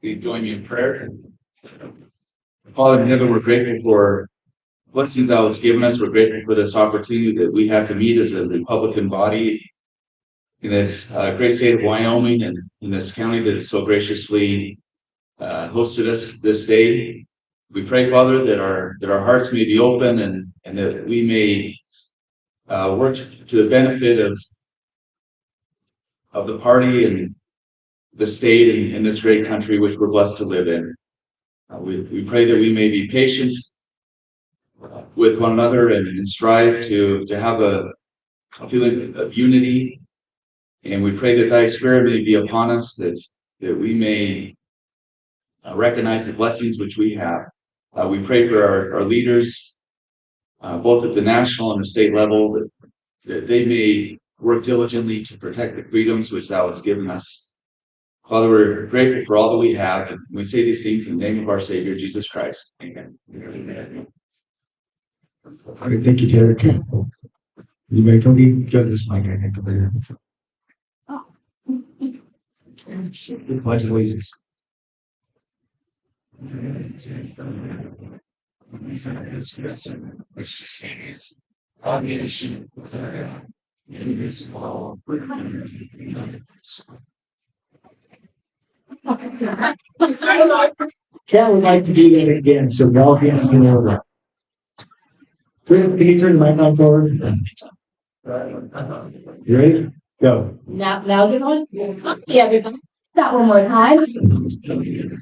Please join me in prayer. Father in heaven, we're grateful for blessings thou hast given us. We're grateful for this opportunity that we have to meet as a Republican body in this great state of Wyoming and in this county that has so graciously hosted us this day. We pray, Father, that our hearts may be open and that we may work to the benefit of the party and the state and this great country which we're blessed to live in. We pray that we may be patient with one another and strive to have a feeling of unity. And we pray that thy spirit may be upon us, that we may recognize the blessings which we have. We pray for our leaders, both at the national and the state level, that they may work diligently to protect the freedoms which thou hast given us. Father, we're grateful for all that we have, and we say these things in the name of our Savior, Jesus Christ. Amen. All right, thank you, Derek. You may don't even go this mic, I think, over here. The Pledge of Allegiance. Cat would like to do that again, so y'all can know that. Can you turn the mic on forward? You ready? Go. Now good one? Yeah, everybody. That one more time. Thank you.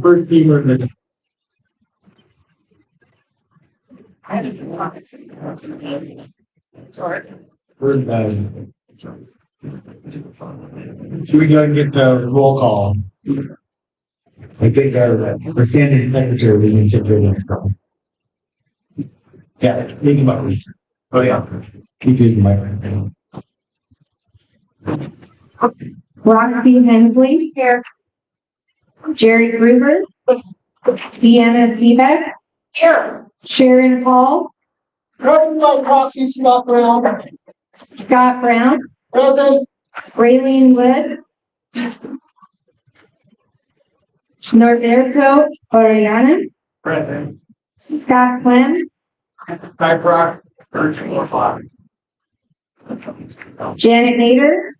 First teamer in the first, should we go and get the roll call? I think our standing secretary will need to take the call. Yeah, think about it. Oh yeah. Keep using my microphone. Roxy Hensley. Here. Jerry Gruber. Deanna Bebeck. Here. Sharon Hall. Roxy Scott Brown. Scott Brown. Present. Raylene Wood. Norberto Orellana. Present. Scott Clem. Hi, Brock. Janet Nader.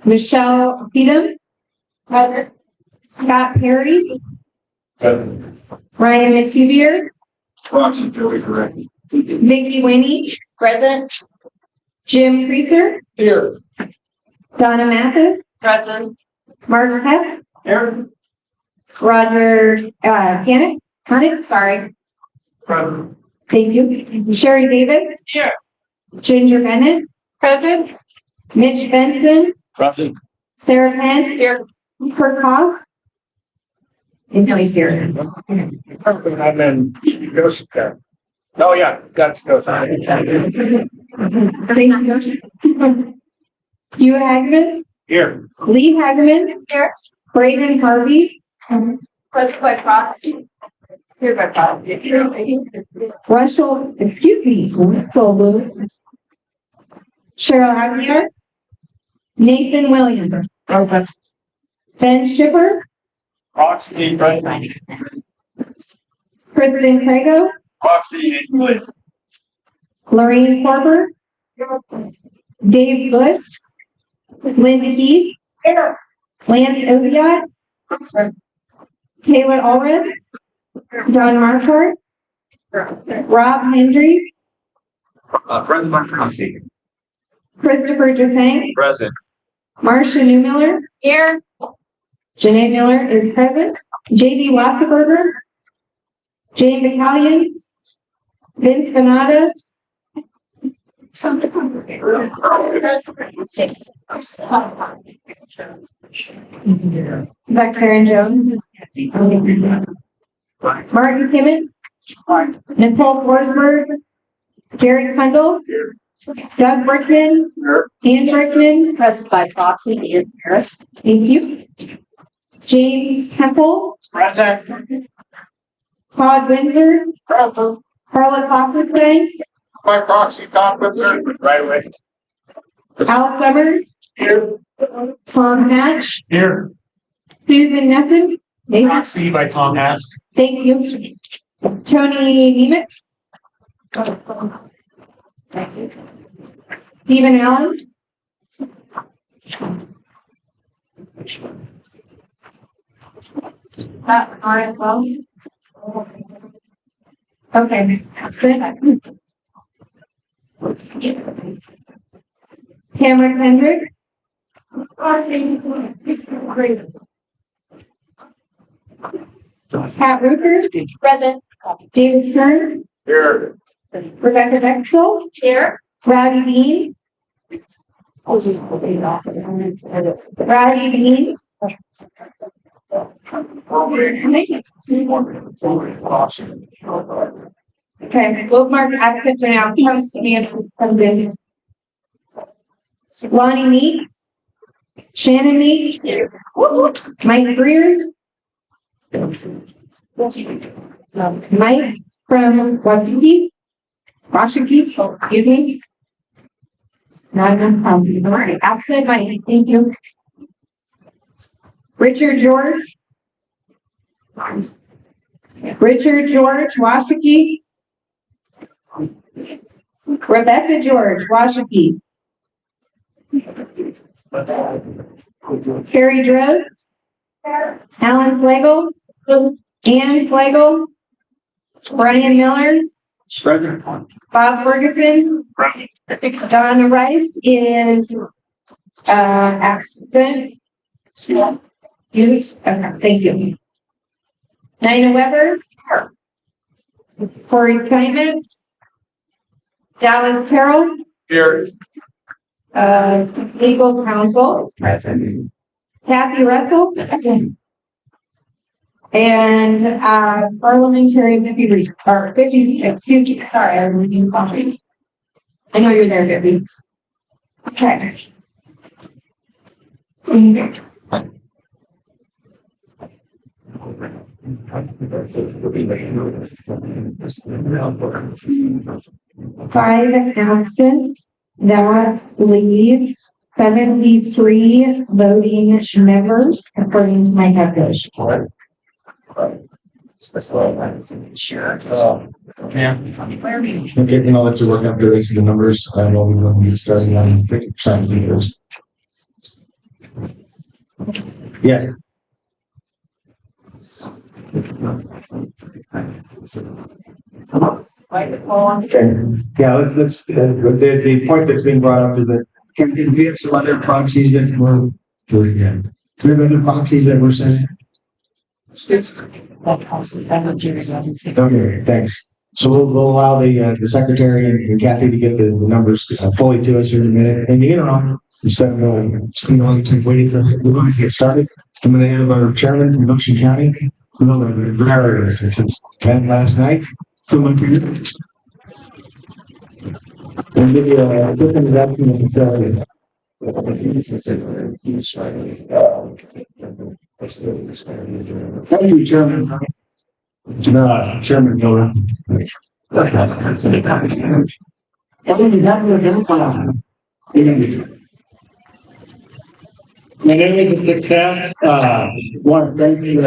Michelle Feedham. Scott Perry. Present. Ryan Matubier. Roxy, Joey, correct. Vicki Winnie. Present. Jim Creaser. Here. Donna Mathis. Present. Mark Heff. Here. Roger Panic. Sorry. Present. Thank you. Sherry Davis. Here. Ginger Bennett. Present. Mitch Benson. Present. Sarah Penn. Here. Kurt Haas. And now he's here. And then Joseph there. Oh, yeah, that's Joseph. Hugh Hagman. Here. Lee Hagman. Here. Braden Harvey. Present by proxy. Here by proxy. Russell, excuse me, Russell Lewis. Cheryl Aguiar. Nathan Williams. Ben Schipper. Proxy, present. Kristen Crago. Proxy, English. Lorraine Corber. Dave Bush. Linda Heath. Lance Oviatt. Taylor Allred. John Marquardt. Rob Hendry. Present by proxy. Christopher Jafang. Present. Marcia Newmiller. Here. Janae Miller is present. J.D. Wasserberger. Jane McCallion. Vince Venata. Back Karen Jones. Martin Kimmett. Nicole Forsberg. Gary Kendall. Doug Brickman, Ann Brickman, present by proxy, Ian Harris. Thank you. James Temple, Present. Todd Windsor, Carla Coffey, My proxy thought was good. Right away. Al Summers, Here. Tom Hatch, Here. Susan Neffen. Proxy by Tom Hask. Thank you. Tony Nemeth. Stephen Allen. All right, well. Okay, that's it. Cameron Hendrick. Pat Ruther. Present. David Stern. Here. Rebecca Bexel. Here. Rowdy Dean. Rowdy Dean. Okay, bookmark absent for now. Comes to me and comes in. Lonnie Meek. Shannon Meek. Mike Greer. Mike from Washington, excuse me. Not enough problem. All right, absent Mike, thank you. Richard George. Richard George, Washington. Rebecca George, Washington. Carrie Droz. Alan Slagle. Ann Slagle. Brian Miller. Bob Ferguson. Donna Rice is absent. Yes, okay, thank you. Nina Weber. Corey Simon. Dallas Terrell. Here. Legal counsel is present. Kathy Russell. And parliamentary 50, or 50, excuse me, sorry, I'm reading coffee. I know you're there, Vivi. Okay. Five absent, that leaves 73 voting members according to my calculation. Okay, I'll let you work up the numbers. I know we're going to be starting on 50% leaders. Yeah. Okay. Yeah, let's the point that's being brought up is that can we have some other proxies that were do we have other proxies that were sent? Okay, thanks. So we'll allow the secretary and Kathy to get the numbers fully to us in a minute. And you know, instead of waiting for we're going to get started. I'm going to have our chairman from Ocean County. We'll met last night. Come up here. And give you a quick introduction of the facility. Thank you, Chairman. Chairman Miller. My name is Dick Cat. Want to thank you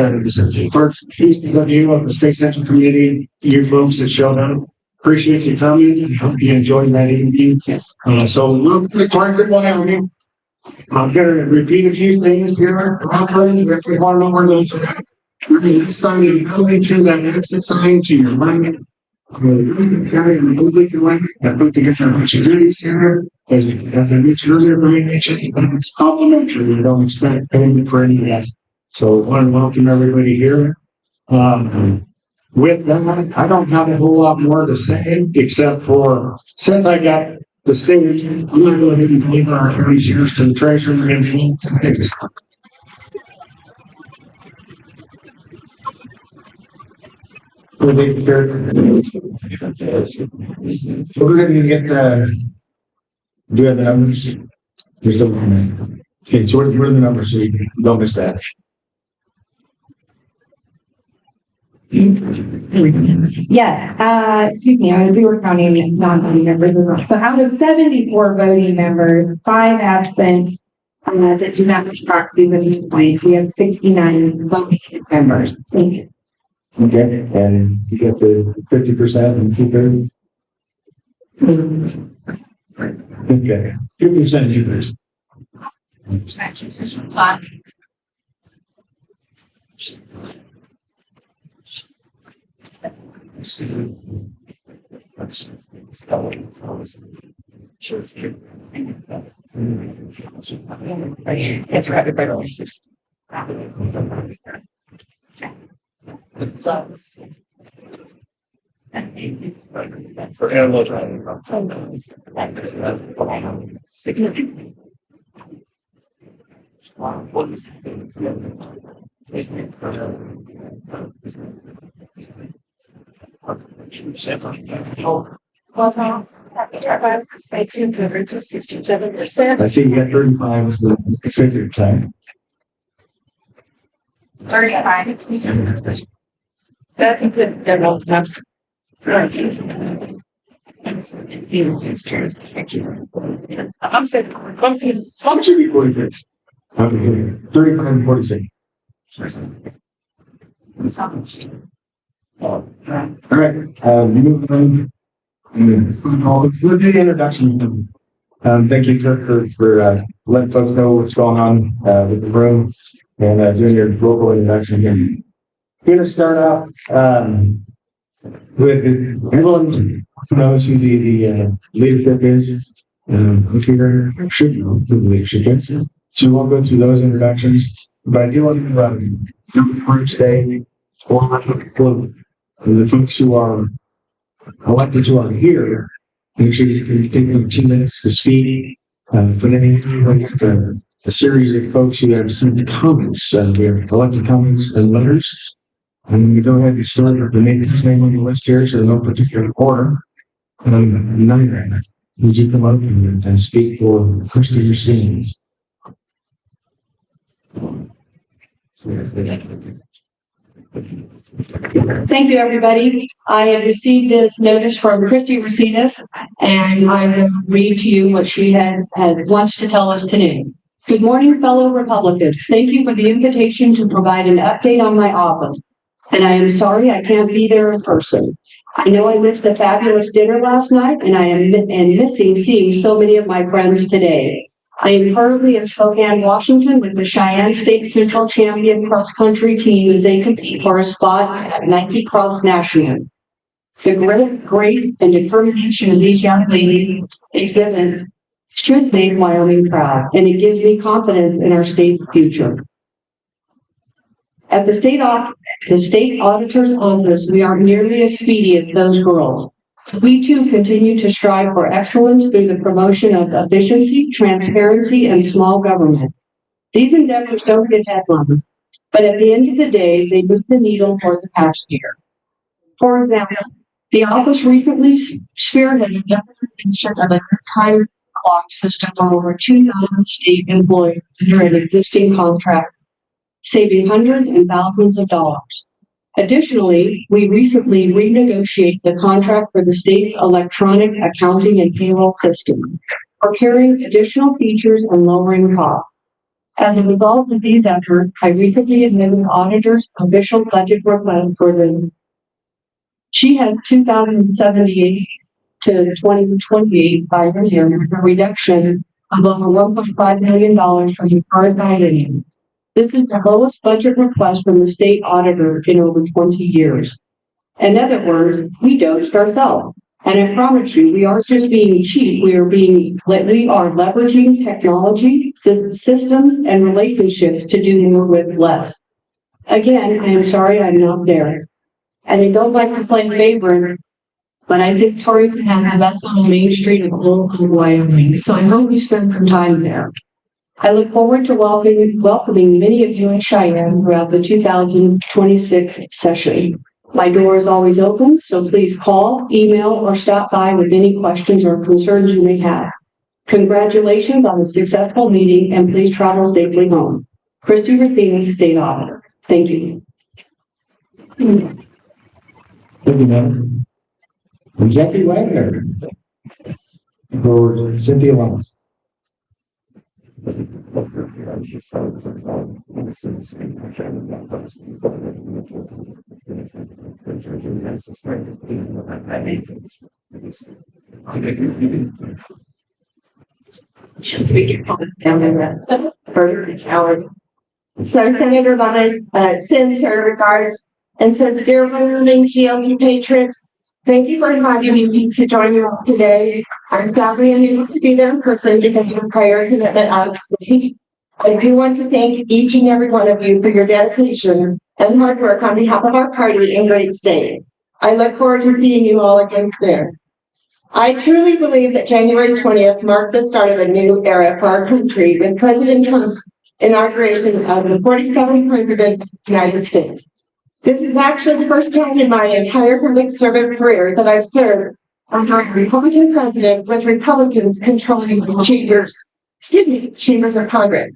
first of you of the State Central Committee, you folks that showed up. Appreciate you coming. Hope you enjoyed that evening. So we'll try to Wyoming. I'm going to repeat a few things here. If we want to know where those are at. You're signing to that exit sign to your right. I put together a bunch of goodies here. As I mentioned earlier, it's complimentary. We don't expect payment for any of that. So I want to welcome everybody here. With that, I don't have a whole lot more to say, except for since I got the state, I'm going to go ahead and leave our attorney's years to the treasurer and we'll go ahead and get Do you have the numbers? You're still looking at. Okay, so what are the numbers so you don't miss that? Yeah, excuse me, we were counting non-voting members as well. So out of 74 voting members, 5 absent, that do not wish proxies at this point, we have 69 voting members. Thank you. Okay, and you get the 50% and 2/3? Okay, 50% and 2/3. That's right, by For animal. Say 2/3 to 67%. I see you got 35 as the specific time. 35. That includes general number. I'm saying, What should be 46? Okay, 35 and 46. All right, moving on. We'll do the introduction. Thank you, Kirk, for letting folks know what's going on with the room and doing your local introduction here. Going to start off with everyone knows who the leadership is. If you're should know who the leadership is. So we won't go through those introductions, but I do want to first day for the folks who are elected who are here. Make sure you can take 2 minutes to speak. For any a series of folks who have sent comments, we have elected comments and letters. And we go ahead and start with the name on the list here, so no particular order. Nine, would you come up and speak for first of your scenes? Thank you, everybody. I have received this notice from Christy Racinas, and I will read to you what she wants to tell us today. Good morning, fellow Republicans. Thank you for the invitation to provide an update on my office. And I am sorry I can't be there in person. I know I missed a fabulous dinner last night, and I am missing seeing so many of my friends today. I am currently in Spokane, Washington with the Cheyenne State Central Champion Cross Country team as they compete for a spot at Nike Cross National. The grit, grace, and determination of these young ladies exhibit should make Wyoming proud, and it gives me confidence in our state's future. At the state auditor's office, we aren't nearly as speedy as those girls. We too continue to strive for excellence through the promotion of efficiency, transparency, and small government. These endeavors don't get headlines, but at the end of the day, they move the needle for the taxpayer. For example, the office recently spearheaded the implementation of a time clock system for over 2,000 state employees under an existing contract, saving hundreds and thousands of dollars. Additionally, we recently renegotiated the contract for the state's electronic accounting and payroll system, procuring additional features and lowering costs. As a result of these efforts, I recently admitted the auditor's official budget request for she has 2078 to 2028 by year, with a reduction of over $1.5 million from the current biennium. This is the lowest budget request from the state auditor in over 20 years. In other words, we dosed ourselves. And I promise you, we aren't just being cheap, we are leveraging technology, systems, and relationships to do more with less. Again, I am sorry I'm not there. And I don't like to play favorite, but I think Torrington has the best on Main Street of all of Wyoming. So I hope you spend some time there. I look forward to welcoming many of you in Cheyenne throughout the 2026 session. My door is always open, so please call, email, or stop by with any questions or concerns you may have. Congratulations on the successful meeting and please travel safely home. Christy Racine, State Auditor. Thank you. Thank you, ma'am. Jackie Wagner. For Cynthia Wallace. So Senator Bonner sends her regards and says, "Dear Wyoming GOP patriots, thank you for inviting me to join you all today. I'm sadly unable to be there in person because of a prior commitment out of state. I do want to thank each and every one of you for your dedication and hard work on behalf of our party and great state. I look forward to seeing you all again soon. I truly believe that January 20th marks the start of a new era for our country with President Trump's inauguration of the 47th President of the United States. This is actually the first time in my entire public service career that I've served under a Republican president with Republicans controlling the chambers of Congress.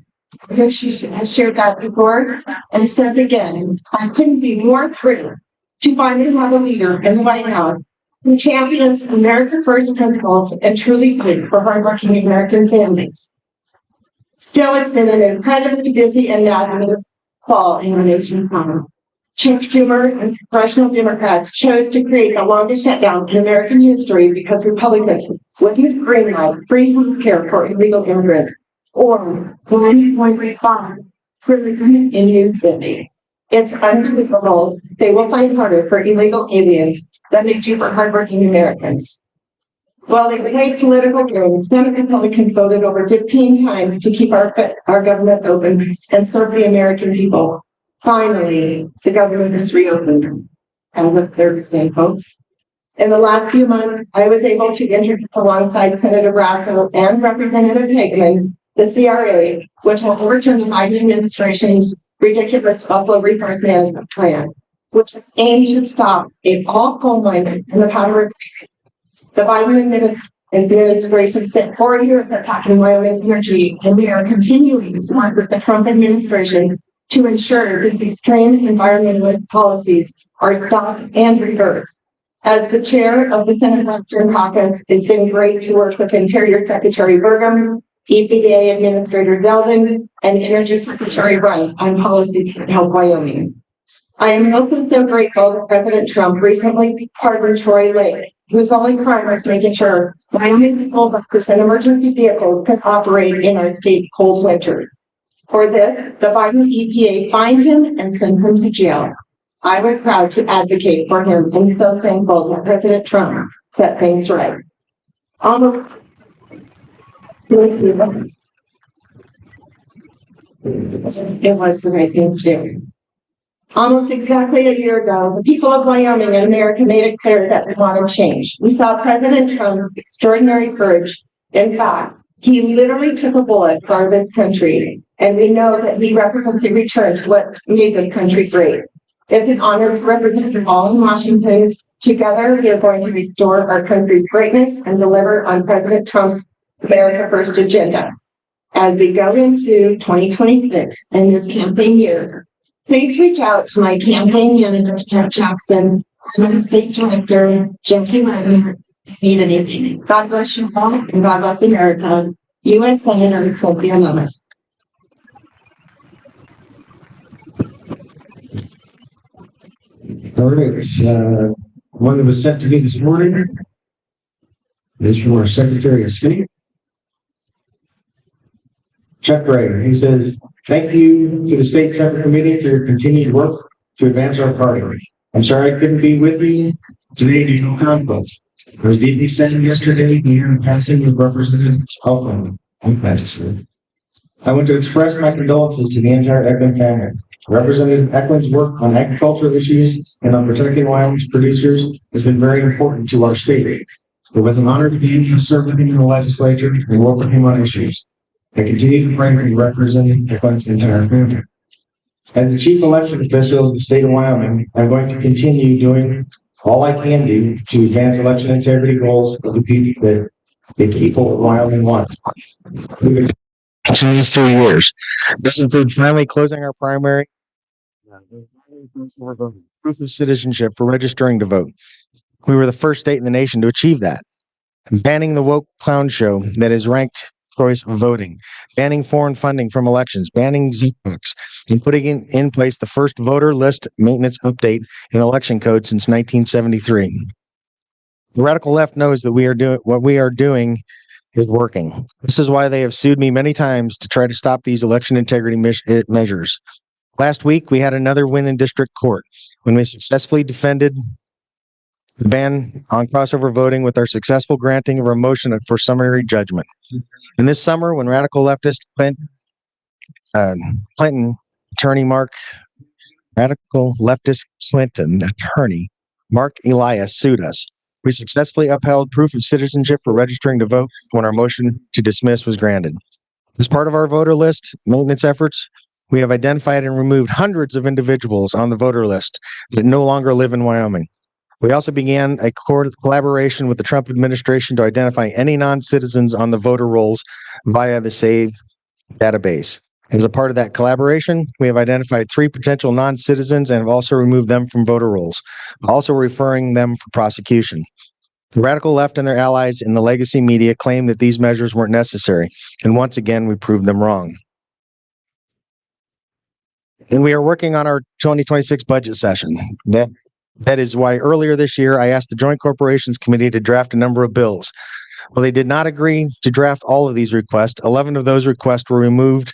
I think she has shared that before and said again, I couldn't be more thrilled to finally have a leader in the White House who champions America First principles and truly fights for hardworking American families. Still, it's been an incredibly busy and maddening fall in our nation's time. Chuck Schumer and congressional Democrats chose to create the longest shutdown in American history because Republicans wouldn't greenlight free health care for illegal immigrants or 90.35 in new spending. It's unbelievable they will fight harder for illegal aliens than they do for hardworking Americans. While they played political games, Senate Republicans voted over 15 times to keep our government open and serve the American people. Finally, the government is reopened. And with Thursday, folks. In the last few months, I was able to introduce alongside Senator Brasso and Representative Hageman the CRA, which will overturn the Biden administration's ridiculous Buffalo Resource Management Plan, which aims to stop all coal mining in the Powder River. The Biden administration spent 4 years attacking Wyoming energy, and we are continuing to work with the Trump administration to ensure that these extreme environmentalist policies are stopped and reversed. As the chair of the Senate Western Caucus, it's been great to work with Interior Secretary Burgum, EPA Administrator Zeldin, and Energy Secretary Rice on policies that help Wyoming. I am also so grateful that President Trump recently pardoned Troy Lake, whose only crime was making sure Wyoming people buses and emergency vehicles could operate in our state's cold winters. For this, the Biden EPA fined him and sent him to jail. I was proud to advocate for him and so thankful that President Trump set things right. It was the right thing to do. Almost exactly a year ago, the people of Wyoming and America made it clear that we wanted change. We saw President Trump's extraordinary courage. In fact, he literally took a bullet for this country, and we know that he represents the return to what made this country great. It's an honor to represent you all in Washington. Together, we are going to restore our country's greatness and deliver on President Trump's America First agenda. As we go into 2026 and this campaign year, please reach out to my campaign manager, Jeff Jackson, and my state director, Jackie Wagner, if you need anything. God bless you all, and God bless America. U.S. Senator Cynthia Lummis. All right, one that was sent to me this morning is from our Secretary of State, Chuck Ray. He says, thank you to the State Senate Committee for your continued work to advance our party. I'm sorry I couldn't be with you today due to conflict. I was deeply saddened yesterday here in passing with Representative Elkland. I want to express my condolences to the entire Eklund family. Representative Eklund's work on agricultural issues and on protecting Wyoming's producers has been very important to our state. It was an honor to be able to serve with him in the legislature and work with him on issues. I continue to pray for Representative Eklund's entire family. As the chief election official of the state of Wyoming, I'm going to continue doing all I can do to advance election integrity goals of the people that the people of Wyoming want. So these 3 years. This includes finally closing our primary. Proof of citizenship for registering to vote. We were the first state in the nation to achieve that. Banning the woke clown show that is ranked choice of voting, banning foreign funding from elections, banning Zbooks, and putting in place the first voter list maintenance update in election code since 1973. The radical left knows that what we are doing is working. This is why they have sued me many times to try to stop these election integrity measures. Last week, we had another win in district court when we successfully defended the ban on crossover voting with our successful granting of a motion for summary judgment. And this summer, when radical leftist Clinton attorney Mark Elias sued us, we successfully upheld proof of citizenship for registering to vote when our motion to dismiss was granted. As part of our voter list maintenance efforts, we have identified and removed hundreds of individuals on the voter list that no longer live in Wyoming. We also began a collaboration with the Trump administration to identify any non-citizens on the voter rolls via the SAVE database. As a part of that collaboration, we have identified 3 potential non-citizens and have also removed them from voter rolls, also referring them for prosecution. The radical left and their allies in the legacy media claim that these measures weren't necessary, and once again, we proved them wrong. And we are working on our 2026 budget session. That is why earlier this year, I asked the Joint Corporations Committee to draft a number of bills. Well, they did not agree to draft all of these requests. 11 of those requests were removed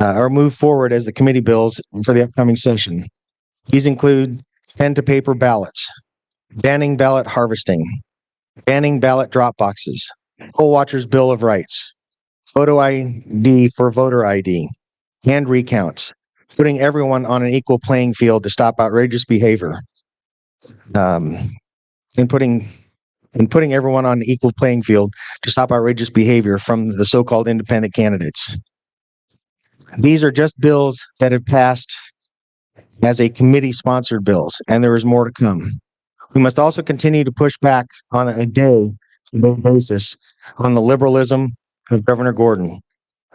or moved forward as the committee bills for the upcoming session. These include pen to paper ballots, banning ballot harvesting, banning ballot drop boxes, poll watchers' Bill of Rights, photo ID for voter ID, and recounts, putting everyone on an equal playing field to stop outrageous behavior. And putting everyone on an equal playing field to stop outrageous behavior from the so-called independent candidates. These are just bills that have passed as a committee-sponsored bills, and there is more to come. We must also continue to push back on a day-to-day basis on the liberalism of Governor Gordon.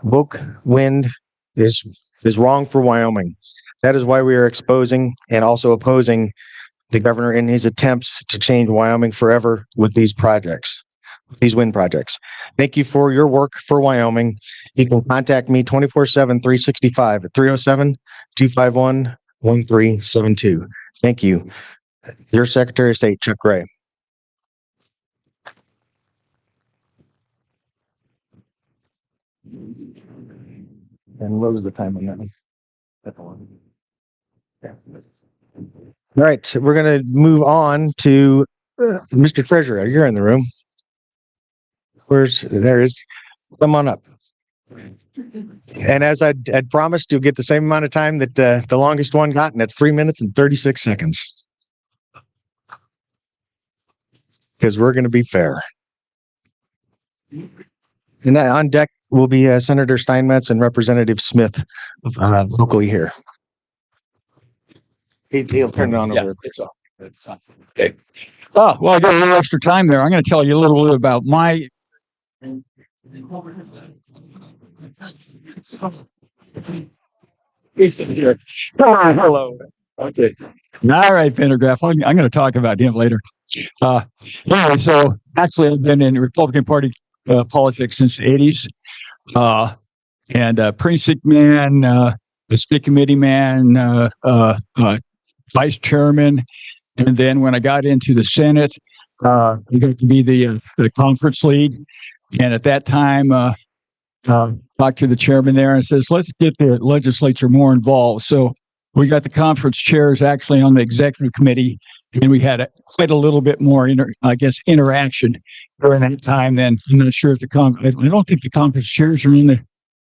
Woke wind is wrong for Wyoming. That is why we are exposing and also opposing the governor in his attempts to change Wyoming forever with these projects, these wind projects. Thank you for your work for Wyoming. You can contact me 24/7, 365 at 307-251-1372. Thank you. Your Secretary of State, Chuck Gray. And what was the time on that one? Yeah. All right, we're going to move on to Mr. Treasurer. You're in the room. There is. Come on up. And as I'd promised, you'll get the same amount of time that the longest one got, and that's 3 minutes and 36 seconds. Because we're going to be fair. And on deck will be Senator Steinmetz and Representative Smith locally here. He'll turn it on over there. Okay. Oh, well, I got a little extra time there. I'm going to tell you a little bit about my. Hello. Okay. All right, Pendergraph. I'm going to talk about him later. Anyway, so actually, I've been in the Republican Party politics since the 80s. And precinct man, the state committee man, vice chairman, and then when I got into the Senate, I got to be the conference lead. And at that time, talked to the chairman there and says, let's get the legislature more involved. So we got the conference chairs actually on the executive committee, and we had quite a little bit more, interaction during that time. Then I'm not sure if I don't think the conference chairs are in the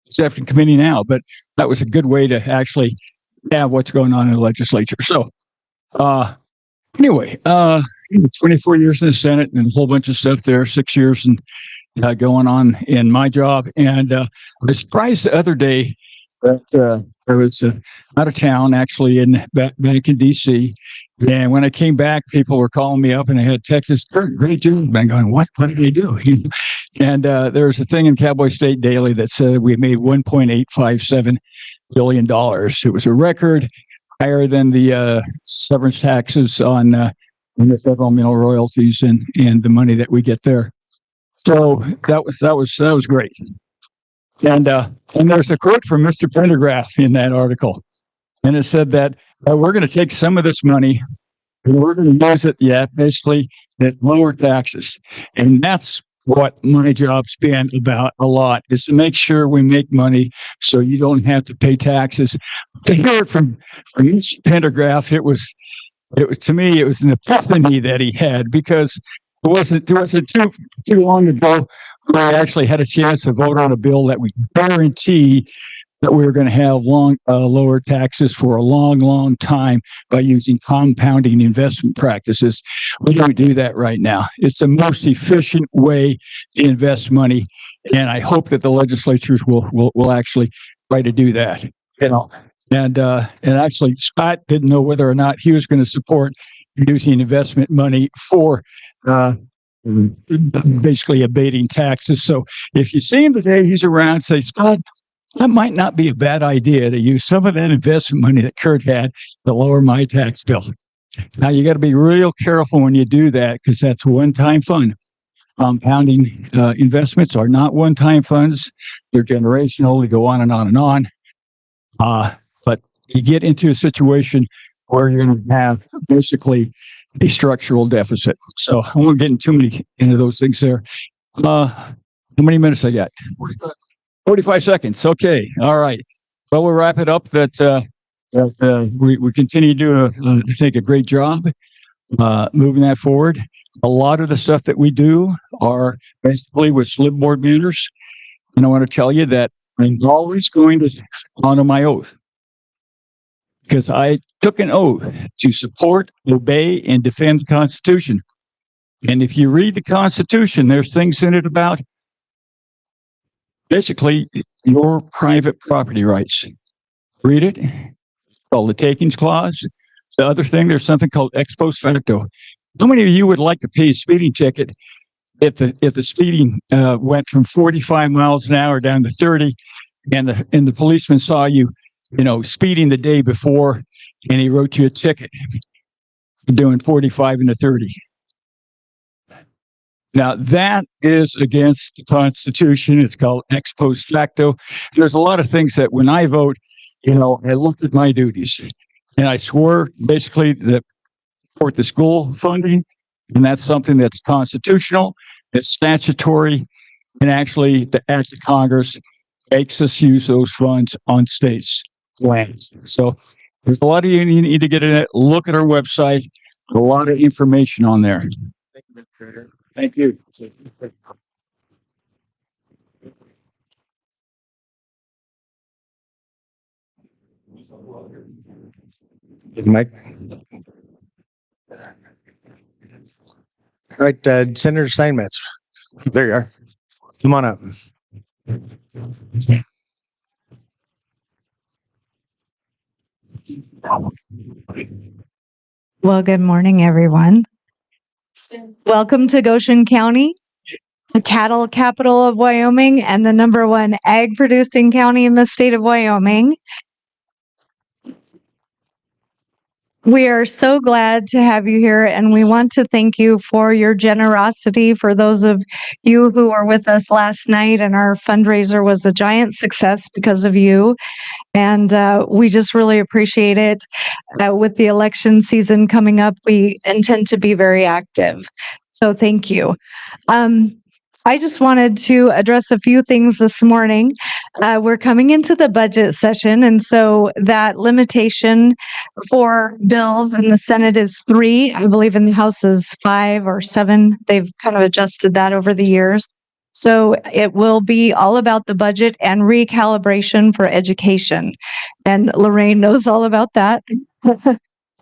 executive committee now, but that was a good way to actually have what's going on in the legislature. So anyway, 24 years in the Senate and a whole bunch of stuff there, 6 years and going on in my job. And I was surprised the other day But I was out of town, actually, back in DC. And when I came back, people were calling me up, and I had Texas, great job. I'm going, what did they do? And there was a thing in Cowboy State Daily that said we made $1.857 billion. It was a record, higher than the severance taxes on the federal mineral royalties and the money that we get there. So that was great. And there's a quote from Mr. Pendergraph in that article, and it said that we're going to take some of this money and we're going to use it, basically, at lower taxes. And that's what my job's been about a lot, is to make sure we make money so you don't have to pay taxes. To hear it from Mr. Pendergraph, it was to me, it was an epiphany that he had, because it wasn't too long ago where I actually had a chance to vote on a bill that would guarantee that we were going to have lower taxes for a long time by using compounding investment practices. We don't do that right now. It's the most efficient way to invest money, and I hope that the legislatures will actually try to do that. And actually, Scott didn't know whether or not he was going to support using investment money for basically abating taxes. So if you see him today, he's around, say, Scott, that might not be a bad idea to use some of that investment money that Kurt had to lower my tax bill. Now, you got to be real careful when you do that, because that's one-time fund. Compounding investments are not one-time funds. They're generational. They go on and on and on. But you get into a situation where you're going to have basically a structural deficit. So I won't get into those things there. How many minutes I got? 45 seconds. Okay. All right. Well, we'll wrap it up that we continue to do, I think, a great job moving that forward. A lot of the stuff that we do are basically with slip board banners. And I want to tell you that I'm always going to honor my oath, because I took an oath to support, obey, and defend the Constitution. And if you read the Constitution, there's things in it about basically your private property rights. Read it. It's called the Takings Clause. The other thing, there's something called ex post facto. How many of you would like to pay a speeding ticket if the speeding went from 45 miles an hour down to 30, and the policeman saw you, speeding the day before, and he wrote you a ticket for doing 45 into 30? Now, that is against the Constitution. It's called ex post facto. And there's a lot of things that when I vote, I looked at my duties, and I swore basically that support the school funding, and that's something that's constitutional, it's statutory, and actually the Act of Congress makes us use those funds on states' lands. So there's a lot of you need to get in it. Look at our website. A lot of information on there. Thank you. Mike. All right, Senator Steinmetz. There you are. Come on up. Well, good morning, everyone. Welcome to Goshen County, the cattle capital of Wyoming and the #1 ag producing county in the state of Wyoming. We are so glad to have you here, and we want to thank you for your generosity. For those of you who were with us last night, and our fundraiser was a giant success because of you. And we just really appreciate it. With the election season coming up, we intend to be very active. So thank you. I just wanted to address a few things this morning. We're coming into the budget session, and so that limitation for bills in the Senate is 3. I believe in the House is 5 or 7. They've kind of adjusted that over the years. So it will be all about the budget and recalibration for education. And Lorraine knows all about that.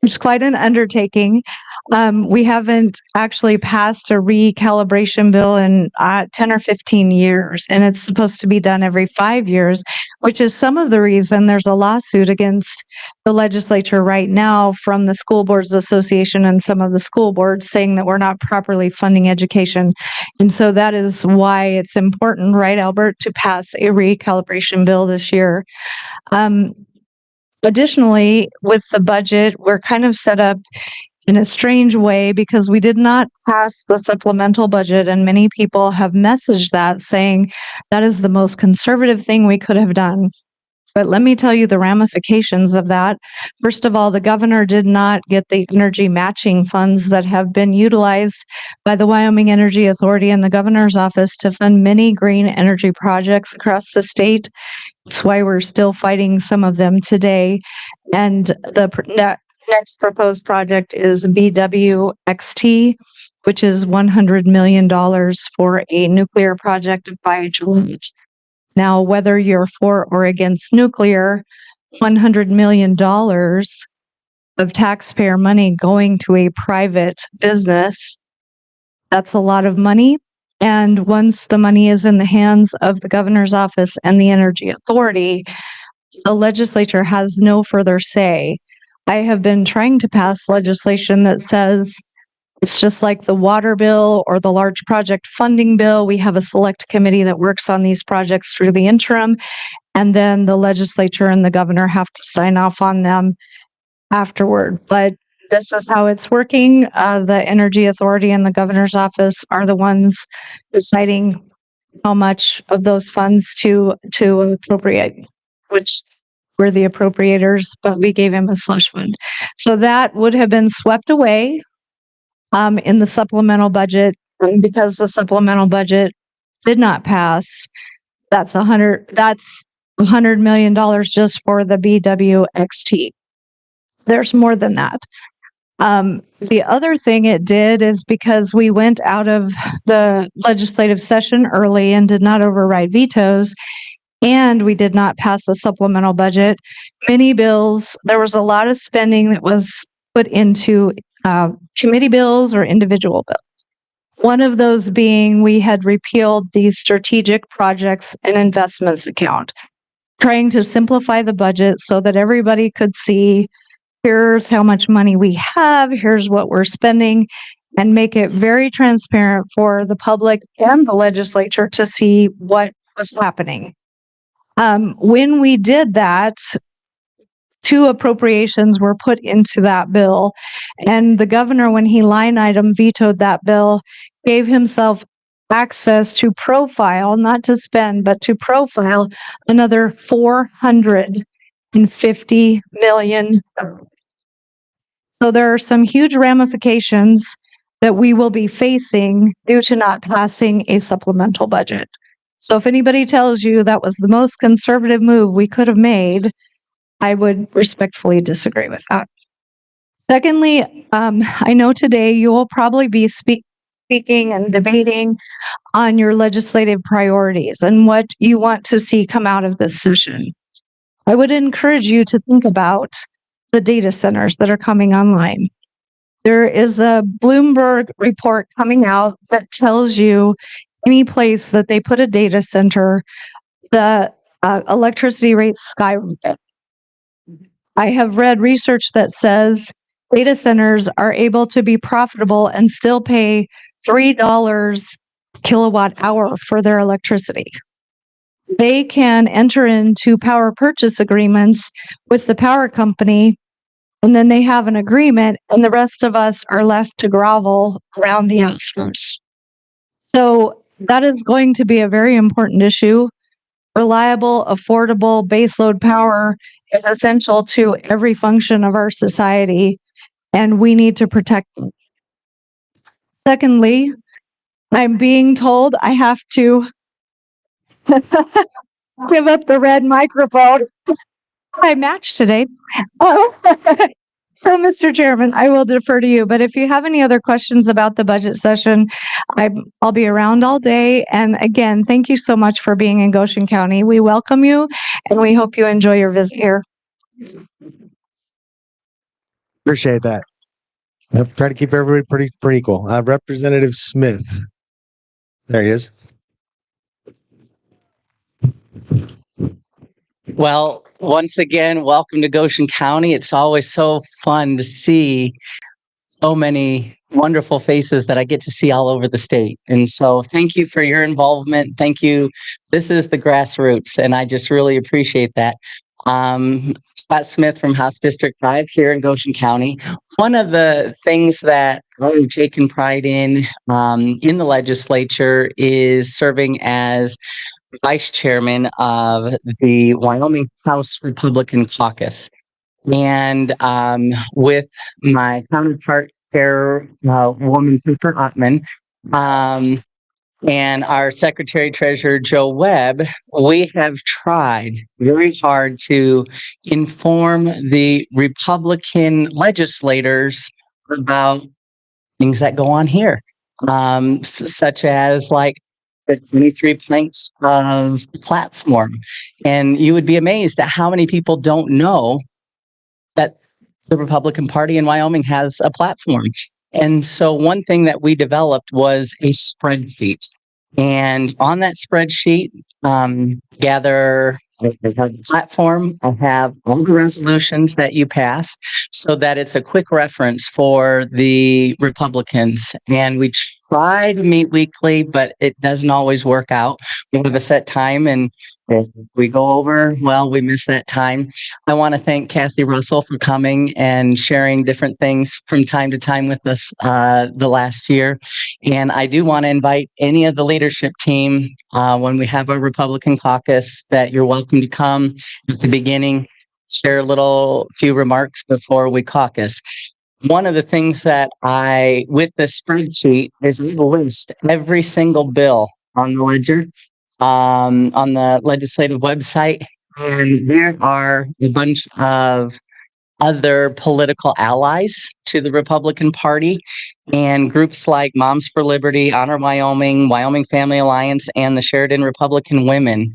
It's quite an undertaking. We haven't actually passed a recalibration bill in 10 or 15 years, and it's supposed to be done every 5 years, which is some of the reason there's a lawsuit against the legislature right now from the School Boards Association and some of the school boards saying that we're not properly funding education. And so that is why it's important, right, Albert, to pass a recalibration bill this year. Additionally, with the budget, we're kind of set up in a strange way because we did not pass the supplemental budget, and many people have messaged that saying that is the most conservative thing we could have done. But let me tell you the ramifications of that. First of all, the governor did not get the energy matching funds that have been utilized by the Wyoming Energy Authority and the governor's office to fund many green energy projects across the state. That's why we're still fighting some of them today. And the next proposed project is BWXT, which is $100 million for a nuclear project of July. Now, whether you're for or against nuclear, $100 million of taxpayer money going to a private business, that's a lot of money. And once the money is in the hands of the governor's office and the energy authority, the legislature has no further say. I have been trying to pass legislation that says it's just like the water bill or the large project funding bill. We have a select committee that works on these projects through the interim, and then the legislature and the governor have to sign off on them afterward. But this is how it's working. The Energy Authority and the governor's office are the ones deciding how much of those funds to appropriate, which we're the appropriators, but we gave him a slush fund. So that would have been swept away in the supplemental budget. And because the supplemental budget did not pass, that's $100 million just for the BWXT. There's more than that. The other thing it did is because we went out of the legislative session early and did not override vetoes, and we did not pass the supplemental budget, many bills, there was a lot of spending that was put into committee bills or individual bills. One of those being we had repealed the strategic projects and investments account, trying to simplify the budget so that everybody could see, here's how much money we have, here's what we're spending, and make it very transparent for the public and the legislature to see what was happening. When we did that, 2 appropriations were put into that bill, and the governor, when he line item vetoed that bill, gave himself access to profile, not to spend, but to profile another $450 million. So there are some huge ramifications that we will be facing due to not passing a supplemental budget. So if anybody tells you that was the most conservative move we could have made, I would respectfully disagree with that. Secondly, I know today you will probably be speaking and debating on your legislative priorities and what you want to see come out of this session. I would encourage you to think about the data centers that are coming online. There is a Bloomberg report coming out that tells you any place that they put a data center, the electricity rates skyrocket. I have read research that says data centers are able to be profitable and still pay $3 kilowatt hour for their electricity. They can enter into power purchase agreements with the power company, and then they have an agreement, and the rest of us are left to grovel around the outskirts. So that is going to be a very important issue. Reliable, affordable baseload power is essential to every function of our society, and we need to protect them. Secondly, I'm being told I have to give up the red microphone. I matched today. So, Mr. Chairman, I will defer to you, but if you have any other questions about the budget session, I'll be around all day. And again, thank you so much for being in Goshen County. We welcome you, and we hope you enjoy your visit here. Appreciate that. I'll try to keep everybody pretty equal. Representative Smith. There he is. Well, once again, welcome to Goshen County. It's always so fun to see so many wonderful faces that I get to see all over the state. And so thank you for your involvement. Thank you. This is the grassroots, and I just really appreciate that. Scott Smith from House District 5 here in Goshen County. One of the things that I've taken pride in the legislature is serving as vice chairman of the Wyoming House Republican Caucus. And with my counterpart, Chairwoman Cooper Ottman, and our Secretary Treasurer Joe Webb, we have tried very hard to inform the Republican legislators about things that go on here, such as like the 23 planks of platform. And you would be amazed at how many people don't know that the Republican Party in Wyoming has a platform. And so one thing that we developed was a spreadsheet. And on that spreadsheet, gather I have the platform, I have all the resolutions that you pass so that it's a quick reference for the Republicans. And we try to meet weekly, but it doesn't always work out. We have a set time, and if we go over, well, we miss that time. I want to thank Kathy Russell for coming and sharing different things from time to time with us the last year. And I do want to invite any of the leadership team when we have a Republican caucus that you're welcome to come at the beginning, share a few remarks before we caucus. One of the things that with the spreadsheet is we list every single bill on the ledger, on the legislative website. And there are a bunch of other political allies to the Republican Party and groups like Moms for Liberty, Honor Wyoming, Wyoming Family Alliance, and the Sheridan Republican Women,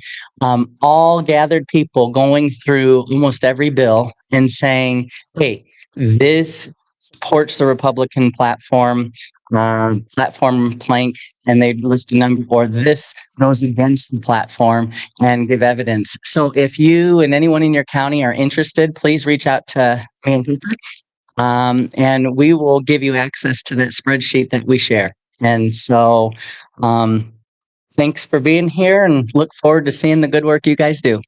all gathered people going through almost every bill and saying, hey, this supports the Republican platform plank, and they list a number, or this goes against the platform, and give evidence. So if you and anyone in your county are interested, please reach out to me and Cooper, and we will give you access to that spreadsheet that we share. And so thanks for being here, and look forward to seeing the good work you guys do.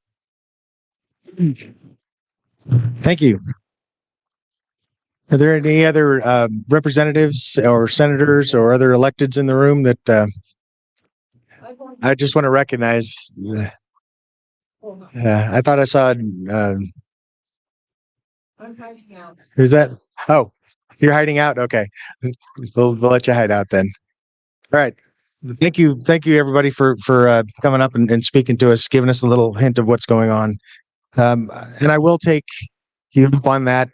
Thank you. Are there any other representatives or senators or other electeds in the room that I just want to recognize? I thought I saw. Who's that? Oh, you're hiding out. Okay, we'll let you hide out then. All right. Thank you, everybody for coming up and speaking to us, giving us a little hint of what's going on. And I will take you up on that,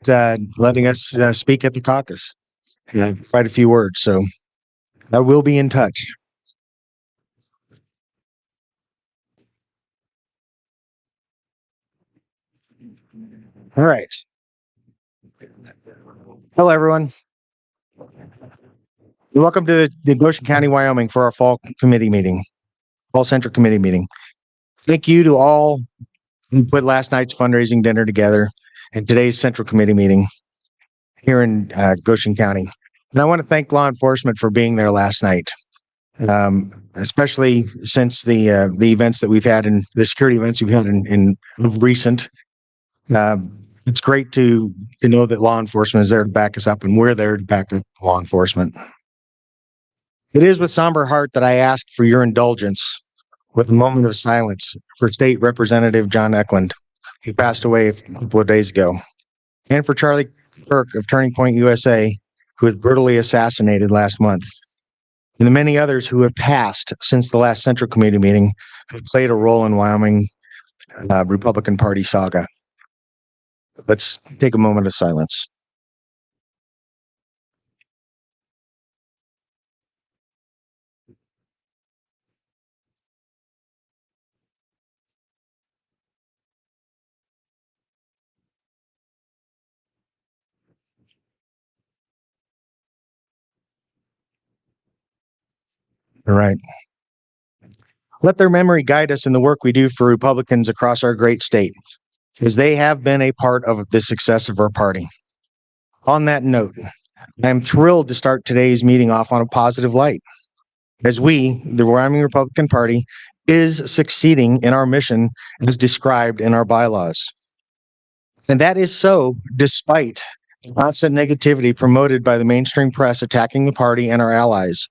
letting us speak at the caucus. Quite a few words, so I will be in touch. All right. Hello, everyone. Welcome to the Goshen County, Wyoming for our fall central committee meeting. Thank you to all who put last night's fundraising dinner together and today's central committee meeting here in Goshen County. And I want to thank law enforcement for being there last night, especially since the events that we've had and the security events we've had in recent. It's great to know that law enforcement is there to back us up, and we're there to back up law enforcement. It is with somber heart that I ask for your indulgence with a moment of silence for State Representative John Eklund, who passed away a couple of days ago, and for Charlie Kirk of Turning Point USA, who was brutally assassinated last month, and the many others who have passed since the last Central Committee meeting who played a role in Wyoming Republican Party saga. Let's take a moment of silence. All right. Let their memory guide us in the work we do for Republicans across our great state, as they have been a part of the success of our party. On that note, I am thrilled to start today's meeting off on a positive light, as we, the Wyoming Republican Party, is succeeding in our mission as described in our bylaws. And that is so despite the constant negativity promoted by the mainstream press attacking the party and our allies,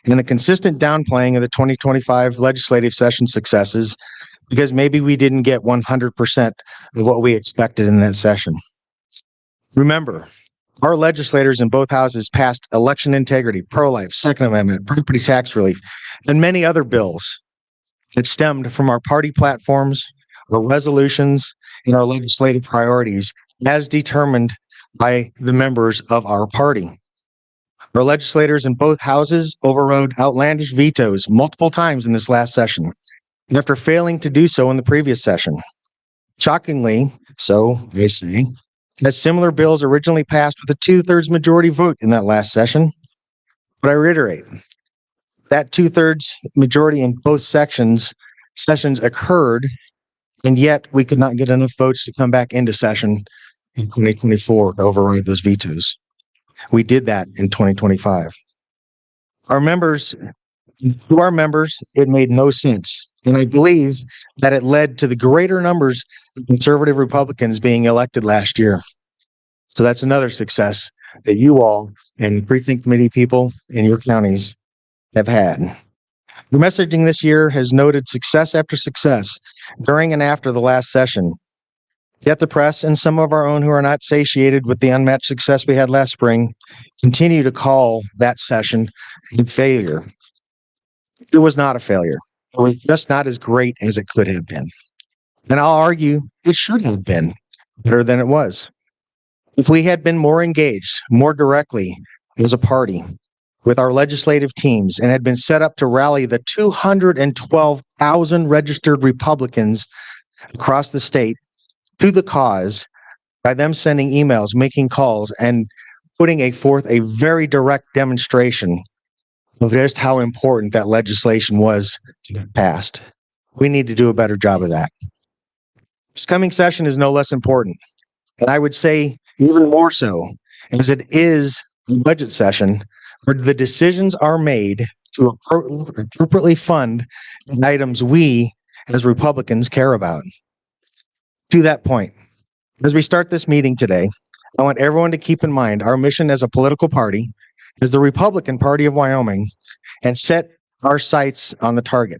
and the consistent downplaying of the 2025 legislative session successes, because maybe we didn't get 100% of what we expected in that session. Remember, our legislators in both houses passed election integrity, pro-life, Second Amendment, property tax relief, and many other bills that stemmed from our party platforms, our resolutions, and our legislative priorities as determined by the members of our party. Our legislators in both houses overrode outlandish vetoes multiple times in this last session, after failing to do so in the previous session. Shockingly, so I say, as similar bills originally passed with a 2/3 majority vote in that last session. But I reiterate, that 2/3 majority in both sessions occurred, and yet we could not get enough votes to come back into session in 2024 to override those vetoes. We did that in 2025. To our members, it made no sense. And I believe that it led to the greater numbers of conservative Republicans being elected last year. So that's another success that you all and precinct committee people in your counties have had. The messaging this year has noted success after success during and after the last session. Yet the press and some of our own who are not satiated with the unmatched success we had last spring continue to call that session a failure. It was not a failure. It was just not as great as it could have been. And I'll argue it should have been better than it was. If we had been more engaged, more directly as a party with our legislative teams and had been set up to rally the 212,000 registered Republicans across the state to the cause by them sending emails, making calls, and putting forth a very direct demonstration of just how important that legislation was to get passed. We need to do a better job of that. This coming session is no less important, and I would say even more so, as it is a budget session where the decisions are made to appropriately fund the items we as Republicans care about. To that point, as we start this meeting today, I want everyone to keep in mind our mission as a political party, as the Republican Party of Wyoming, and set our sights on the target.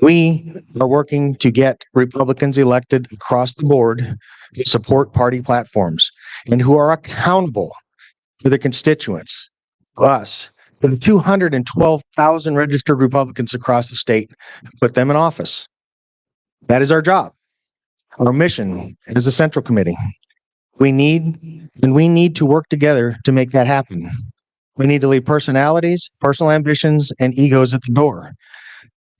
We are working to get Republicans elected across the board to support party platforms and who are accountable to their constituents, us, to the 212,000 registered Republicans across the state, put them in office. That is our job. Our mission as a central committee. We need to work together to make that happen. We need to leave personalities, personal ambitions, and egos at the door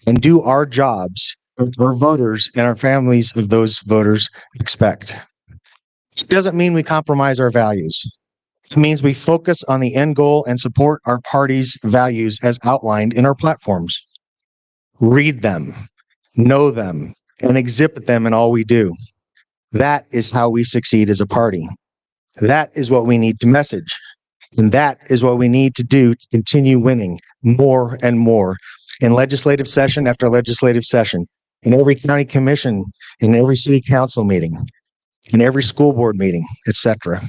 and do our jobs that our voters and our families of those voters expect. It doesn't mean we compromise our values. It means we focus on the end goal and support our party's values as outlined in our platforms. Read them, know them, and exhibit them in all we do. That is how we succeed as a party. That is what we need to message. And that is what we need to do to continue winning more and more in legislative session after legislative session, in every county commission, in every city council meeting, in every school board meeting, etc.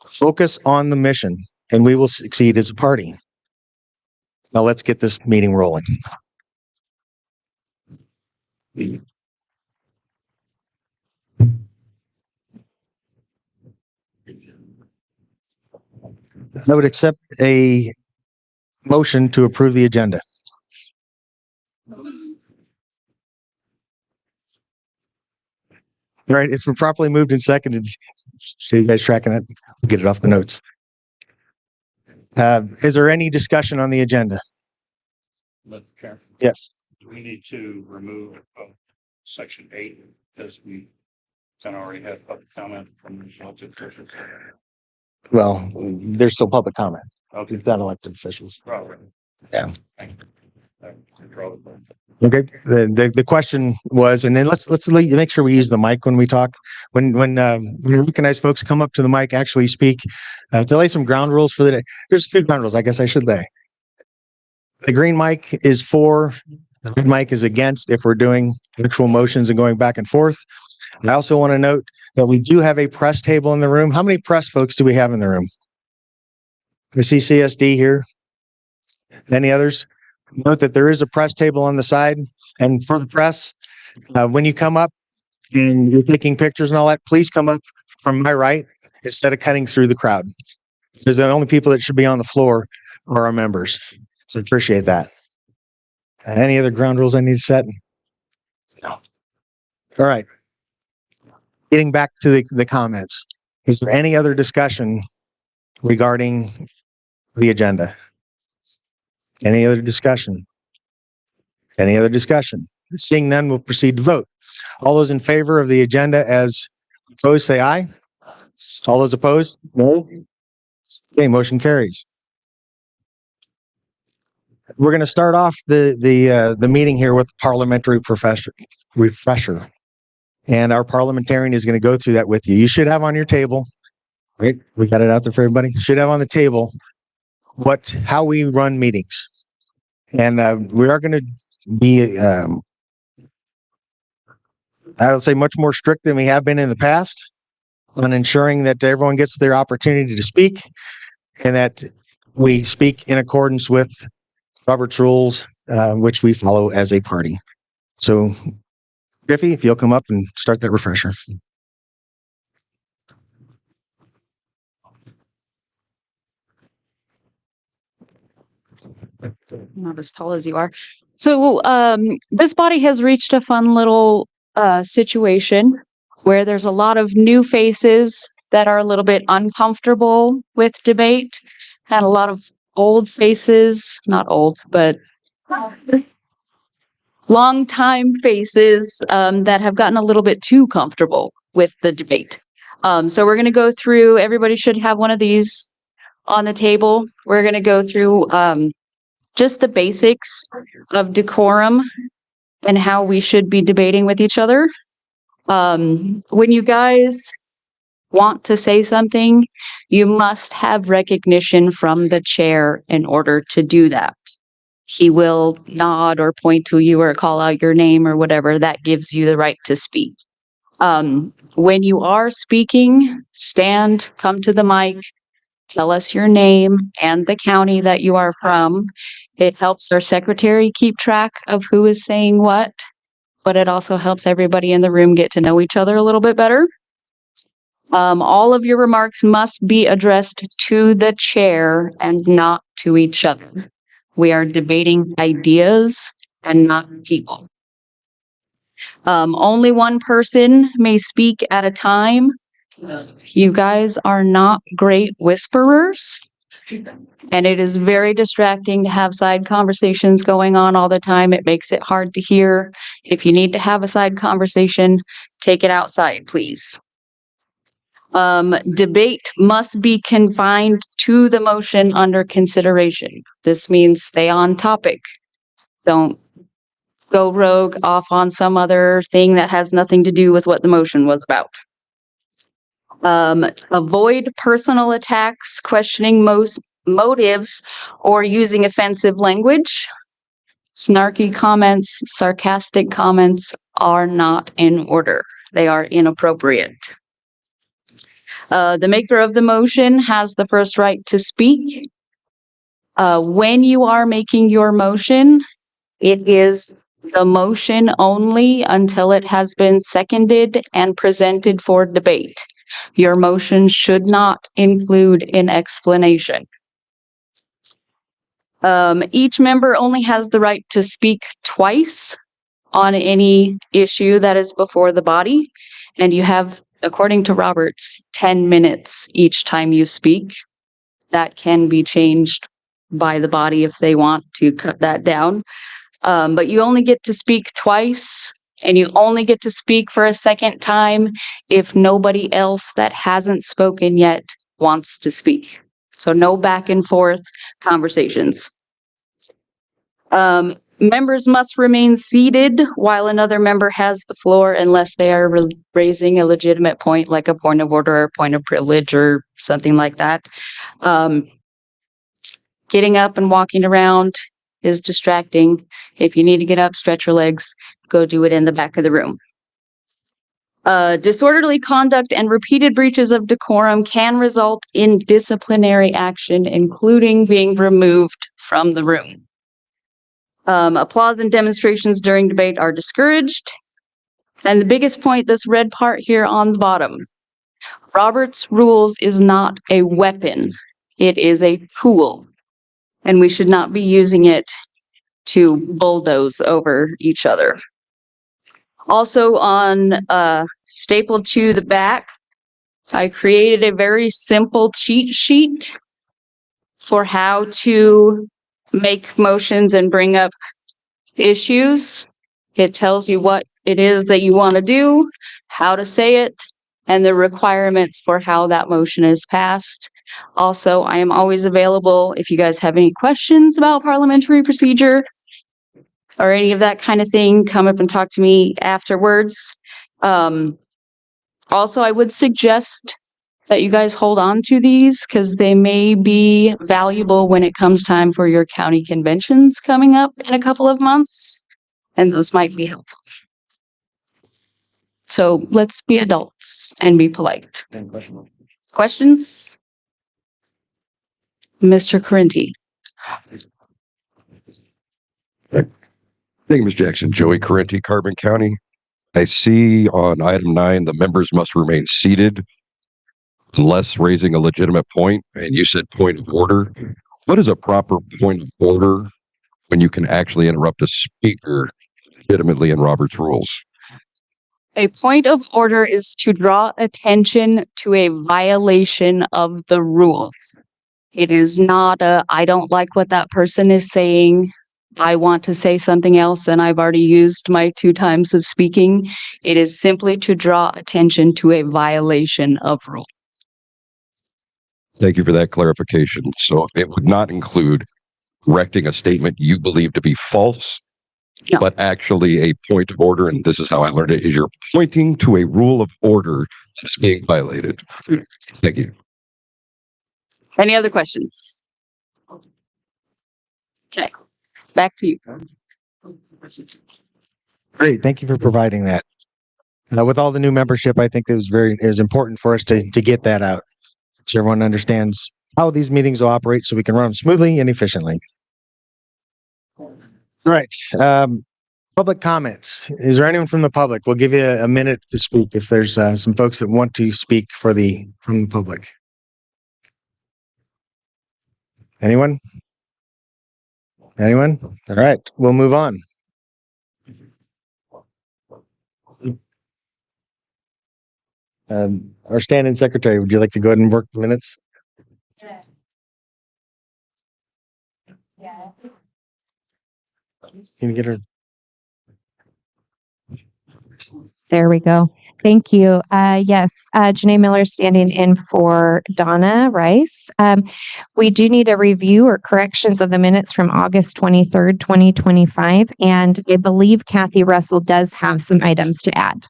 Focus on the mission and we will succeed as a party. Now let's get this meeting rolling. I would accept a motion to approve the agenda. All right, it's been properly moved and seconded. So you guys tracking it? We'll get it off the notes. Is there any discussion on the agenda? Mr. Chairman, Yes. do we need to remove section 8 because we kind of already had public comment from the elected officials? Well, there's still public comment. Okay. We've got elected officials. Right. Okay, the question was, and then let's make sure we use the mic when we talk. When we recognize folks, come up to the mic, actually speak. To lay some ground rules for the day. There's a few ground rules, I guess I should lay. The green mic is for, the red mic is against if we're doing actual motions and going back and forth. I also want to note that we do have a press table in the room. How many press folks do we have in the room? I see CSD here. Any others? Note that there is a press table on the side. And for the press, when you come up and you're taking pictures and all that, please come up from my right instead of cutting through the crowd. Because the only people that should be on the floor are our members. So I appreciate that. Any other ground rules I need to set? No. All right. Getting back to the comments. Is there any other discussion regarding the agenda? Any other discussion? Any other discussion? Seeing none, we'll proceed to vote. All those in favor of the agenda as proposed, say aye. All those opposed? No. Okay, motion carries. We're going to start off the meeting here with parliamentary refresher. And our parliamentarian is going to go through that with you. You should have on your table, right? We got it out there for everybody. You should have on the table how we run meetings. And we are going to be, I would say, much more strict than we have been in the past on ensuring that everyone gets their opportunity to speak and that we speak in accordance with Robert's rules, which we follow as a party. So, Griffey, if you'll come up and start that refresher. Not as tall as you are. So this body has reached a fun little situation where there's a lot of new faces that are a little bit uncomfortable with debate, and a lot of old faces, not old, but long time faces that have gotten a little bit too comfortable with the debate. So we're going to go through, everybody should have one of these on the table. We're going to go through just the basics of decorum and how we should be debating with each other. When you guys want to say something, you must have recognition from the chair in order to do that. He will nod or point to you or call out your name or whatever. That gives you the right to speak. When you are speaking, stand, come to the mic, tell us your name and the county that you are from. It helps our secretary keep track of who is saying what, but it also helps everybody in the room get to know each other a little bit better. All of your remarks must be addressed to the chair and not to each other. We are debating ideas and not people. Only one person may speak at a time. You guys are not great whisperers, and it is very distracting to have side conversations going on all the time. It makes it hard to hear. If you need to have a side conversation, take it outside, please. Debate must be confined to the motion under consideration. This means stay on topic. Don't go rogue off on some other thing that has nothing to do with what the motion was about. Avoid personal attacks, questioning motives, or using offensive language. Snarky comments, sarcastic comments are not in order. They are inappropriate. The maker of the motion has the first right to speak. When you are making your motion, it is the motion only until it has been seconded and presented for debate. Your motion should not include an explanation. Each member only has the right to speak twice on any issue that is before the body, and you have, according to Roberts, 10 minutes each time you speak. That can be changed by the body if they want to cut that down. But you only get to speak twice, and you only get to speak for a second time if nobody else that hasn't spoken yet wants to speak. So no back and forth conversations. Members must remain seated while another member has the floor unless they are raising a legitimate point, like a point of order or a point of privilege or something like that. Getting up and walking around is distracting. If you need to get up, stretch your legs, go do it in the back of the room. Disorderly conduct and repeated breaches of decorum can result in disciplinary action, including being removed from the room. Applause and demonstrations during debate are discouraged. And the biggest point, this red part here on the bottom, Robert's rules is not a weapon. It is a tool. And we should not be using it to bulldoze over each other. Also on stapled to the back, I created a very simple cheat sheet for how to make motions and bring up issues. It tells you what it is that you want to do, how to say it, and the requirements for how that motion is passed. Also, I am always available if you guys have any questions about parliamentary procedure or any of that kind of thing, come up and talk to me afterwards. Also, I would suggest that you guys hold on to these because they may be valuable when it comes time for your county conventions coming up in a couple of months, and those might be helpful. So let's be adults and be polite. Questions? Mr. Correnti. Thank you, Ms. Jackson. Joey Correnti, Carbon County. I see on item 9, the members must remain seated unless raising a legitimate point, and you said point of order. What is a proper point of order when you can actually interrupt a speaker legitimately in Robert's rules? A point of order is to draw attention to a violation of the rules. It is not I don't like what that person is saying. I want to say something else and I've already used my 2 times of speaking. It is simply to draw attention to a violation of rule. Thank you for that clarification. So it would not include correcting a statement you believe to be false, No. but actually a point of order, and this is how I learned it, is you're pointing to a rule of order that's being violated. Thank you. Any other questions? Okay, back to you. Great. Thank you for providing that. With all the new membership, I think it was important for us to get that out so everyone understands how these meetings will operate so we can run them smoothly and efficiently. All right. Public comments. Is there anyone from the public? We'll give you a minute to speak if there's some folks that want to speak from the public. Anyone? Anyone? All right. We'll move on. Our stand-in secretary, would you like to go ahead and work the minutes? Can you get her? There we go. Thank you. Yes, Janae Miller standing in for Donna Rice. We do need a review or corrections of the minutes from August 23rd, 2025. And I believe Kathy Russell does have some items to add.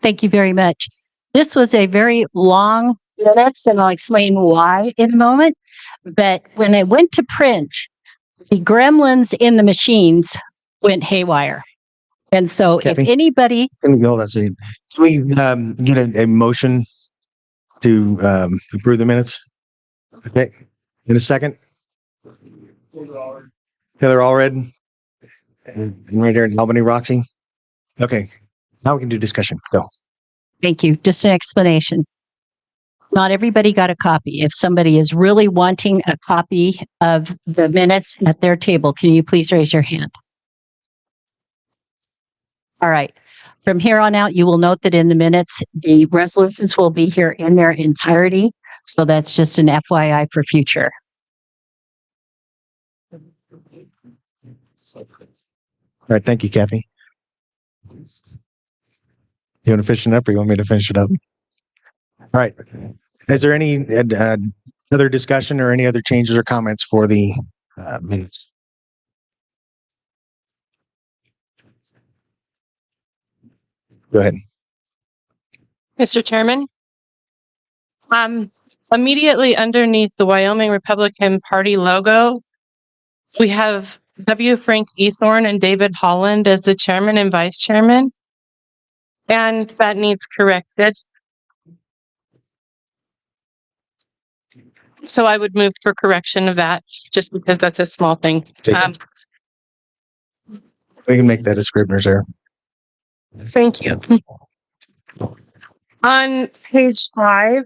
Thank you very much. This was a very long minutes, and I'll explain why in a moment. But when it went to print, the gremlins in the machines went haywire. And so Kathy? if anybody, Hold on a second. Can we get a motion to approve the minutes? Okay. In a second. Heather Allred. And right here in Albany, Roxy. Okay. Now we can do discussion. Go. thank you, just an explanation. Not everybody got a copy. If somebody is really wanting a copy of the minutes at their table, can you please raise your hand? All right. From here on out, you will note that in the minutes, the resolutions will be here in their entirety. So that's just an FYI for future. All right. Thank you, Kathy. You want to finish it up or you want me to finish it up? All right. Is there any, no Other discussion or any other changes or comments for the minutes? Go ahead. Mr. Chairman, immediately underneath the Wyoming Republican Party logo, we have W. Frank Ethorn and David Holland as the chairman and vice chairman. And that needs corrected. So I would move for correction of that, just because that's a small thing. We can make that a Scribner's error. Thank you. On page 5,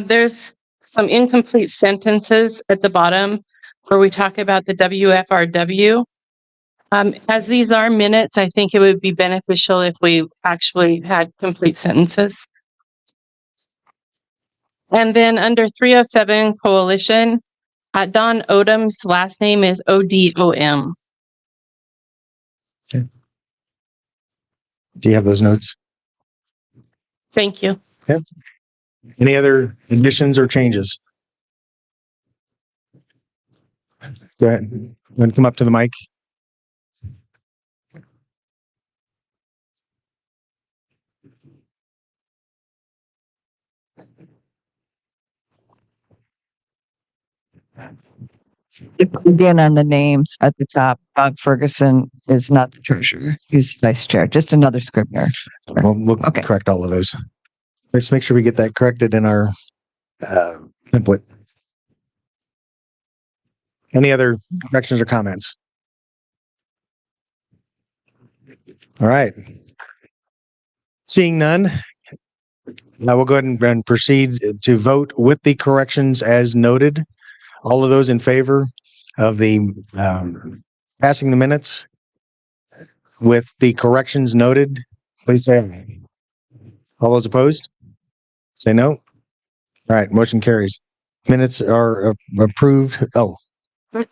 there's some incomplete sentences at the bottom where we talk about the WFRW. As these are minutes, I think it would be beneficial if we actually had complete sentences. And then under 307 Coalition, Don Odom's last name is Odom. Do you have those notes? Thank you. Okay. Any other additions or changes? Go ahead. You want to come up to the mic? Again, on the names at the top, Bob Ferguson is not the treasurer. He's vice chair, just another Scribner. We'll correct all of those. Let's make sure we get that corrected in our template. Any other corrections or comments? All right. Seeing none, we'll go ahead and proceed to vote with the corrections as noted. All of those in favor of the passing the minutes with the corrections noted, please say aye. All those opposed? Say no. All right, motion carries. Minutes are approved. Oh,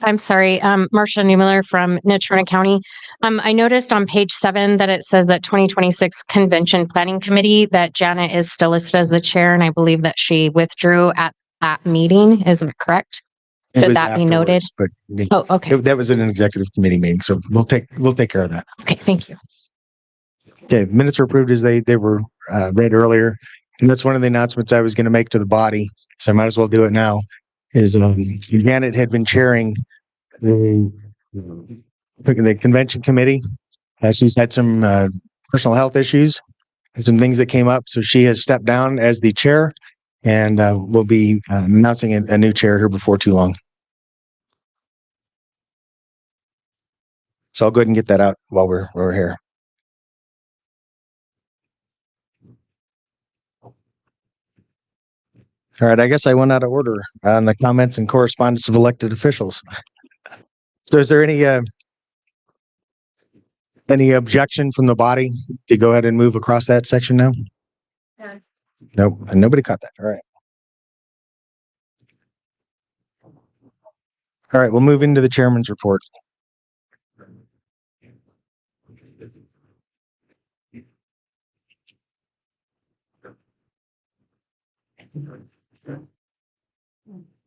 I'm sorry, Marcia Neumiller from Natrona County. I noticed on page 7 that it says that 2026 Convention Planning Committee, that Janet is still listed as the chair, and I believe that she withdrew at that meeting. Is that correct? Should that be noted? But Oh, okay. that was in an executive committee meeting, so we'll take care of that. Okay, thank you. Okay, minutes were approved as they were read earlier, and that's one of the announcements I was going to make to the body, so I might as well do it now. Is Janet had been chairing the convention committee. She's had some personal health issues and some things that came up, so she has stepped down as the chair, and we'll be announcing a new chair here before too long. So I'll go ahead and get that out while we're here. All right, I guess I went out of order on the comments and correspondence of elected officials. So is there any objection from the body to go ahead and move across that section now? Yeah. Nope, nobody caught that. All right. All right, we'll move into the chairman's report.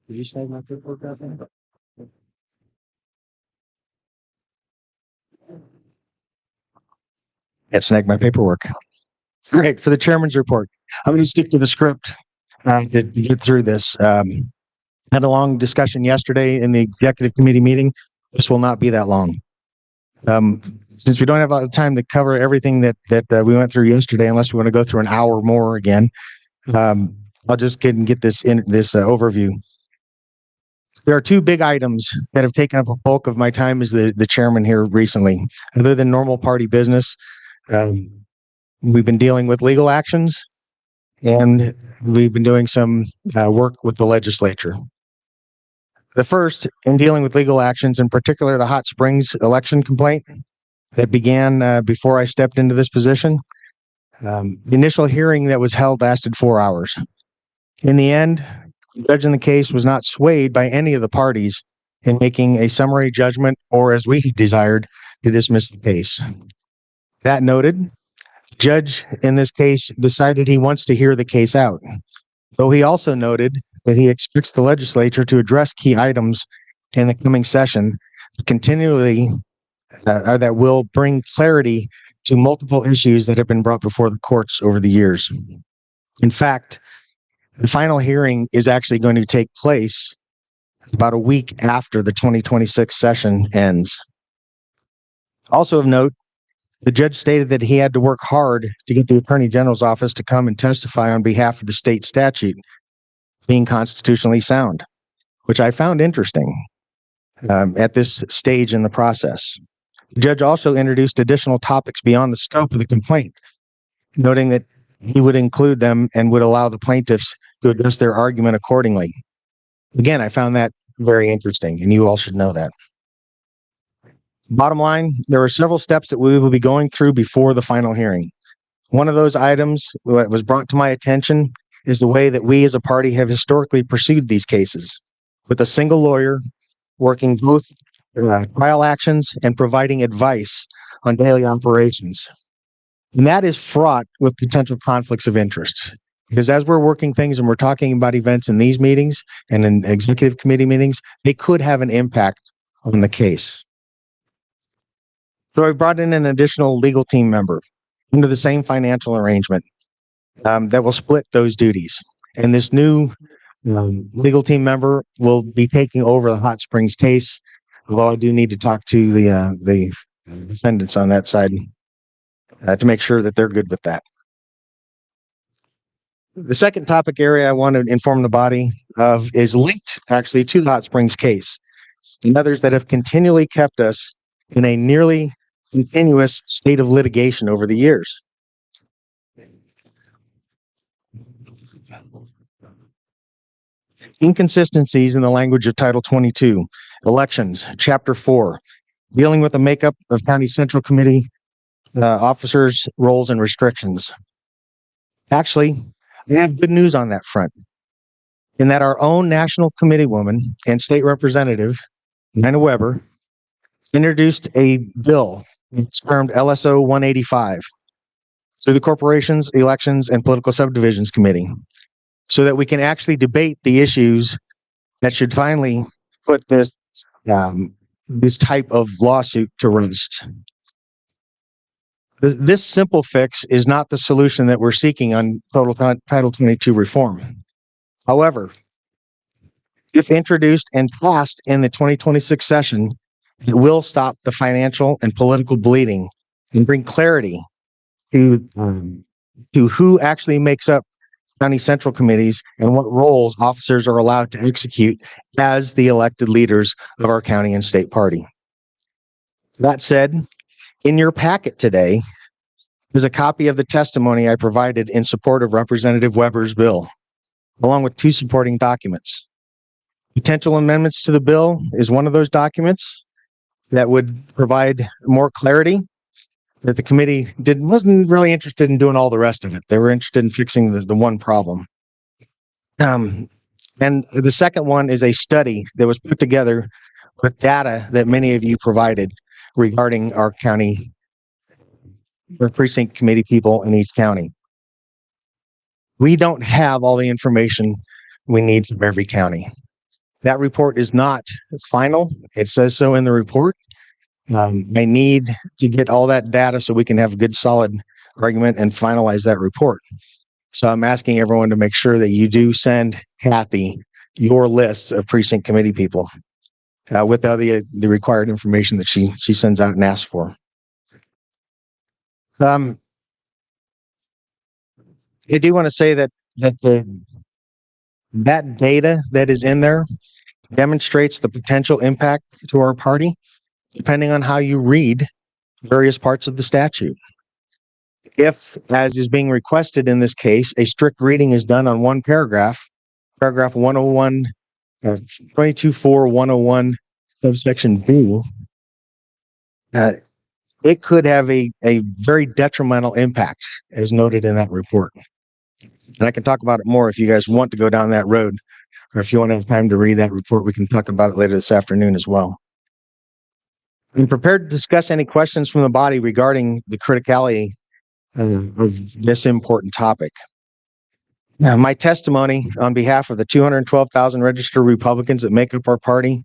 Did you snag my paperwork out there? Can't snag my paperwork. All right, for the chairman's report, I'm going to stick to the script to get through this. Had a long discussion yesterday in the executive committee meeting. This will not be that long. Since we don't have a lot of time to cover everything that we went through yesterday, unless we want to go through an hour more again, I'll just get this overview. There are two big items that have taken up a bulk of my time as the chairman here recently. Other than normal party business, we've been dealing with legal actions, and we've been doing some work with the legislature. The first, in dealing with legal actions, in particular the Hot Springs election complaint that began before I stepped into this position. The initial hearing that was held lasted 4 hours. In the end, the judge in the case was not swayed by any of the parties in making a summary judgment, or as we desired, to dismiss the case. That noted, the judge in this case decided he wants to hear the case out, though he also noted that he expects the legislature to address key items in the coming session continually, or that will bring clarity to multiple issues that have been brought before the courts over the years. In fact, the final hearing is actually going to take place about a week after the 2026 session ends. Also of note, the judge stated that he had to work hard to get the Attorney General's office to come and testify on behalf of the state statute being constitutionally sound, which I found interesting at this stage in the process. The judge also introduced additional topics beyond the scope of the complaint, noting that he would include them and would allow the plaintiffs to address their argument accordingly. Again, I found that very interesting, and you all should know that. Bottom line, there are several steps that we will be going through before the final hearing. One of those items that was brought to my attention is the way that we as a party have historically pursued these cases, with a single lawyer working both trial actions and providing advice on daily operations. And that is fraught with potential conflicts of interest. Because as we're working things and we're talking about events in these meetings and in executive committee meetings, they could have an impact on the case. So I brought in an additional legal team member under the same financial arrangement that will split those duties. And this new legal team member will be taking over the Hot Springs case, although I do need to talk to the defendants on that side to make sure that they're good with that. The second topic area I want to inform the body of is linked actually to the Hot Springs case and others that have continually kept us in a nearly continuous state of litigation over the years. Inconsistencies in the language of Title 22, Elections, Chapter 4, dealing with the makeup of County Central Committee officers' roles and restrictions. Actually, we have good news on that front, in that our own National Committee woman and State Representative, Nina Weber, introduced a bill termed LSO 185 through the Corporations, Elections, and Political Subdivisions Committee, so that we can actually debate the issues that should finally put this type of lawsuit to rest. This simple fix is not the solution that we're seeking on Title 22 reform. However, if introduced and passed in the 2026 session, it will stop the financial and political bleeding and bring clarity to who actually makes up county central committees and what roles officers are allowed to execute as the elected leaders of our county and state party. That said, in your packet today is a copy of the testimony I provided in support of Representative Weber's bill, along with 2 supporting documents. Potential amendments to the bill is one of those documents that would provide more clarity, that the committee wasn't really interested in doing all the rest of it. They were interested in fixing the one problem. And the second one is a study that was put together with data that many of you provided regarding our county, our precinct committee people in each county. We don't have all the information we need from every county. That report is not final. It says so in the report. I need to get all that data so we can have a good solid argument and finalize that report. So I'm asking everyone to make sure that you do send Kathy your lists of precinct committee people with all the required information that she sends out and asks for. I do want to say that that data that is in there demonstrates the potential impact to our party, depending on how you read various parts of the statute. If, as is being requested in this case, a strict reading is done on one paragraph 101, 22.4.101, subsection B, it could have a very detrimental impact, as noted in that report. And I can talk about it more if you guys want to go down that road, or if you want to have time to read that report, we can talk about it later this afternoon as well. I'm prepared to discuss any questions from the body regarding the criticality of this important topic. Now, my testimony on behalf of the 212,000 registered Republicans that make up our party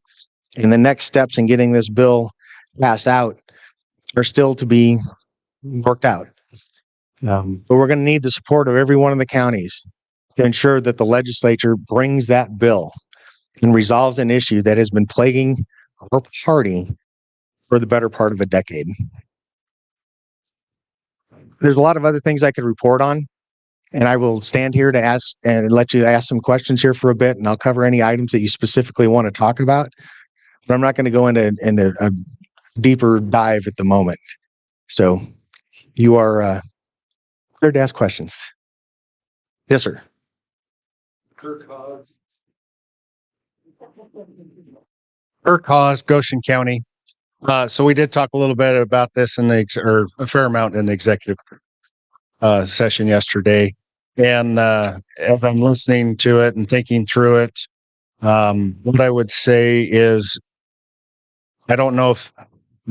and the next steps in getting this bill passed out are still to be worked out. But we're going to need the support of every one of the counties to ensure that the legislature brings that bill and resolves an issue that has been plaguing our party for the better part of a decade. There's a lot of other things I could report on, and I will stand here to ask and let you ask some questions here for a bit, and I'll cover any items that you specifically want to talk about. But I'm not going to go into a deeper dive at the moment. So you are cleared to ask questions. Yes, sir. Kirk Hawes, Goshen County. So we did talk a little bit about this in or a fair amount in the executive session yesterday. And as I'm listening to it and thinking through it, what I would say is, I don't know if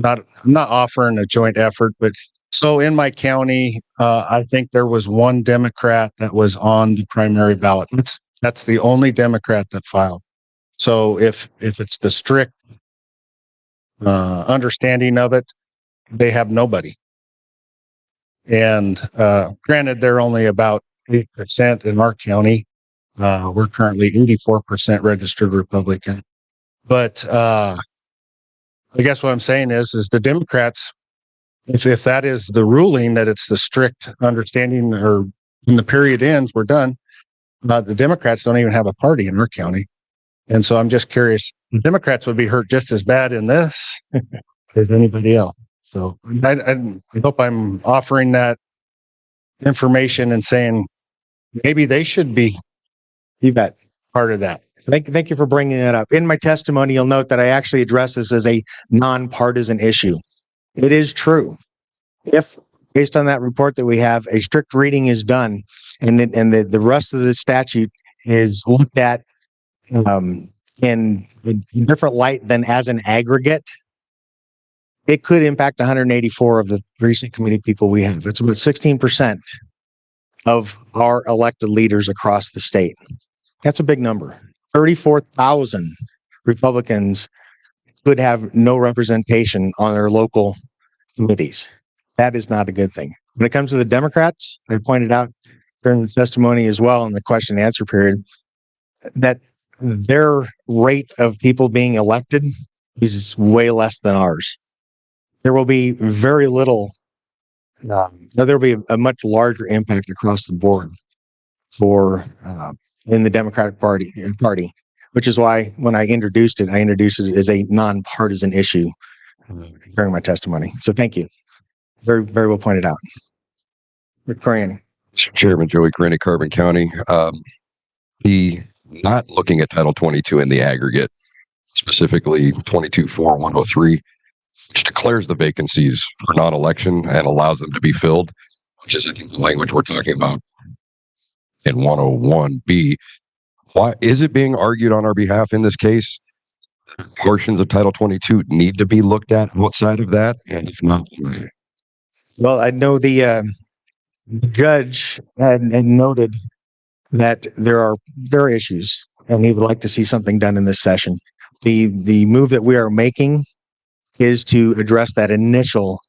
I'm not offering a joint effort, but so in my county, I think there was one Democrat that was on the primary ballot. That's the only Democrat that filed. So if it's the strict understanding of it, they have nobody. And granted, they're only about 8% in our county. We're currently 84% registered Republican. But I guess what I'm saying is the Democrats, if that is the ruling, that it's the strict understanding, or when the period ends, we're done. The Democrats don't even have a party in our county. And so I'm just curious, the Democrats would be hurt just as bad in this as anybody else. So I hope I'm offering that information and saying maybe they should be part of that. Thank you for bringing that up. In my testimony, you'll note that I actually address this as a nonpartisan issue. It is true. If, based on that report that we have, a strict reading is done and the rest of the statute is looked at in a different light than as an aggregate, it could impact 184 of the precinct committee people we have. It's about 16% of our elected leaders across the state. That's a big number. 34,000 Republicans could have no representation on their local committees. That is not a good thing. When it comes to the Democrats, I pointed out during the testimony as well in the question and answer period that their rate of people being elected is way less than ours. There will be very little, there will be a much larger impact across the board for in the Democratic Party, which is why when I introduced it as a nonpartisan issue during my testimony. So thank you. Very, very well pointed out. Rick Coriani. Chairman Joey Correnti, Carbon County. The not looking at Title 22 in the aggregate, specifically 22-4-103, which declares the vacancies for non-election and allows them to be filled, which is, I think, the language we're talking about in 101B. Why is it being argued on our behalf in this case? Portions of Title 22 need to be looked at outside of that, and if not, well, I know the judge had noted that there are issues, and he would like to see something done in this session. The move that we are making is to address that initial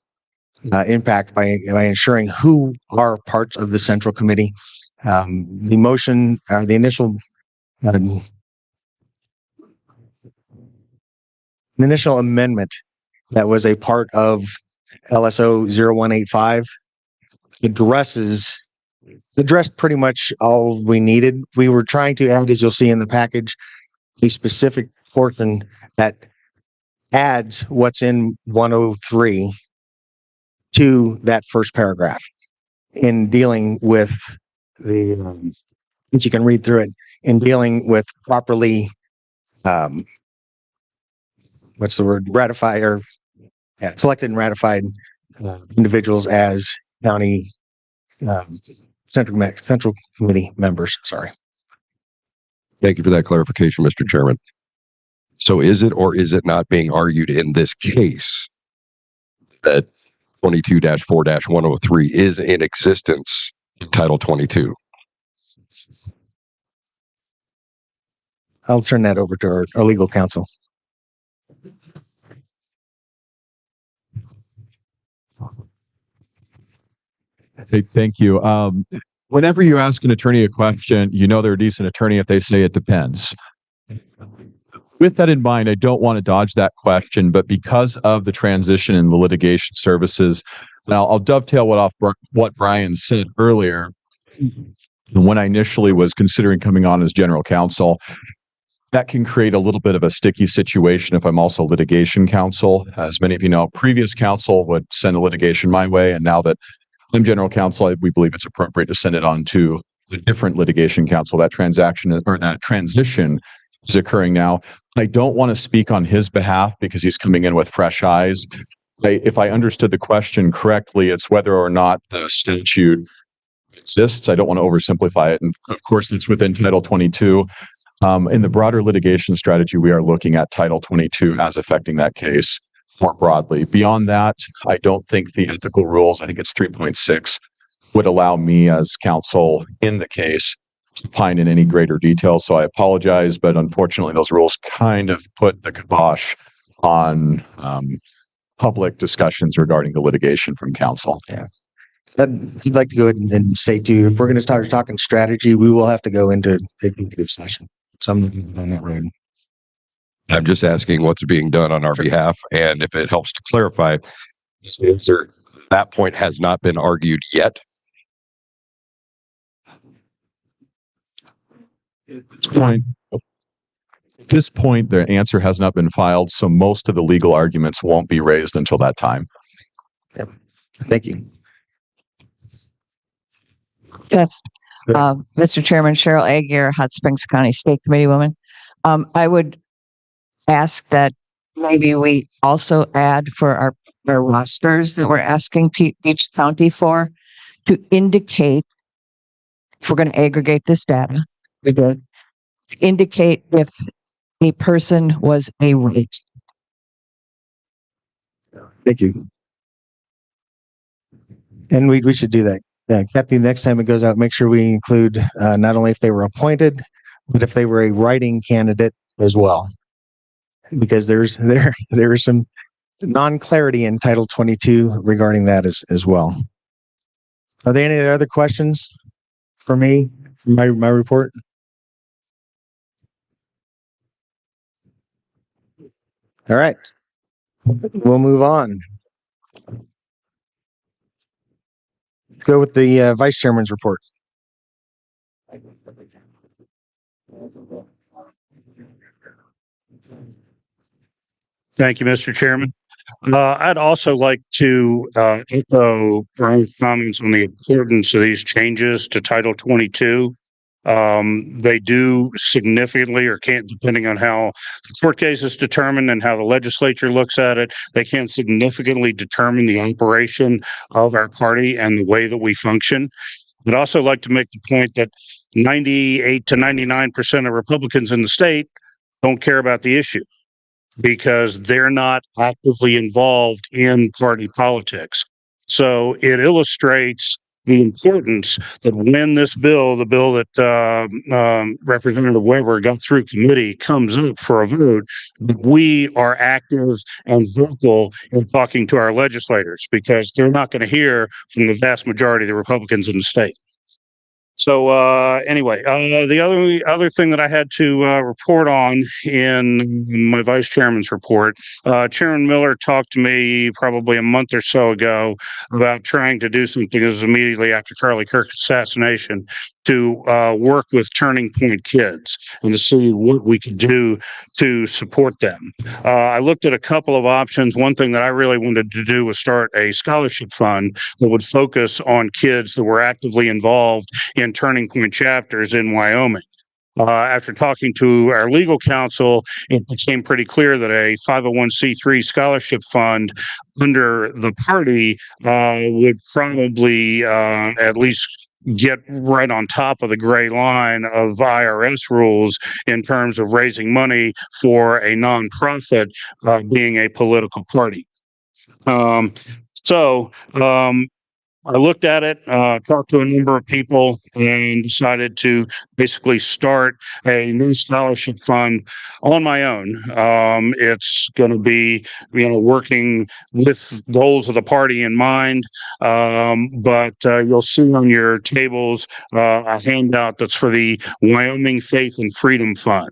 impact by ensuring who are parts of the central committee. The motion, the initial amendment that was a part of LSO 0185 addressed pretty much all we needed. We were trying to add, as you'll see in the package, a specific portion that adds what's in 103 to that first paragraph in dealing with the, as you can read through it, in dealing with properly, what's the word, ratify or selected and ratified individuals as county central committee members. Sorry. thank you for that clarification, Mr. Chairman. So is it or is it not being argued in this case that 22-4-103 is in existence in Title 22? I'll turn that over to our legal counsel. Hey, thank you. Whenever you ask an attorney a question, you know they're a decent attorney if they say it depends. With that in mind, I don't want to dodge that question, but because of the transition in the litigation services, and I'll dovetail what Brian said earlier. When I initially was considering coming on as general counsel, that can create a little bit of a sticky situation if I'm also litigation counsel. As many of you know, previous counsel would send the litigation my way, and now that I'm general counsel, we believe it's appropriate to send it on to a different litigation counsel. That transaction or that transition is occurring now. I don't want to speak on his behalf because he's coming in with fresh eyes. If I understood the question correctly, it's whether or not the statute exists. I don't want to oversimplify it. And of course, it's within Title 22. In the broader litigation strategy, we are looking at Title 22 as affecting that case more broadly. Beyond that, I don't think the ethical rules, I think it's 3.6, would allow me as counsel in the case to opine in any greater detail. So I apologize, but unfortunately, those rules kind of put the kibosh on public discussions regarding the litigation from counsel. Yeah. I'd like to go ahead and say to you, if we're going to start talking strategy, we will have to go into executive session. So I'm on that road. I'm just asking what's being done on our behalf, and if it helps to clarify, the answer, that point has not been argued yet. At this point, the answer has not been filed, so most of the legal arguments won't be raised until that time. Yep. Thank you. Yes. Mr. Chairman, Cheryl Aguirre, Hot Springs County State Committee woman. I would ask that maybe we also add for our rosters that we're asking each county for to indicate, if we're going to aggregate this data, we did, indicate if a person was a rate. Thank you. And we should do that. Yeah, Kathy, next time it goes out, make sure we include not only if they were appointed, but if they were a writing candidate as well. Because there is some non-clarity in Title 22 regarding that as well. Are there any other questions for me, for my report? All right. We'll move on. Go with the Vice Chairman's report. Thank you, Mr. Chairman. I'd also like to echo Brian's comments on the importance of these changes to Title 22. They do significantly, or can't, depending on how the court case is determined and how the legislature looks at it, they can significantly determine the operation of our party and the way that we function. I'd also like to make the point that 98 to 99% of Republicans in the state don't care about the issue, because they're not actively involved in party politics. So it illustrates the importance that when this bill, the bill that Representative Weber got through committee, comes up for a vote, we are active and vocal in talking to our legislators, because they're not going to hear from the vast majority of the Republicans in the state. So anyway, the other thing that I had to report on in my vice chairman's report, Chairman Miller talked to me probably a month or so ago about trying to do something. This was immediately after Charlie Kirk's assassination, to work with Turning Point kids and to see what we could do to support them. I looked at a couple of options. One thing that I really wanted to do was start a scholarship fund that would focus on kids that were actively involved in Turning Point chapters in Wyoming. After talking to our legal counsel, it became pretty clear that a 501c3 scholarship fund under the party would probably at least get right on top of the gray line of IRS rules in terms of raising money for a nonprofit being a political party. I looked at it, talked to a number of people, and decided to basically start a new scholarship fund on my own. It's going to be, working with goals of the party in mind. But you'll see on your tables a handout that's for the Wyoming Faith and Freedom Fund.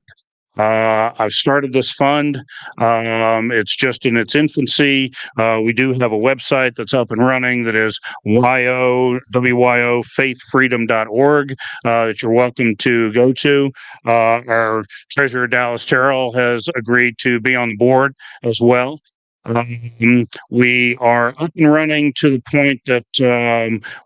I've started this fund. It's just in its infancy. We do have a website that's up and running that is wyofreedom.org that you're welcome to go to. Our treasurer, Dallas Terrell, has agreed to be on the board as well. We are up and running to the point that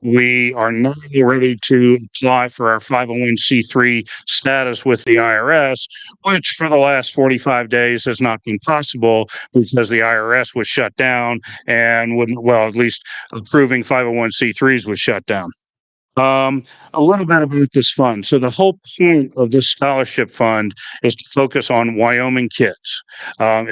we are now ready to apply for our 501c3 status with the IRS, which for the last 45 days has not been possible because the IRS was shut down and wouldn't, well, at least approving 501c3s was shut down. A little bit about this fund. So the whole point of this scholarship fund is to focus on Wyoming kids. Our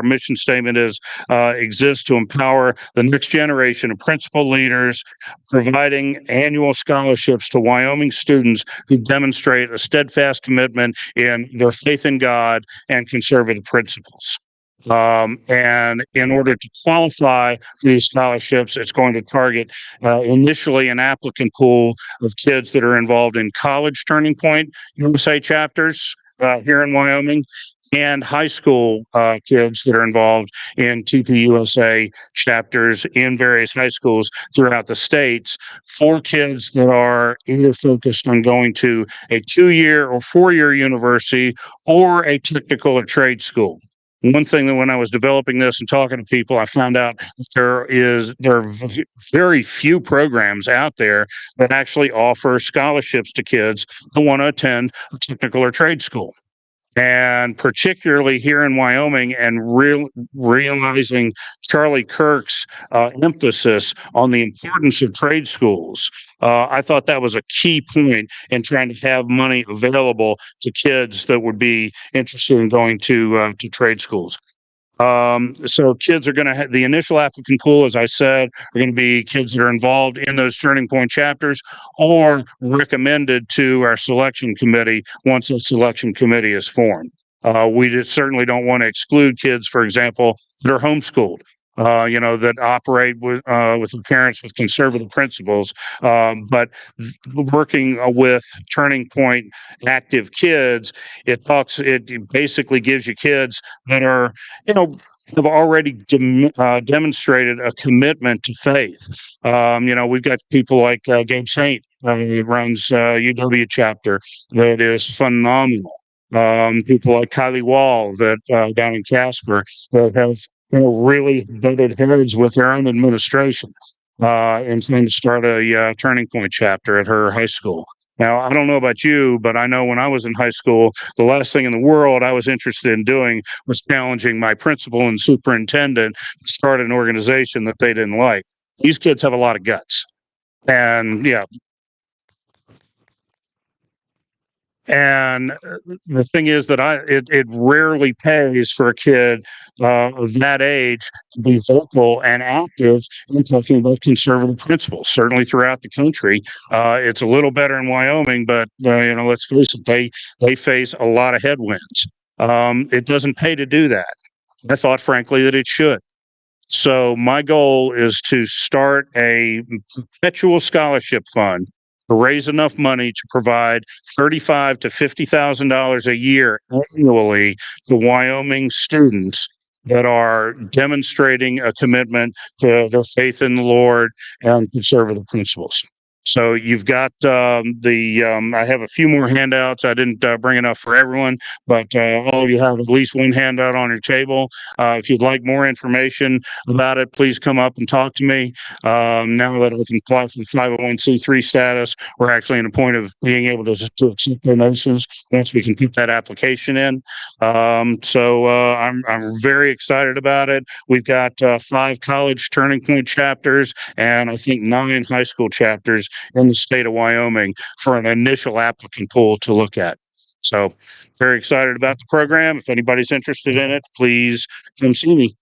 mission statement is exist to empower the next generation of principal leaders, providing annual scholarships to Wyoming students who demonstrate a steadfast commitment in their faith in God and conservative principles. And in order to qualify for these scholarships, it's going to target initially an applicant pool of kids that are involved in college Turning Point USA chapters here in Wyoming, and high school kids that are involved in TPUSA chapters in various high schools throughout the states, for kids that are either focused on going to a 2-year or 4-year university or a technical or trade school. One thing that when I was developing this and talking to people, I found out that there are very few programs out there that actually offer scholarships to kids who want to attend a technical or trade school. And particularly here in Wyoming, and realizing Charlie Kirk's emphasis on the importance of trade schools, I thought that was a key point in trying to have money available to kids that would be interested in going to trade schools. So kids are going to have the initial applicant pool, as I said, are going to be kids that are involved in those Turning Point chapters or recommended to our selection committee once the selection committee is formed. We certainly don't want to exclude kids, for example, that are homeschooled. That operate with their parents with conservative principles, but working with Turning Point active kids, it basically gives you kids that are, have already demonstrated a commitment to faith. We've got people like Gabe Saint, who runs UW chapter, that is phenomenal. People like Kylie Wall that down in Casper that have really butted heads with their own administration and trying to start a Turning Point chapter at her high school. Now, I don't know about you, but I know when I was in high school, the last thing in the world I was interested in doing was challenging my principal and superintendent to start an organization that they didn't like. These kids have a lot of guts. And yeah, and the thing is that it rarely pays for a kid of that age to be vocal and active in talking about conservative principles. Certainly throughout the country, it's a little better in Wyoming, but let's face it, they face a lot of headwinds. It doesn't pay to do that. I thought, frankly, that it should. So my goal is to start a perpetual scholarship fund to raise enough money to provide $35,000 to $50,000 a year annually to Wyoming students that are demonstrating a commitment to their faith in the Lord and conservative principles. So you've got I have a few more handouts. I didn't bring enough for everyone, but all of you have at least one handout on your table. If you'd like more information about it, please come up and talk to me. Now that I can apply for the 501c3 status, we're actually in a point of being able to accept donations once we can put that application in. So I'm very excited about it. We've got 5 college Turning Point chapters and I think 9 high school chapters in the state of Wyoming for an initial applicant pool to look at. So very excited about the program. If anybody's interested in it, please come see me.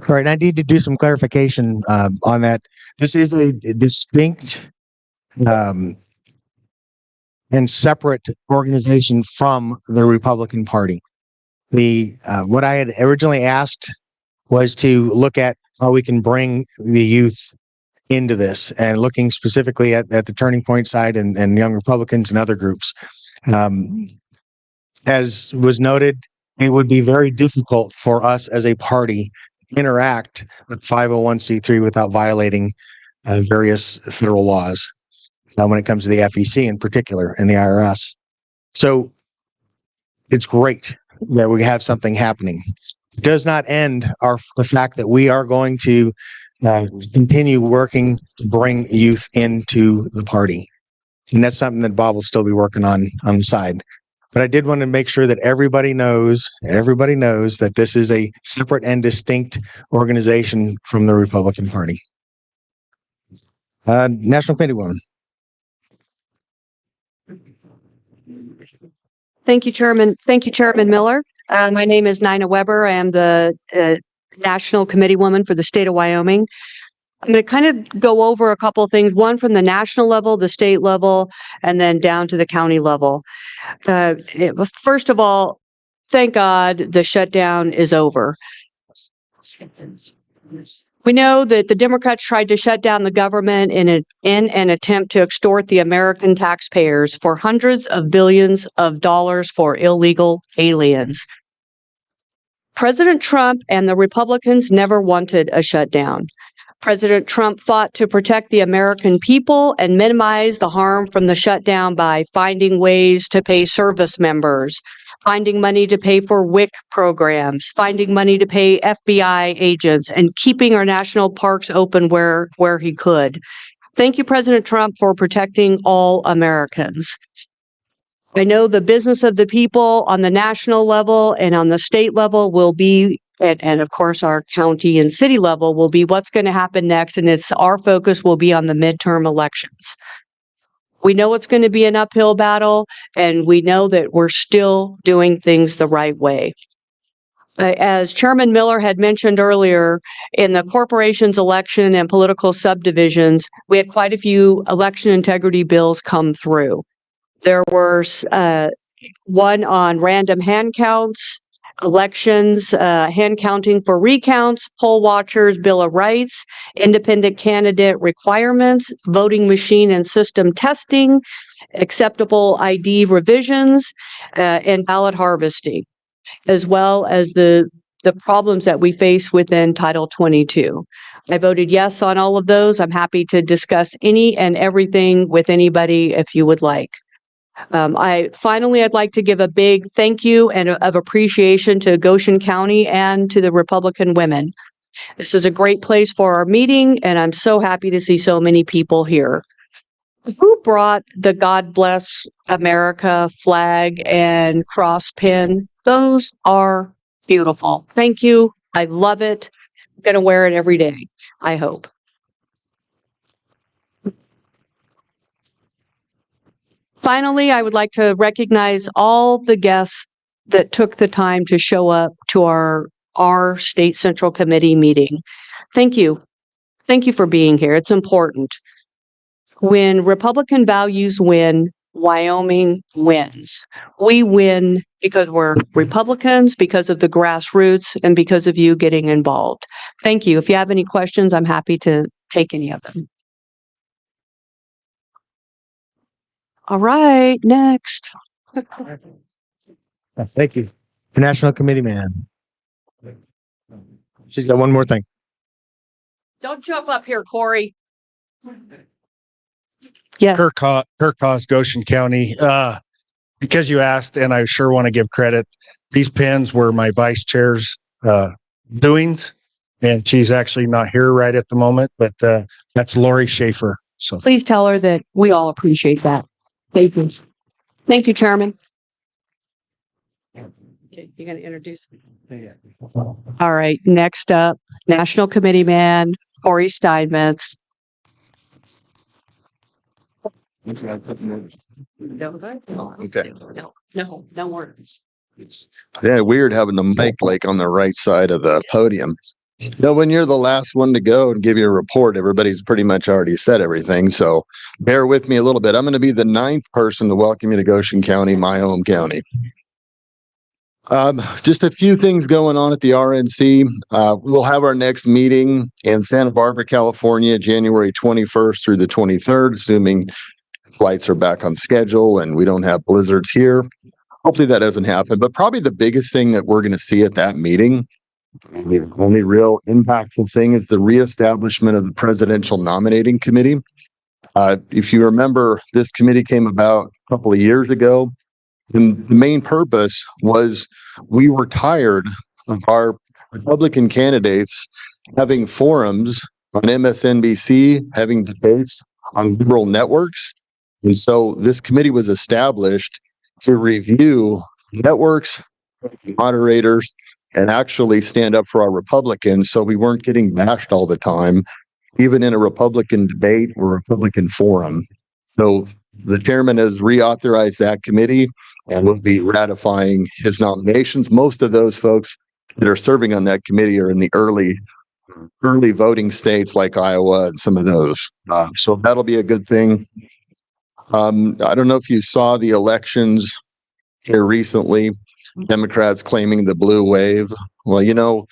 All right, I need to do some clarification on that. This is a distinct and separate organization from the Republican Party. What I had originally asked was to look at how we can bring the youth into this, and looking specifically at the Turning Point side and Young Republicans and other groups. As was noted, it would be very difficult for us as a party to interact with 501c3 without violating various federal laws when it comes to the FEC in particular and the IRS. So it's great that we have something happening. It does not end the fact that we are going to continue working to bring youth into the party. And that's something that Bob will still be working on the side. But I did want to make sure that everybody knows that this is a separate and distinct organization from the Republican Party. National Committee Woman. Thank you, Chairman. Thank you, Chairman Miller. My name is Nina Weber. I am the National Committee Woman for the state of Wyoming. I'm going to kind of go over a couple of things, one from the national level, the state level, and then down to the county level. First of all, thank God the shutdown is over. We know that the Democrats tried to shut down the government in an attempt to extort the American taxpayers for hundreds of billions of dollars for illegal aliens. President Trump and the Republicans never wanted a shutdown. President Trump fought to protect the American people and minimize the harm from the shutdown by finding ways to pay service members, finding money to pay for WIC programs, finding money to pay FBI agents, and keeping our national parks open where he could. Thank you, President Trump, for protecting all Americans. I know the business of the people on the national level and on the state level will be, and of course our county and city level will be what's going to happen next, and our focus will be on the midterm elections. We know it's going to be an uphill battle, and we know that we're still doing things the right way. As Chairman Miller had mentioned earlier, in the corporations election and political subdivisions, we had quite a few election integrity bills come through. There were one on random hand counts, elections, hand counting for recounts, poll watchers, Bill of Rights, independent candidate requirements, voting machine and system testing, acceptable ID revisions, and ballot harvesting, as well as the problems that we face within Title 22. I voted yes on all of those. I'm happy to discuss any and everything with anybody if you would like. I'd like to give a big thank you and of appreciation to Goshen County and to the Republican women. This is a great place for our meeting, and I'm so happy to see so many people here. Who brought the God Bless America flag and cross pin? Those are beautiful. Thank you. I love it. I'm going to wear it every day, I hope. Finally, I would like to recognize all the guests that took the time to show up to our State Central Committee meeting. Thank you. Thank you for being here. It's important. When Republican values win, Wyoming wins. We win because we're Republicans, because of the grassroots, and because of you getting involved. Thank you. If you have any questions, I'm happy to take any of them. All right, next. Thank you. The National Committee Man. She's got one more thing. Don't jump up here, Corey. Yeah. Kirk Haas, Goshen County. Because you asked, and I sure want to give credit, these pens were my vice chair's doings, and she's actually not here right at the moment, but that's Lori Schaefer. So Please tell her that we all appreciate that. Thank you. Thank you, Chairman. Okay, you're going to introduce me. All right, next up, National Committee Man, Corey Steinmetz. Okay. No words. Yeah, weird having the mic like on the right side of the podium. No, when you're the last one to go and give your report, everybody's pretty much already said everything. So bear with me a little bit. I'm going to be the 9th person to welcome you to Goshen County, my home county. Just a few things going on at the RNC. We'll have our next meeting in Santa Barbara, California, January 21st through the 23rd, assuming flights are back on schedule and we don't have blizzards here. Hopefully that doesn't happen. But probably the biggest thing that we're going to see at that meeting, the only real impactful thing, is the reestablishment of the Presidential Nominating Committee. If you remember, this committee came about a couple of years ago. And the main purpose was we were tired of our Republican candidates having forums on MSNBC, having debates on liberal networks. And so this committee was established to review networks, moderators, and actually stand up for our Republicans so we weren't getting bashed all the time, even in a Republican debate or Republican forum. So the chairman has reauthorized that committee and will be ratifying his nominations. Most of those folks that are serving on that committee are in the early voting states like Iowa and some of those. So that'll be a good thing. I don't know if you saw the elections here recently, Democrats claiming the blue wave. Well, you know,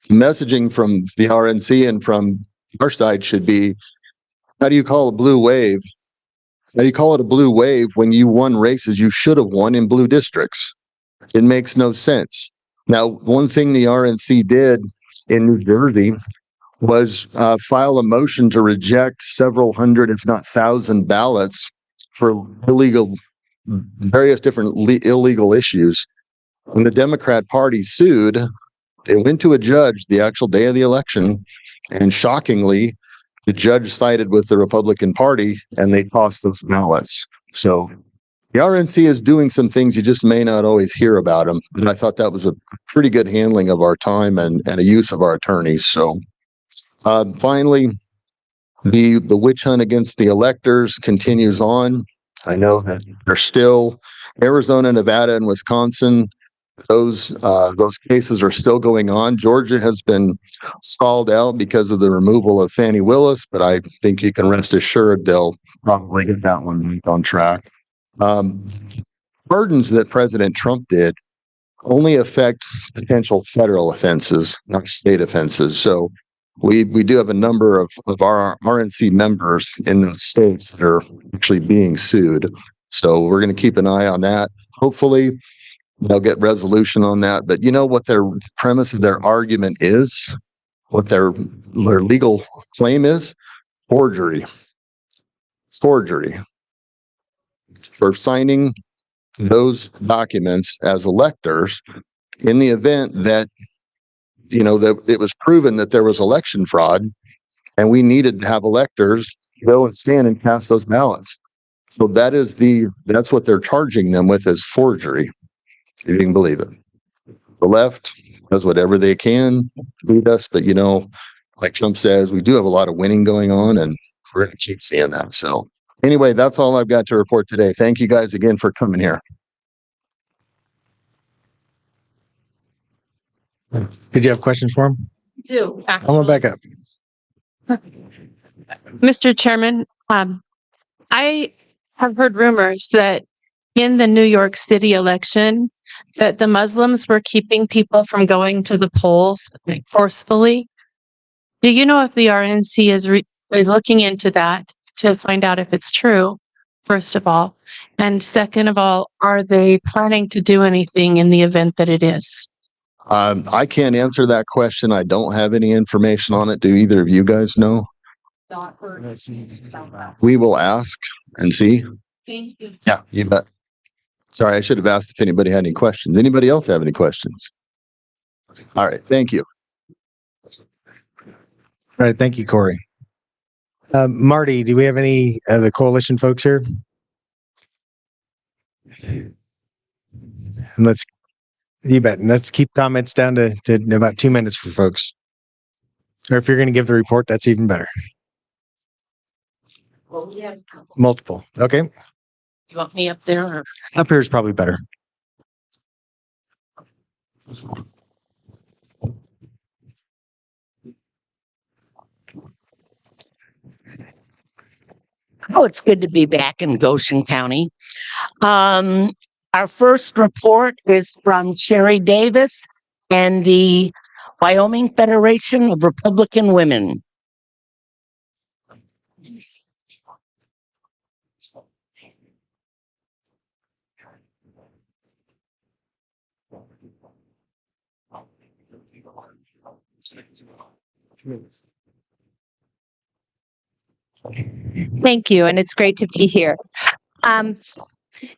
messaging from the RNC and from our side should be, how do you call a blue wave? How do you call it a blue wave when you won races you should have won in blue districts? It makes no sense. Now, one thing the RNC did in New Jersey was file a motion to reject several hundred, if not thousand, ballots for various different illegal issues. When the Democrat Party sued, they went to a judge the actual day of the election, and shockingly, the judge sided with the Republican Party and they tossed those ballots. So the RNC is doing some things you just may not always hear about them. And I thought that was a pretty good handling of our time and a use of our attorneys. So finally, the witch hunt against the electors continues on. I know that there's still Arizona, Nevada, and Wisconsin. Those cases are still going on. Georgia has been stalled out because of the removal of Fannie Willis, but I think you can rest assured they'll probably get that one on track. Pardons that President Trump did only affect potential federal offenses, not state offenses. So we do have a number of our RNC members in those states that are actually being sued. So we're going to keep an eye on that. Hopefully, they'll get resolution on that. But you know what their premise of their argument is? What their legal claim is? Forgery. Forgery. For signing those documents as electors in the event that, you know, that it was proven that there was election fraud and we needed to have electors go and stand and cast those ballots. So that's what they're charging them with, is forgery. If you can believe it. The left does whatever they can to beat us, but you know, like Trump says, we do have a lot of winning going on, and we're going to keep seeing that. So anyway, that's all I've got to report today. Thank you guys again for coming here. Did you have questions for him? Do. I'm going back up. Mr. Chairman, I have heard rumors that in the New York City election, that the Muslims were keeping people from going to the polls forcefully. Do you know if the RNC is looking into that to find out if it's true, first of all? And second of all, are they planning to do anything in the event that it is? I can't answer that question. I don't have any information on it. Do either of you guys know? We will ask and see. Thank you. Yeah, you bet. Sorry, I should have asked if anybody had any questions. Anybody else have any questions? All right, thank you. All right, thank you, Corey. Marty, do we have any of the coalition folks here? And you bet. And let's keep comments down to about 2 minutes for folks. Or if you're going to give the report, that's even better. Well, yeah. Multiple. Okay. You want me up there? Or? Up here is probably better. Oh, it's good to be back in Goshen County. Our first report is from Sherry Davis and the Wyoming Federation of Republican Women. Thank you, and it's great to be here.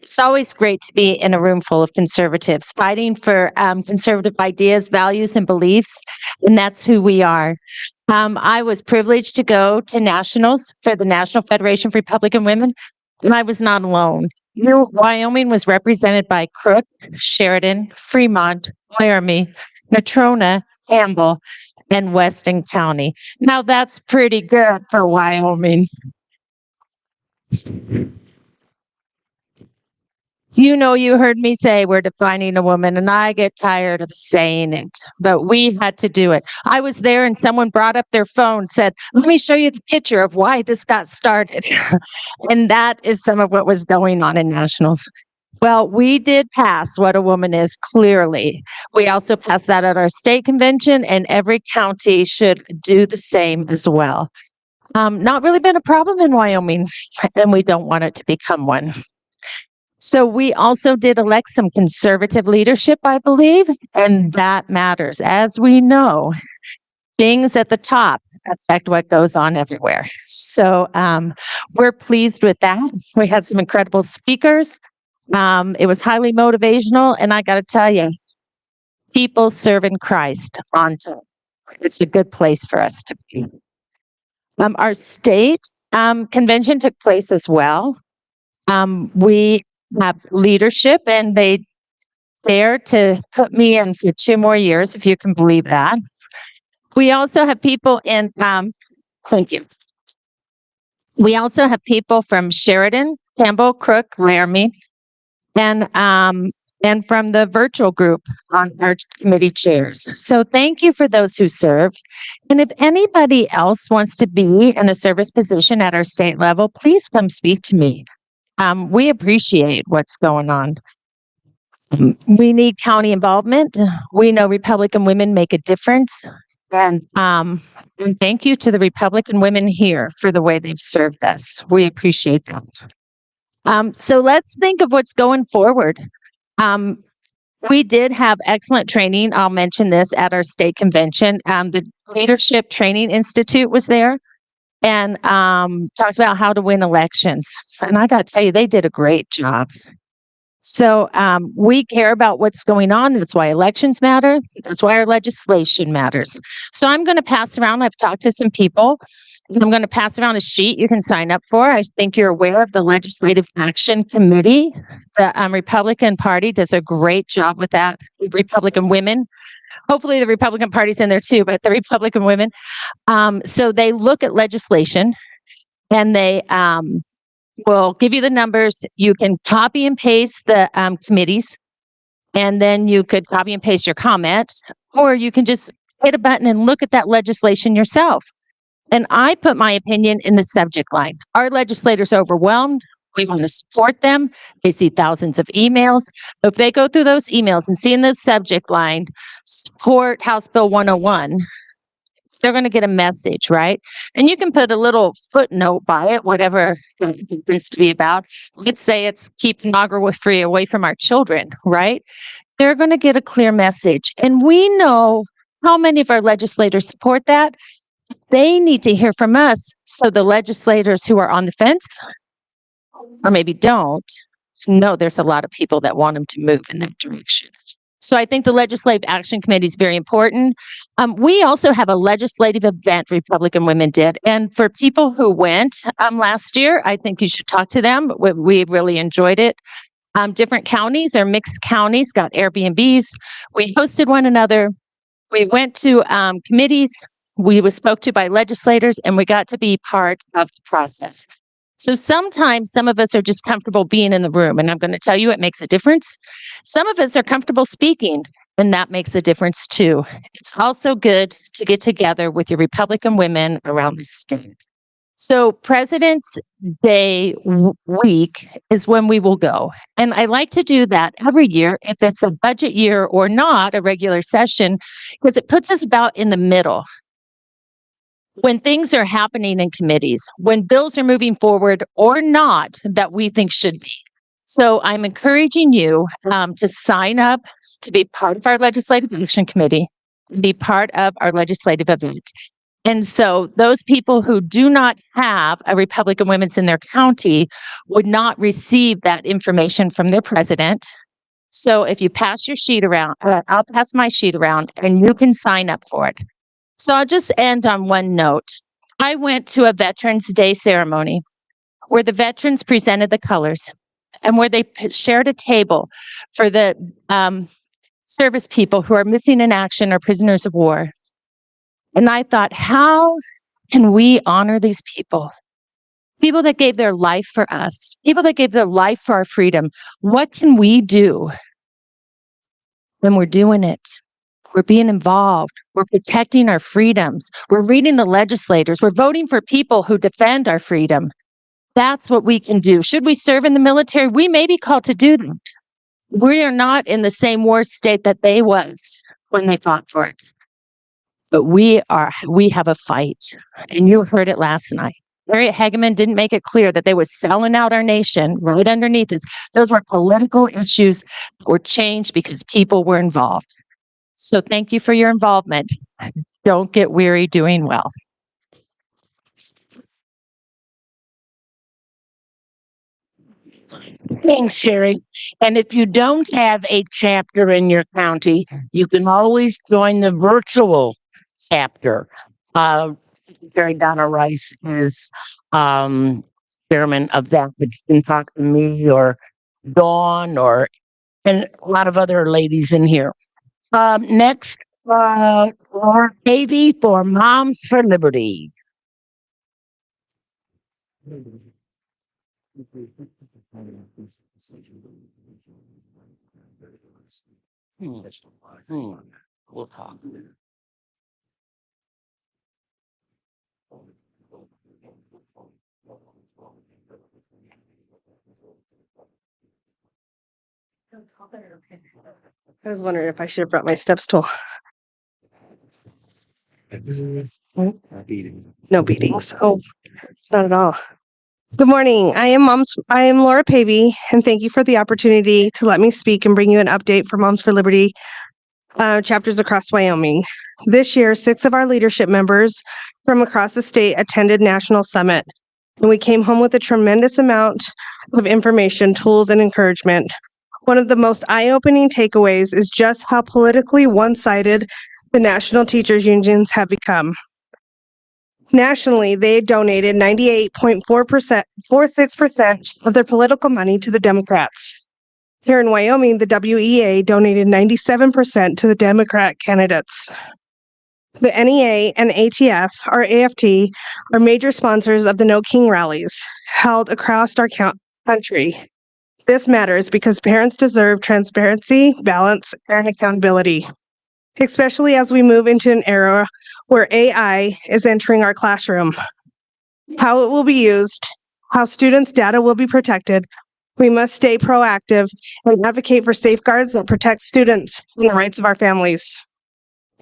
It's always great to be in a room full of conservatives fighting for conservative ideas, values, and beliefs, and that's who we are. I was privileged to go to nationals for the National Federation of Republican Women, and I was not alone. Wyoming was represented by Crook, Sheridan, Fremont, Laramie, Natrona, Campbell, and Weston County. Now that's pretty good for Wyoming. You know, you heard me say we're defining a woman, and I get tired of saying it, but we had to do it. I was there and someone brought up their phone, said, let me show you the picture of why this got started. And that is some of what was going on in nationals. Well, we did pass what a woman is, clearly. We also passed that at our state convention, and every county should do the same as well. Not really been a problem in Wyoming, and we don't want it to become one. So we also did elect some conservative leadership, I believe, and that matters. As we know, things at the top affect what goes on everywhere. So we're pleased with that. We had some incredible speakers. It was highly motivational, and I got to tell you, people serving Christ on top. It's a good place for us to be. Our state convention took place as well. We have leadership, and they dare to put me in for 2 more years, if you can believe that. We also have people in, thank you. We also have people from Sheridan, Campbell, Crook, Laramie, and from the virtual group on our committee chairs. So thank you for those who serve. And if anybody else wants to be in a service position at our state level, please come speak to me. We appreciate what's going on. We need county involvement. We know Republican women make a difference. And thank you to the Republican women here for the way they've served us. We appreciate that. So let's think of what's going forward. We did have excellent training. I'll mention this at our state convention. The Leadership Training Institute was there and talked about how to win elections. And I got to tell you, they did a great job. So we care about what's going on. That's why elections matter. That's why our legislation matters. So I'm going to pass around. I've talked to some people. I'm going to pass around a sheet you can sign up for. I think you're aware of the Legislative Action Committee. The Republican Party does a great job with that. Republican women. Hopefully the Republican Party's in there too, but the Republican women. So they look at legislation and they will give you the numbers. You can copy and paste the committees, and then you could copy and paste your comments, or you can just hit a button and look at that legislation yourself. And I put my opinion in the subject line. Our legislators are overwhelmed. We want to support them. They see thousands of emails. If they go through those emails and see in the subject line, support House Bill 101, they're going to get a message, right? And you can put a little footnote by it, whatever it is to be about. Let's say it's keep pornography away from our children, right? They're going to get a clear message. And we know how many of our legislators support that. They need to hear from us. So the legislators who are on the fence, or maybe don't, know there's a lot of people that want them to move in that direction. So I think the Legislative Action Committee is very important. We also have a legislative event Republican women did. And for people who went last year, I think you should talk to them. We really enjoyed it. Different counties or mixed counties got Airbnbs. We hosted one another. We went to committees. We were spoke to by legislators, and we got to be part of the process. So sometimes some of us are just comfortable being in the room, and I'm going to tell you it makes a difference. Some of us are comfortable speaking, and that makes a difference too. It's also good to get together with your Republican women around the state. So President's Day week is when we will go. And I like to do that every year, if it's a budget year or not, a regular session, because it puts us about in the middle. When things are happening in committees, when bills are moving forward or not that we think should be. So I'm encouraging you to sign up to be part of our Legislative Action Committee, be part of our legislative event. And so those people who do not have a Republican Women's in their county would not receive that information from their president. So if you pass your sheet around, I'll pass my sheet around and you can sign up for it. So I'll just end on one note. I went to a Veterans Day ceremony where the veterans presented the colors and where they shared a table for the service people who are missing in action or prisoners of war. And I thought, how can we honor these people? People that gave their life for us, people that gave their life for our freedom. What can we do when we're doing it? We're being involved. We're protecting our freedoms. We're reading the legislators. We're voting for people who defend our freedom. That's what we can do. Should we serve in the military? We may be called to do that. We are not in the same war state that they was when they fought for it. But we have a fight. And you heard it last night. Harriet Hageman didn't make it clear that they were selling out our nation right underneath us. Those were political issues that were changed because people were involved. So thank you for your involvement. Don't get weary doing well. Thanks, Sherry. And if you don't have a chapter in your county, you can always join the virtual chapter. Secretary Donna Rice is chairman of that, but you can talk to me or Dawn and a lot of other ladies in here. Next, Laura Davy for Moms for Liberty. We'll talk. I was wondering if I should have brought my step stool. No beatings. Oh, not at all. Good morning. I am Laura Pavey, and thank you for the opportunity to let me speak and bring you an update for Moms for Liberty chapters across Wyoming. This year, 6 of our leadership members from across the state attended National Summit, and we came home with a tremendous amount of information, tools, and encouragement. One of the most eye-opening takeaways is just how politically one-sided the national teachers unions have become. Nationally, they donated 98.46% of their political money to the Democrats. Here in Wyoming, the WEA donated 97% to the Democrat candidates. The NEA and ATF, or AFT, are major sponsors of the No King rallies held across our country. This matters because parents deserve transparency, balance, and accountability, especially as we move into an era where AI is entering our classroom. How it will be used, how students' data will be protected. We must stay proactive and advocate for safeguards that protect students and the rights of our families.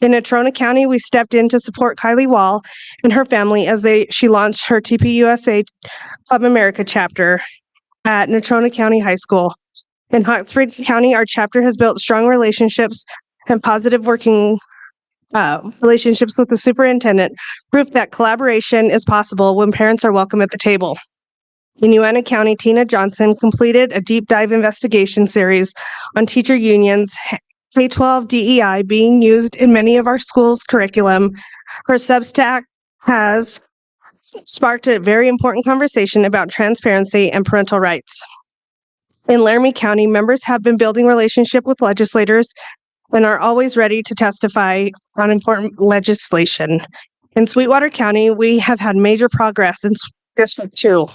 In Natrona County, we stepped in to support Kylie Wall and her family as she launched her TPUSA Club America chapter at Natrona County High School. In Hot Springs County, our chapter has built strong relationships and positive working relationships with the superintendent, proof that collaboration is possible when parents are welcome at the table. In Uena County, Tina Johnson completed a deep dive investigation series on teacher unions, K-12 DEI being used in many of our schools' curriculum. Her Substack has sparked a very important conversation about transparency and parental rights. In Laramie County, members have been building relationship with legislators and are always ready to testify on important legislation. In Sweetwater County, we have had major progress in District 2,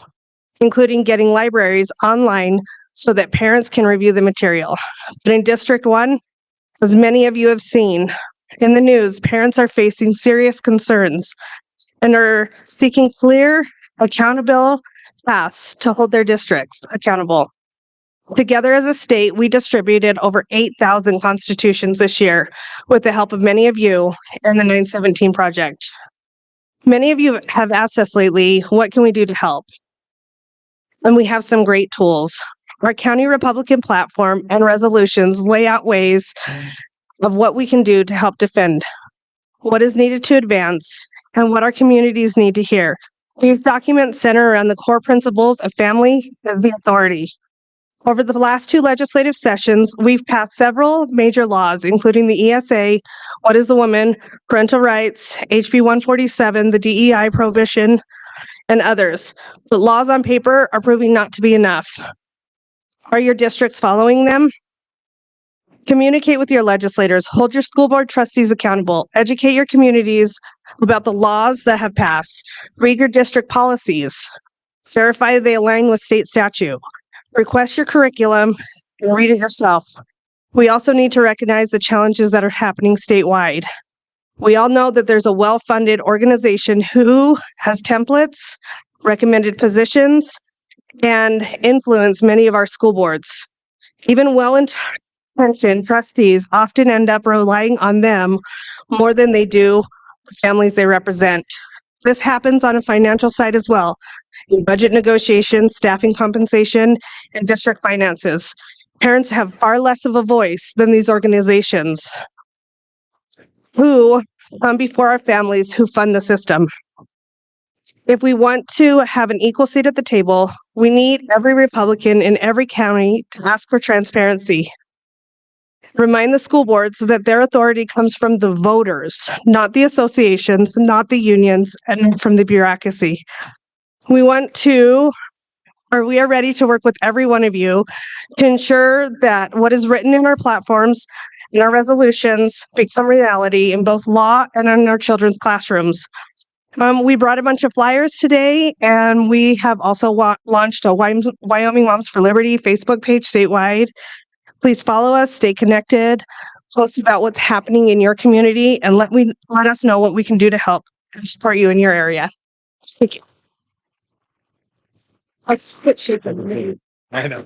including getting libraries online so that parents can review the material. But in District 1, as many of you have seen in the news, parents are facing serious concerns and are seeking clear accountable paths to hold their districts accountable. Together as a state, we distributed over 8,000 constitutions this year with the help of many of you and the 917 Project. Many of you have asked us lately, what can we do to help? And we have some great tools. Our county Republican platform and resolutions lay out ways of what we can do to help defend, what is needed to advance, and what our communities need to hear. These documents center around the core principles of family as the authority. Over the last 2 legislative sessions, we've passed several major laws, including the ESA, What is a Woman, Parental Rights, HB 147, the DEI prohibition, and others. But laws on paper are proving not to be enough. Are your districts following them? Communicate with your legislators, hold your school board trustees accountable, educate your communities about the laws that have passed, read your district policies, verify they align with state statute, request your curriculum, and read it yourself. We also need to recognize the challenges that are happening statewide. We all know that there's a well-funded organization who has templates, recommended positions, and influence many of our school boards. Even well-intentioned trustees often end up relying on them more than they do the families they represent. This happens on a financial side as well, in budget negotiations, staffing compensation, and district finances. Parents have far less of a voice than these organizations who come before our families who fund the system. If we want to have an equal seat at the table, we need every Republican in every county to ask for transparency. Remind the school boards that their authority comes from the voters, not the associations, not the unions, and from the bureaucracy. We are ready to work with every one of you to ensure that what is written in our platforms and our resolutions become reality in both law and in our children's classrooms. We brought a bunch of flyers today, and we have also launched a Wyoming Moms for Liberty Facebook page statewide. Please follow us, stay connected, post about what's happening in your community, and let us know what we can do to help and support you in your area. Thank you. Let's switch it. I know.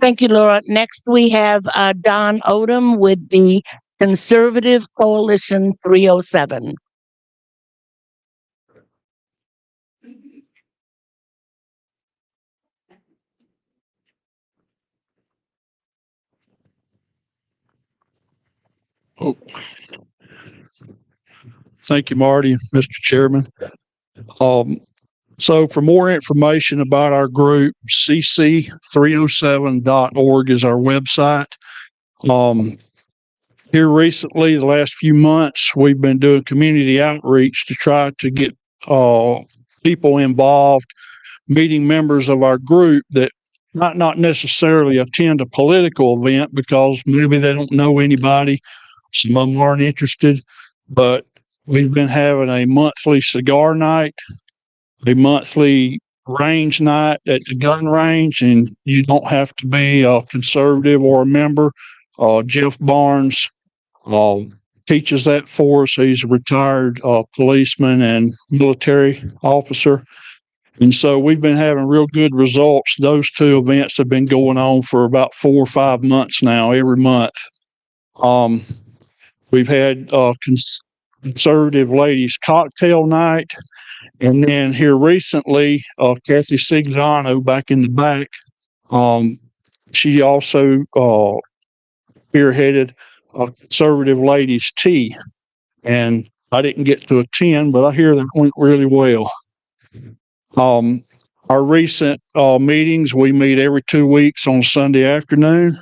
Thank you, Laura. Next, we have Don Odom with the Conservative Coalition 307. Oh. Thank you, Marty, Mr. Chairman. So for more information about our group, cc307.org is our website. Here recently, the last few months, we've been doing community outreach to try to get people involved, meeting members of our group that not necessarily attend a political event because maybe they don't know anybody. Some of them aren't interested, but we've been having a monthly cigar night, a monthly range night at the gun range, and you don't have to be a conservative or a member. Jeff Barnes teaches that for us. He's a retired policeman and military officer. And so we've been having real good results. Those 2 events have been going on for about 4 or 5 months now, every month. We've had conservative ladies cocktail night. And then here recently, Kathy Sigliano back in the back, she also spearheaded conservative ladies tea. And I didn't get to attend, but I hear that went really well. Our recent meetings, we meet every 2 weeks on Sunday afternoon.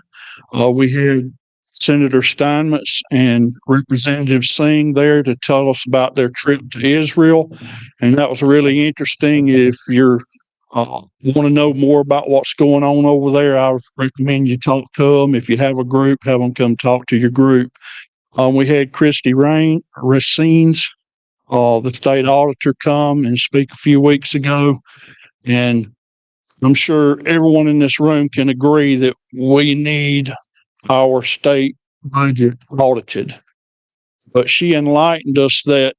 We had Senator Steinmetz and Representative Singh there to tell us about their trip to Israel. And that was really interesting. If you're want to know more about what's going on over there, I recommend you talk to them. If you have a group, have them come talk to your group. We had Christy Racines, the state auditor, come and speak a few weeks ago. And I'm sure everyone in this room can agree that we need our state budget audited. But she enlightened us that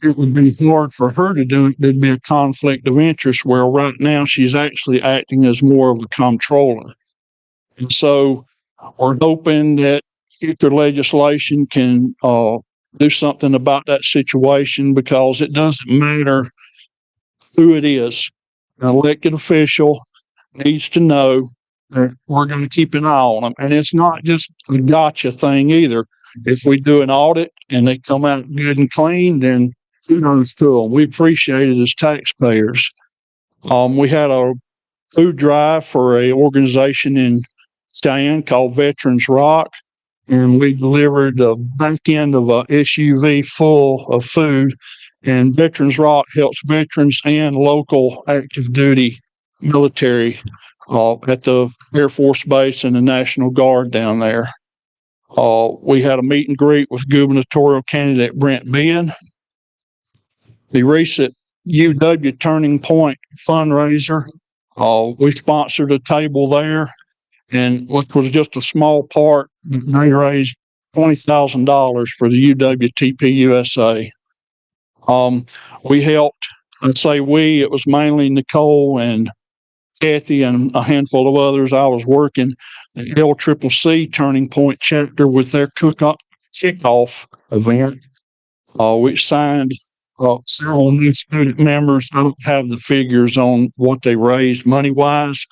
it would be hard for her to do it. There'd be a conflict of interest where right now she's actually acting as more of a comptroller. And so we're hoping that future legislation can do something about that situation, because it doesn't matter who it is. An elected official needs to know that we're going to keep an eye on them. And it's not just a gotcha thing either. If we do an audit and they come out good and clean, then kudos to them. We appreciate it as taxpayers. We had a food drive for a organization in Cheyenne called Veterans Rock, and we delivered the back end of a SUV full of food. And Veterans Rock helps veterans and local active duty military at the Air Force Base and the National Guard down there. We had a meet and greet with gubernatorial candidate Brent Ben. The recent UW Turning Point fundraiser, we sponsored a table there, and which was just a small part. They raised $20,000 for the UWTP USA. We helped, I'd say it was mainly Nicole and Kathy and a handful of others. I was working the LCCC Turning Point chapter with their kickoff event, which signed several new student members. I don't have the figures on what they raised money-wise.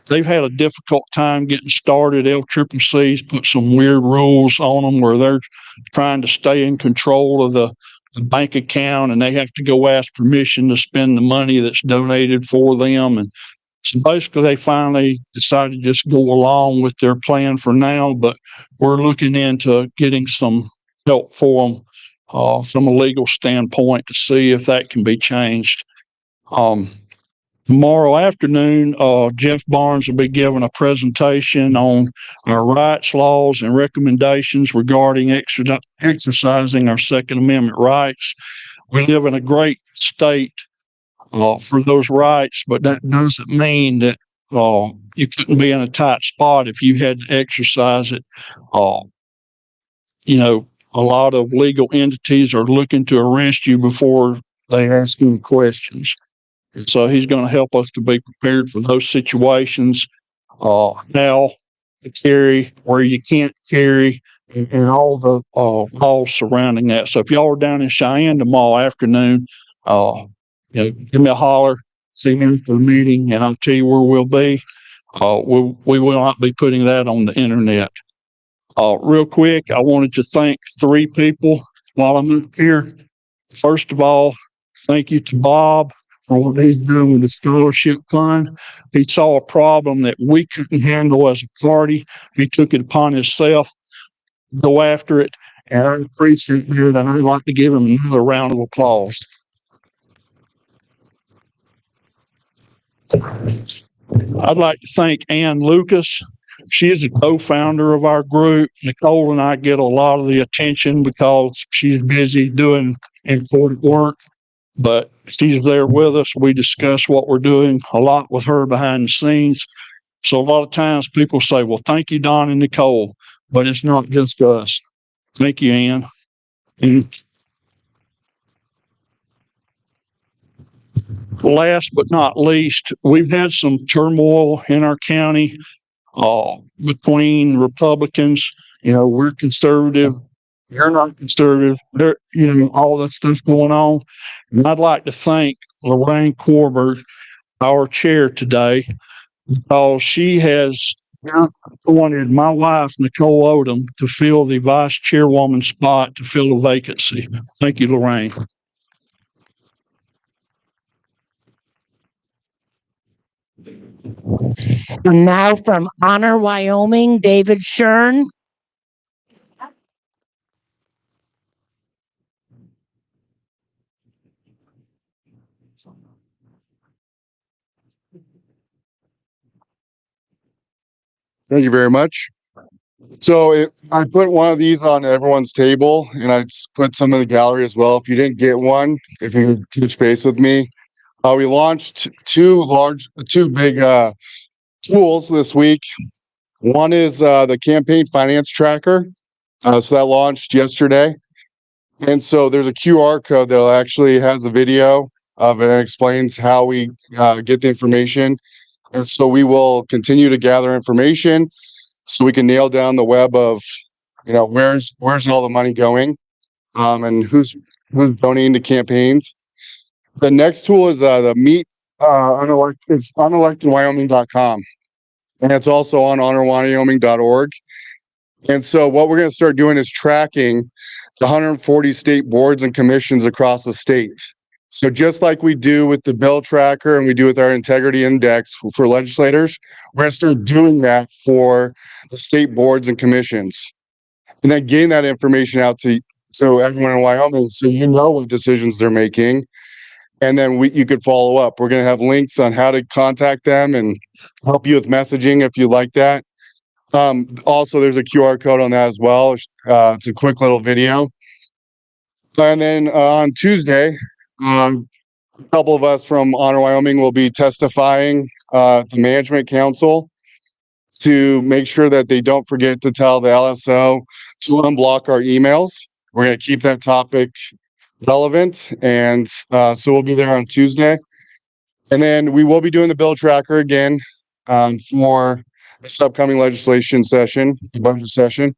They've had a difficult time getting started. LCCC's put some weird rules on them where they're trying to stay in control of the bank account, and they have to go ask permission to spend the money that's donated for them. And so basically they finally decided to just go along with their plan for now, but we're looking into getting some help for them from a legal standpoint to see if that can be changed. Tomorrow afternoon, Jeff Barnes will be giving a presentation on our rights, laws, and recommendations regarding exercising our Second Amendment rights. We live in a great state for those rights, but that doesn't mean that you couldn't be in a tight spot if you had to exercise it. A lot of legal entities are looking to arrest you before they ask any questions. And so he's going to help us to be prepared for those situations. Now, to carry where you can't carry, and all the laws surrounding that. So if y'all are down in Cheyenne tomorrow afternoon, give me a holler, see me at the meeting, and I'll tell you where we'll be. We will not be putting that on the internet. Real quick, I wanted to thank 3 people while I'm up here. First of all, thank you to Bob for what he's doing with the scholarship fund. He saw a problem that we couldn't handle as a party. He took it upon himself to go after it, and I appreciate it, and I'd like to give him another round of applause. I'd like to thank Ann Lucas. She is a co-founder of our group. Nicole and I get a lot of the attention because she's busy doing important work, but she's there with us. We discuss what we're doing a lot with her behind the scenes. So a lot of times people say, well, thank you, Don and Nicole, but it's not just us. Thank you, Ann. And last but not least, we've had some turmoil in our county between Republicans. We're conservative. You're not conservative. There, all that stuff going on. And I'd like to thank Lorraine Corbett, our chair today, because she has appointed my wife, Nicole Odom, to fill the vice chairwoman spot to fill a vacancy. Thank you, Lorraine. And now from Honor, Wyoming, David Shern. Thank you very much. So I put one of these on everyone's table, and I just put some in the gallery as well. If you didn't get one, if you could touch base with me. We launched two big tools this week. One is the campaign finance tracker. So that launched yesterday. And so there's a QR code that actually has a video of it and explains how we get the information. And so we will continue to gather information so we can nail down the web of, where's all the money going, and who's donating to campaigns. The next tool is the Meet it's unelectedwyoming.com, and it's also on honorwyoming.org. And so what we're going to start doing is tracking the 140 state boards and commissions across the state. So just like we do with the bill tracker and we do with our integrity index for legislators, we're going to start doing that for the state boards and commissions, and then getting that information out to everyone in Wyoming, so you know what decisions they're making. And then you could follow up. We're going to have links on how to contact them and help you with messaging if you like that. Also, there's a QR code on that as well. It's a quick little video. And then on Tuesday, a couple of us from Honor Wyoming will be testifying at the Management Council to make sure that they don't forget to tell the LSO to unblock our emails. We're going to keep that topic relevant. And so we'll be there on Tuesday. And then we will be doing the bill tracker again for this upcoming legislation session, the budget session.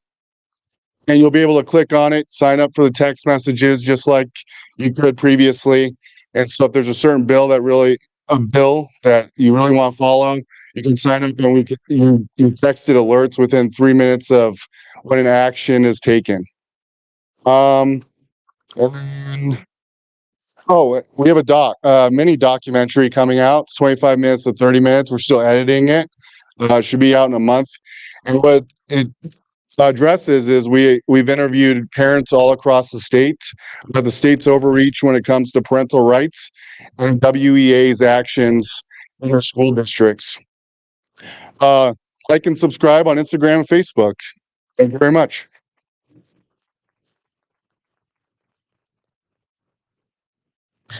And you'll be able to click on it, sign up for the text messages just like you could previously. And so if there's a certain bill that you really want to follow, you can sign up and you texted alerts within 3 minutes of when an action is taken. And we have a mini documentary coming out. It's 25 minutes to 30 minutes. We're still editing it. It should be out in a month. And what it addresses is we've interviewed parents all across the state about the state's overreach when it comes to parental rights and WEA's actions in their school districts. Like and subscribe on Instagram and Facebook. Thank you very much.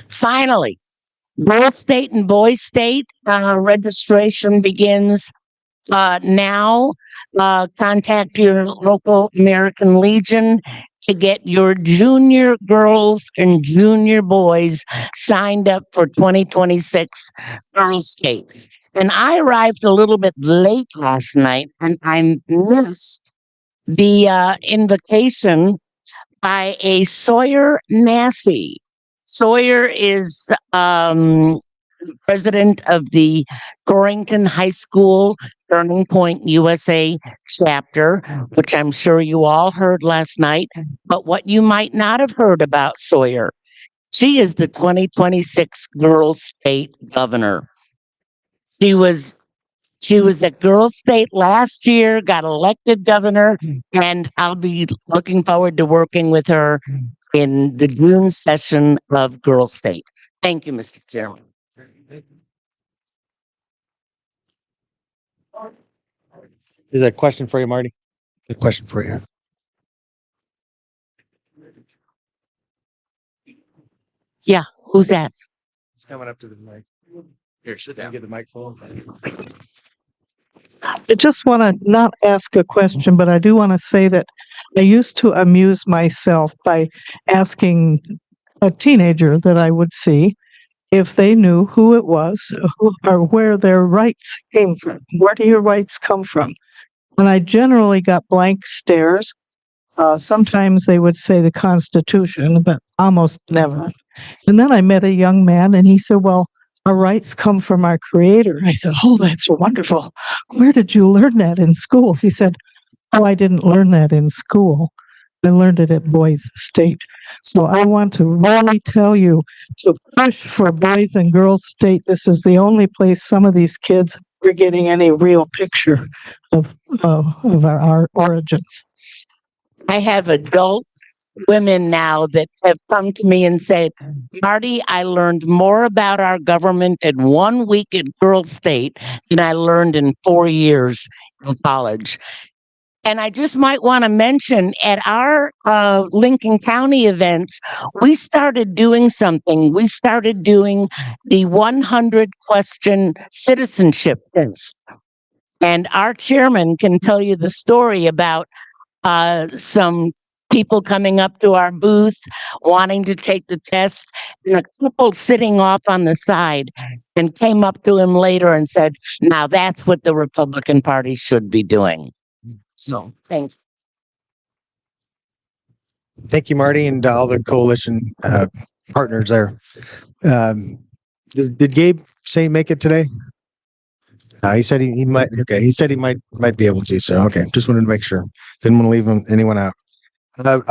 Finally, girls state and boys state registration begins now. Contact your local American Legion to get your junior girls and junior boys signed up for 2026 girls state. And I arrived a little bit late last night and I missed the invitation by a Sawyer Massey. Sawyer is president of the Torrington High School Turning Point USA chapter, which I'm sure you all heard last night. But what you might not have heard about Sawyer, she is the 2026 Girls State Governor. She was at Girls State last year, got elected governor, and I'll be looking forward to working with her in the June session of Girls State. Thank you, Mr. Chairman. Is that a question for you, Marty? Good question for you. Yeah, who's that? It's coming up to the mic. Here, sit down. Get the microphone. I just want to not ask a question, but I do want to say that I used to amuse myself by asking a teenager that I would see if they knew who it was or where their rights came from. Where do your rights come from? And I generally got blank stares. Sometimes they would say the Constitution, but almost never. And then I met a young man and he said, well, our rights come from our Creator. I said, oh, that's wonderful. Where did you learn that in school? He said, oh, I didn't learn that in school. I learned it at Boys State. So I want to really tell you to push for Boys and Girls State. This is the only place some of these kids are getting any real picture of our origins. I have adult women now that have come to me and said, Marty, I learned more about our government in 1 week at Girls State than I learned in 4 years in college. And I just might want to mention at our Lincoln County events, we started doing something. We started doing the 100 question citizenship test. And our chairman can tell you the story about some people coming up to our booth wanting to take the test, and a couple sitting off on the side, and came up to him later and said, now that's what the Republican Party should be doing. So, thank you. Thank you, Marty, and all the coalition partners there. Did Gabe say make it today? He said he might. Okay, he said he might be able to. So okay, just wanted to make sure. Didn't want to leave anyone out.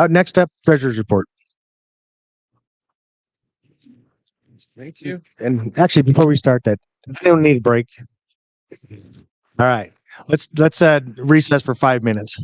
Next up, treasurer's report. Thank you. And actually, before we start that, I don't need a break. All right, let's recess for 5 minutes.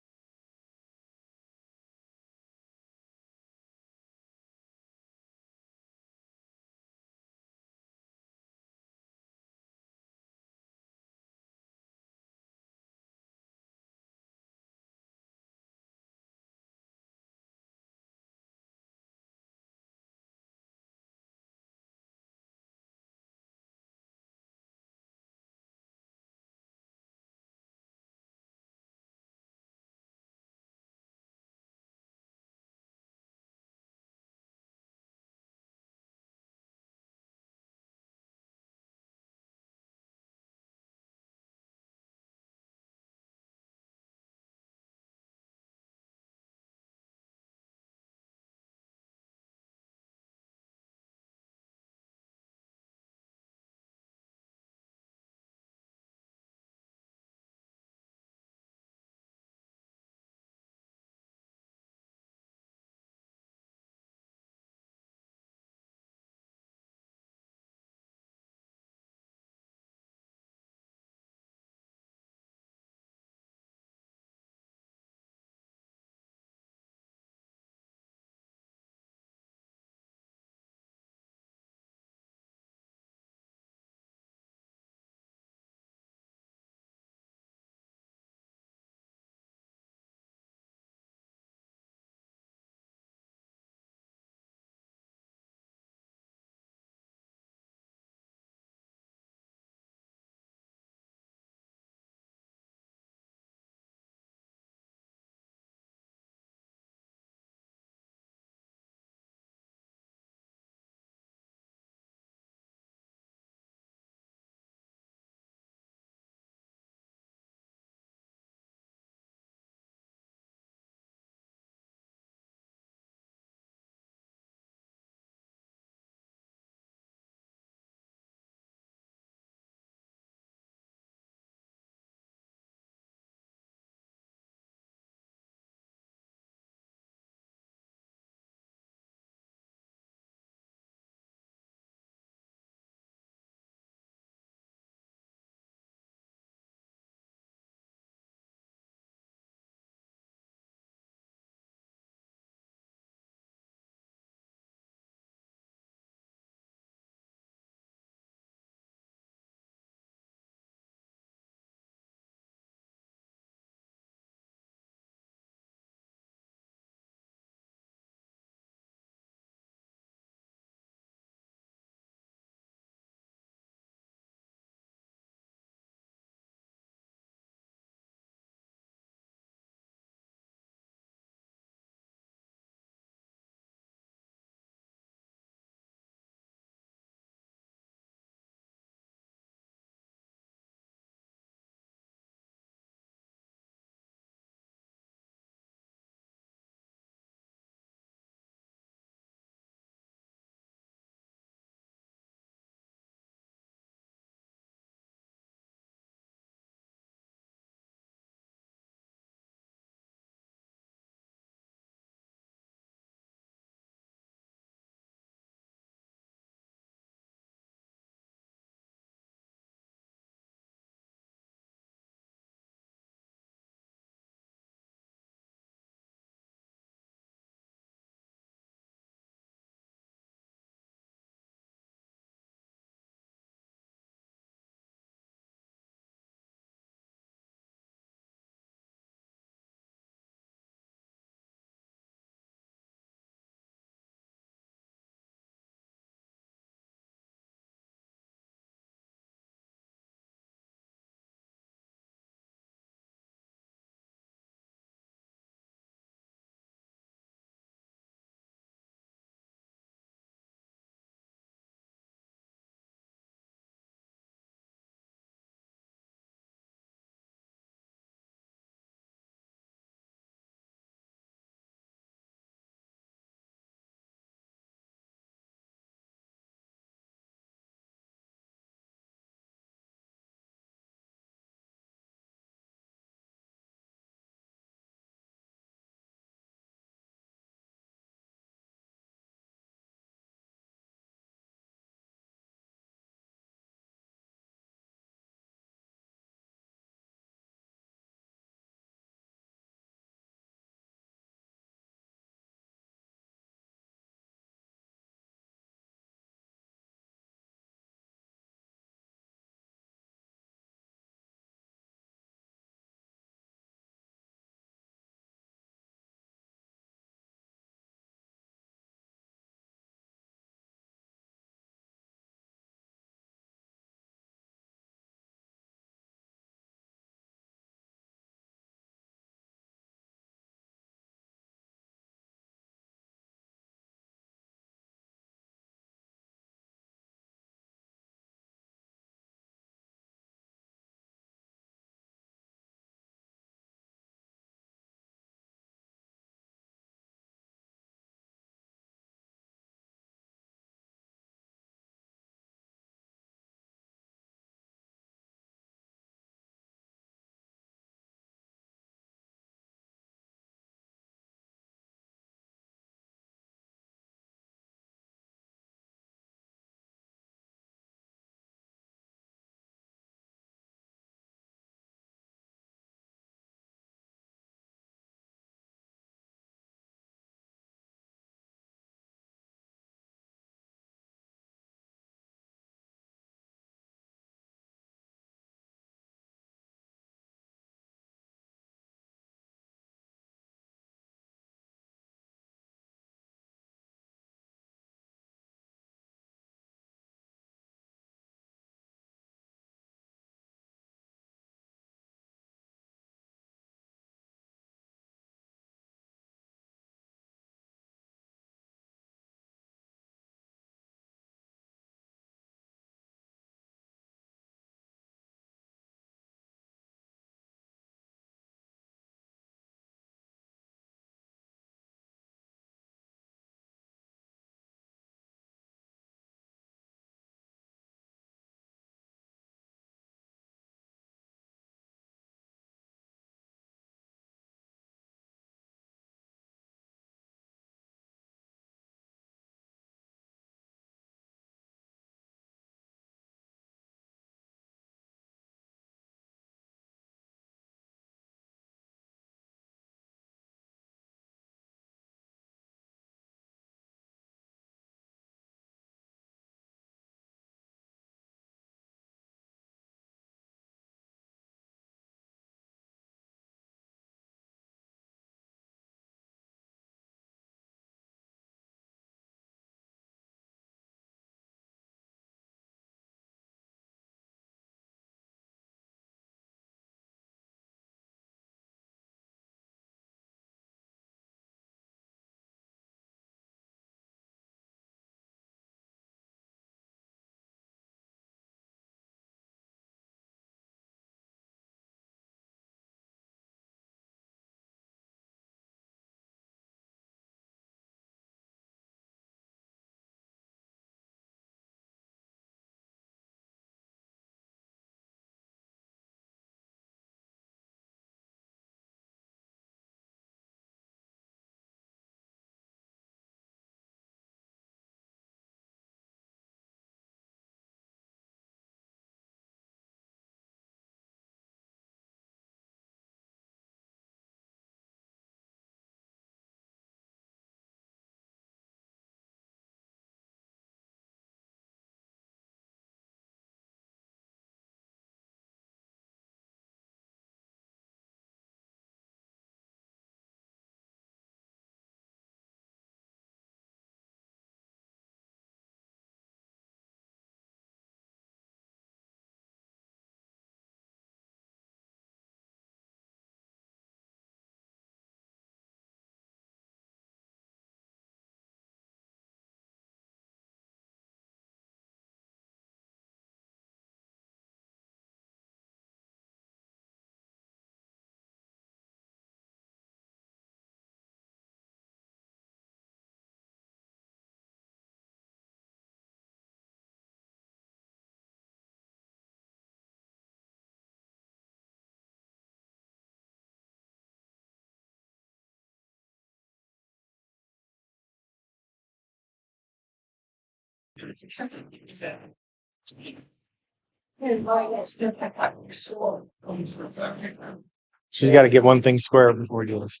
She's got to get one thing square before we do this.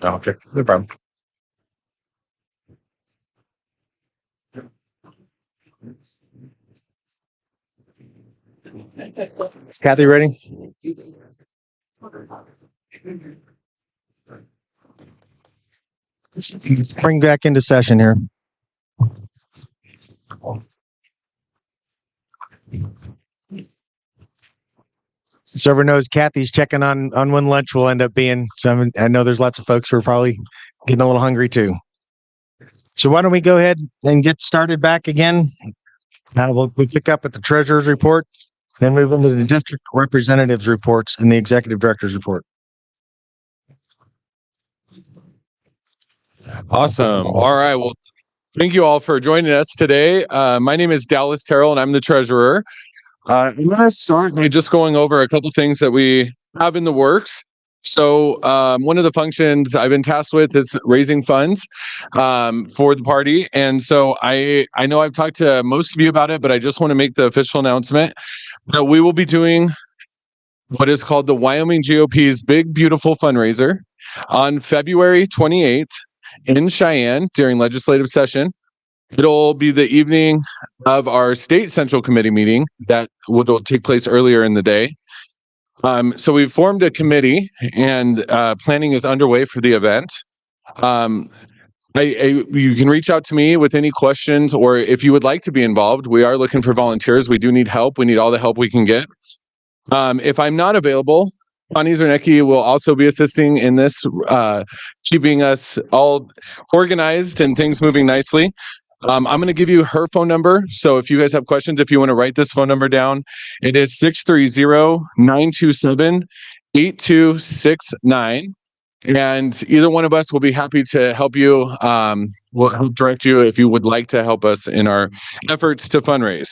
Okay, no problem. Is Kathy ready? Let's bring back into session here. So everyone knows Kathy's checking on when lunch will end up being. So I know there's lots of folks who are probably getting a little hungry too. So why don't we go ahead and get started back again? We'll pick up at the treasurer's report, then move into the district representatives' reports and the executive director's report. Awesome. All right. Well, thank you all for joining us today. My name is Dallas Terrell, and I'm the treasurer. I'm going to start by just going over a couple things that we have in the works. So one of the functions I've been tasked with is raising funds for the party. And so I know I've talked to most of you about it, but I just want to make the official announcement that we will be doing what is called the Wyoming GOP's Big Beautiful Fundraiser on February 28th in Cheyenne during legislative session. It'll be the evening of our state central committee meeting that will take place earlier in the day. So we've formed a committee and planning is underway for the event. You can reach out to me with any questions, or if you would like to be involved. We are looking for volunteers. We do need help. We need all the help we can get. If I'm not available, Connie Zernecki will also be assisting in this, keeping us all organized and things moving nicely. I'm going to give you her phone number. So if you guys have questions, if you want to write this phone number down, it is 630-927-8269. And either one of us will be happy to help you. We'll help direct you if you would like to help us in our efforts to fundraise.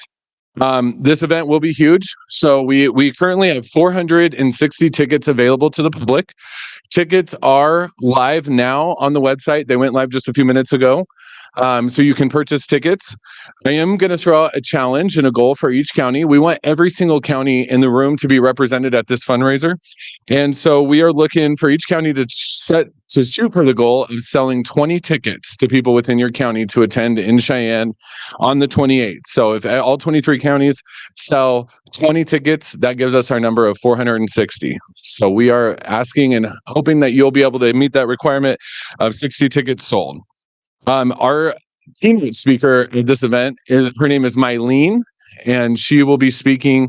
This event will be huge. So we currently have 460 tickets available to the public. Tickets are live now on the website. They went live just a few minutes ago. So you can purchase tickets. I am going to throw out a challenge and a goal for each county. We want every single county in the room to be represented at this fundraiser. And so we are looking for each county to shoot for the goal of selling 20 tickets to people within your county to attend in Cheyenne on the 28th. So if all 23 counties sell 20 tickets, that gives us our number of 460. So we are asking and hoping that you'll be able to meet that requirement of 60 tickets sold. Our keynote speaker at this event, her name is Mylene, and she will be speaking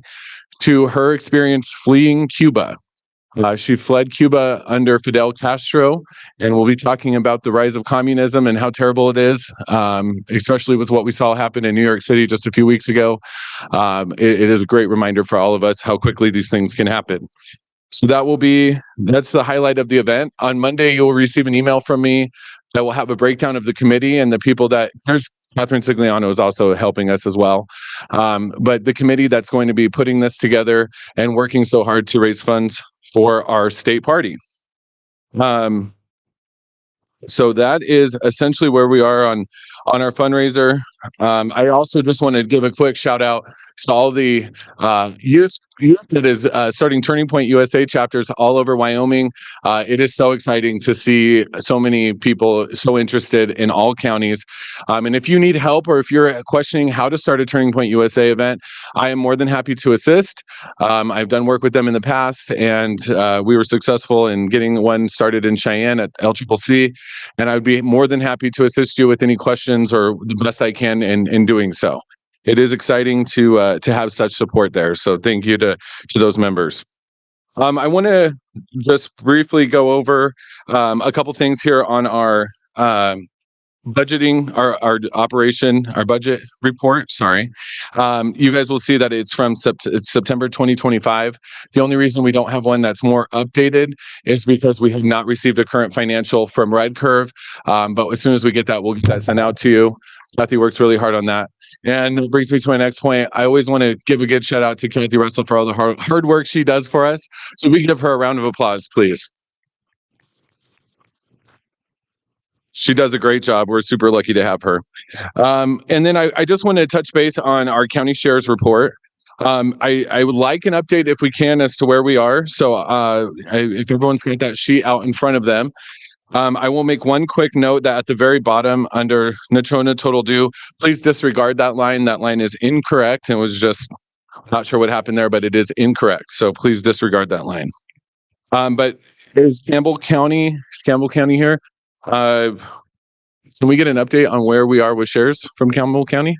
to her experience fleeing Cuba. She fled Cuba under Fidel Castro, and we'll be talking about the rise of communism and how terrible it is, especially with what we saw happen in New York City just a few weeks ago. It is a great reminder for all of us how quickly these things can happen. So that's the highlight of the event. On Monday, you'll receive an email from me that will have a breakdown of the committee and the people there's Catherine Sigliano is also helping us as well. But the committee that's going to be putting this together and working so hard to raise funds for our state party. So that is essentially where we are on our fundraiser. I also just want to give a quick shout out to all the youth that is starting Turning Point USA chapters all over Wyoming. It is so exciting to see so many people so interested in all counties. And if you need help, or if you're questioning how to start a Turning Point USA event, I am more than happy to assist. I've done work with them in the past, and we were successful in getting one started in Cheyenne at LCCC. And I would be more than happy to assist you with any questions or the best I can in doing so. It is exciting to have such support there. So thank you to those members. I want to just briefly go over a couple things here on our budgeting, our budget report. Sorry. You guys will see that it's from it's September 2025. The only reason we don't have one that's more updated is because we have not received a current financial from Red Curve. But as soon as we get that, we'll get that sent out to you. Kathy works really hard on that. And it brings me to my next point. I always want to give a good shout out to Kathy Russell for all the hard work she does for us. So we give her a round of applause, please. She does a great job. We're super lucky to have her. And then I just want to touch base on our county shares report. I would like an update if we can as to where we are. So if everyone's got that sheet out in front of them, I will make one quick note that at the very bottom under Natrona total due, please disregard that line. That line is incorrect. And was just not sure what happened there, but it is incorrect. So please disregard that line. But is Campbell County here? Can we get an update on where we are with shares from Campbell County?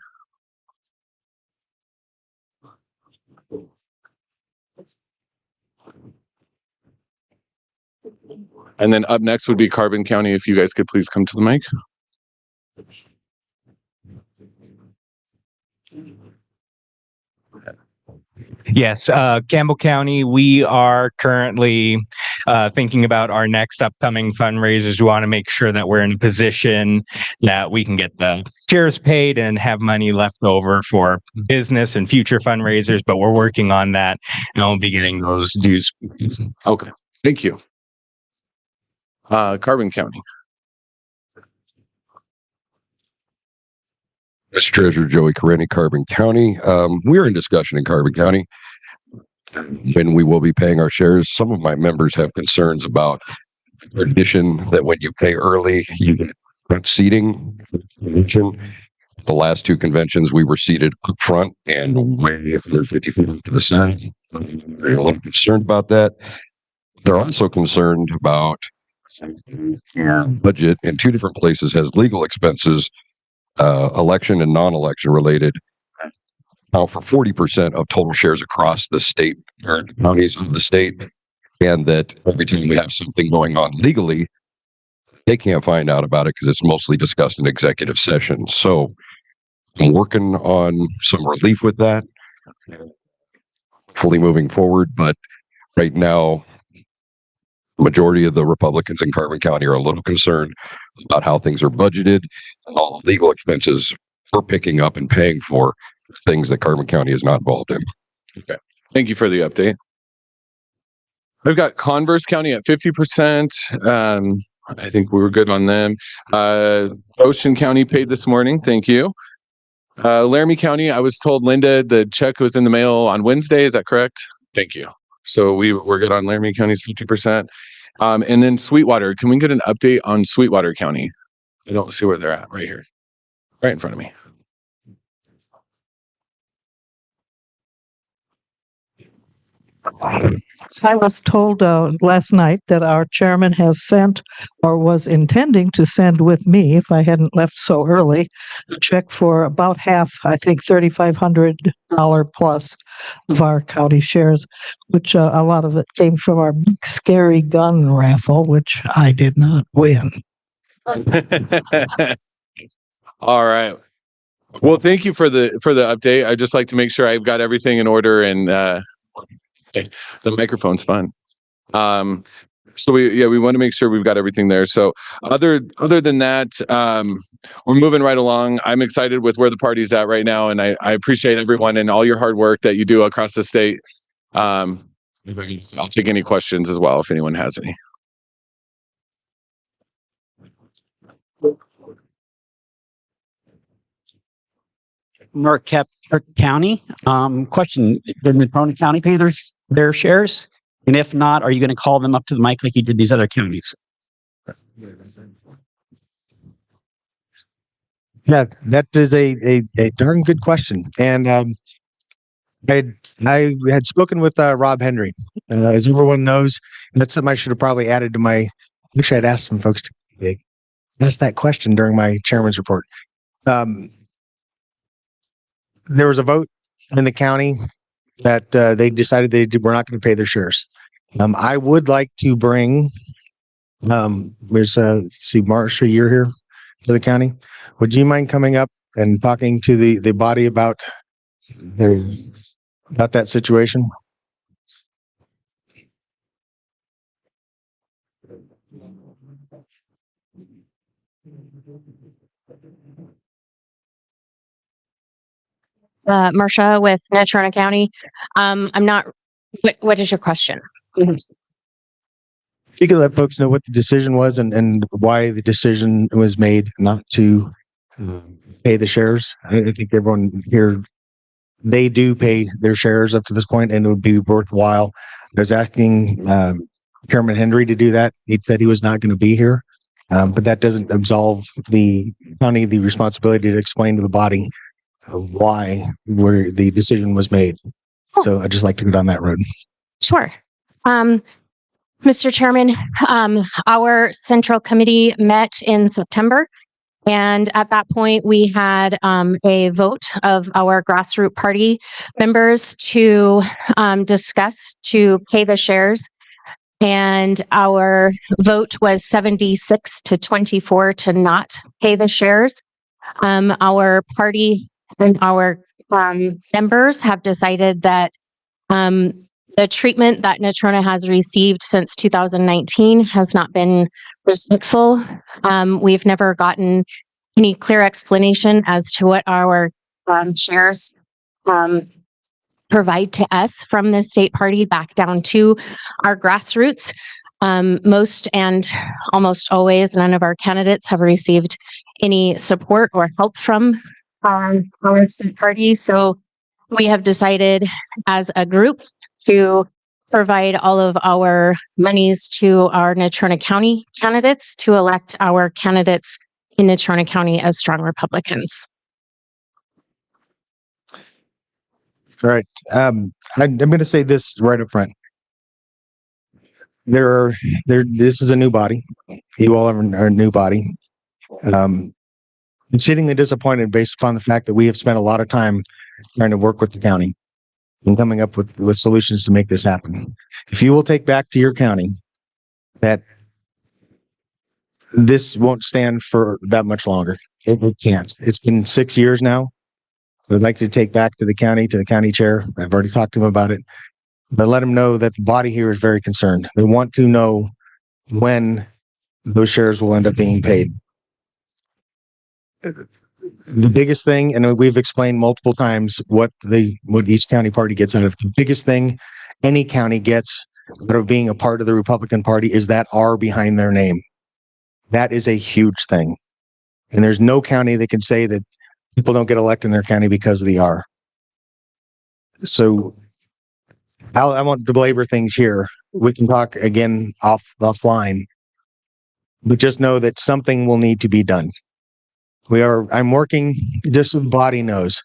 And then up next would be Carbon County. If you guys could please come to the mic. Yes, Campbell County, we are currently thinking about our next upcoming fundraisers. We want to make sure that we're in a position that we can get the shares paid and have money left over for business and future fundraisers, but we're working on that and we'll be getting those dues. Okay, thank you. Carbon County. Mr. Treasurer Joey Careni, Carbon County. We are in discussion in Carbon County when we will be paying our shares. Some of my members have concerns about tradition that when you pay early, you get front seating. The last two conventions, we were seated up front and way 50 feet to the side. They're a little concerned about that. They're also concerned about budget in two different places has legal expenses, election and non-election related, account for 40% of total shares across the state or counties of the state, and that every time we have something going on legally, they can't find out about it because it's mostly discussed in executive session. So I'm working on some relief with that, fully moving forward, but right now, the majority of the Republicans in Carbon County are a little concerned about how things are budgeted and all the legal expenses we're picking up and paying for things that Carbon County is not involved in. Okay. Thank you for the update. We've got Converse County at 50%. I think we were good on them. Ocean County paid this morning. Thank you. Laramie County, I was told, Linda, the check was in the mail on Wednesday. Is that correct? Thank you. So we're good on Laramie County's 50%. And then Sweetwater, can we get an update on Sweetwater County? I don't see where they're at right here, right in front of me. I was told last night that our chairman has sent or was intending to send with me, if I hadn't left so early, a check for about half, I think $3,500 plus of our county shares, which a lot of it came from our big scary gun raffle, which I did not win. All right. Well, thank you for the update. I just like to make sure I've got everything in order, and the microphone's fun. So we want to make sure we've got everything there. So other than that, we're moving right along. I'm excited with where the party's at right now, and I appreciate everyone and all your hard work that you do across the state. I'll take any questions as well if anyone has any. Marquette County. Question: did Natrona County pay their shares? And if not, are you going to call them up to the mic like you did these other counties? Yeah, that is a darn good question. And I had spoken with Rob Henry. As everyone knows, and that's something I should have probably added to my. Actually, I'd asked some folks to ask that question during my chairman's report. There was a vote in the county that they decided they were not going to pay their shares. I would like to bring, let's see, Marcia, you're here. for the county. Would you mind coming up and talking to the body about that situation? Marcia with Natrona County. I'm not, what is your question? If you could let folks know what the decision was and why the decision was made not to pay the shares. I think everyone here, they do pay their shares up to this point, and it would be worthwhile. I was asking Chairman Henry to do that. He said he was not going to be here, but that doesn't absolve the county the responsibility to explain to the body why where the decision was made. So I'd just like to go down that road. Sure. Mr. Chairman, our central committee met in September. And at that point, we had a vote of our grassroots party members to discuss to pay the shares. And our vote was 76-24 to not pay the shares. Our party and our members have decided that the treatment that Natrona has received since 2019 has not been respectful. We've never gotten any clear explanation as to what our shares provide to us from the state party back down to our grassroots. Most and almost always, none of our candidates have received any support or help from our state party. So we have decided as a group to provide all of our monies to our Natrona County candidates to elect our candidates in Natrona County as strong Republicans. All right. I'm going to say this right up front. This is a new body. You all are a new body. I'm exceedingly disappointed based upon the fact that we have spent a lot of time trying to work with the county and coming up with solutions to make this happen. If you will take back to your county that this won't stand for that much longer. It can't. It's been 6 years now. I'd like to take back to the county chair. I've already talked to him about it, but let him know that the body here is very concerned. They want to know when those shares will end up being paid. The biggest thing, and we've explained multiple times what each county party gets out of it. The biggest thing any county gets out of being a part of the Republican Party is that R behind their name. That is a huge thing. And there's no county that can say that people don't get elected in their county because of the R. So I won't belabor things here. We can talk again offline. But just know that something will need to be done. I'm working, just so the body knows.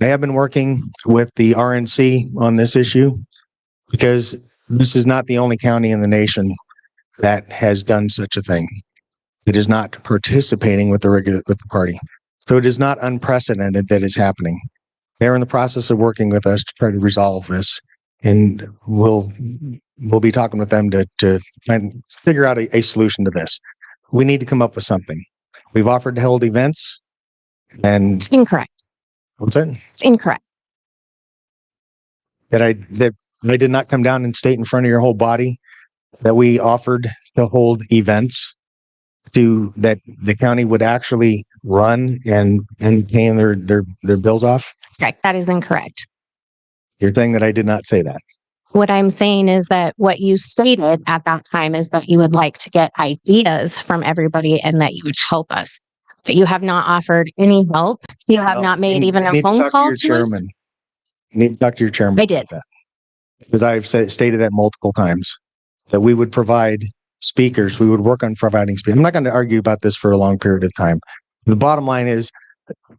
I have been working with the RNC on this issue because this is not the only county in the nation that has done such a thing. It is not participating with the party. So it is not unprecedented that it's happening. They're in the process of working with us to try to resolve this, and we'll be talking with them to try and figure out a solution to this. We need to come up with something. We've offered to hold events, and it's incorrect. What's that? It's incorrect. That I did not come down and state in front of your whole body that we offered to hold events that the county would actually run and paying their bills off? Correct. That is incorrect. You're saying that I did not say that. What I'm saying is that what you stated at that time is that you would like to get ideas from everybody and that you would help us. But you have not offered any help. You have not made even a phone call to us. You need to talk to your chairman. I did. About that. Because I've stated that multiple times, that we would provide speakers. We would work on providing speakers. I'm not going to argue about this for a long period of time. The bottom line is,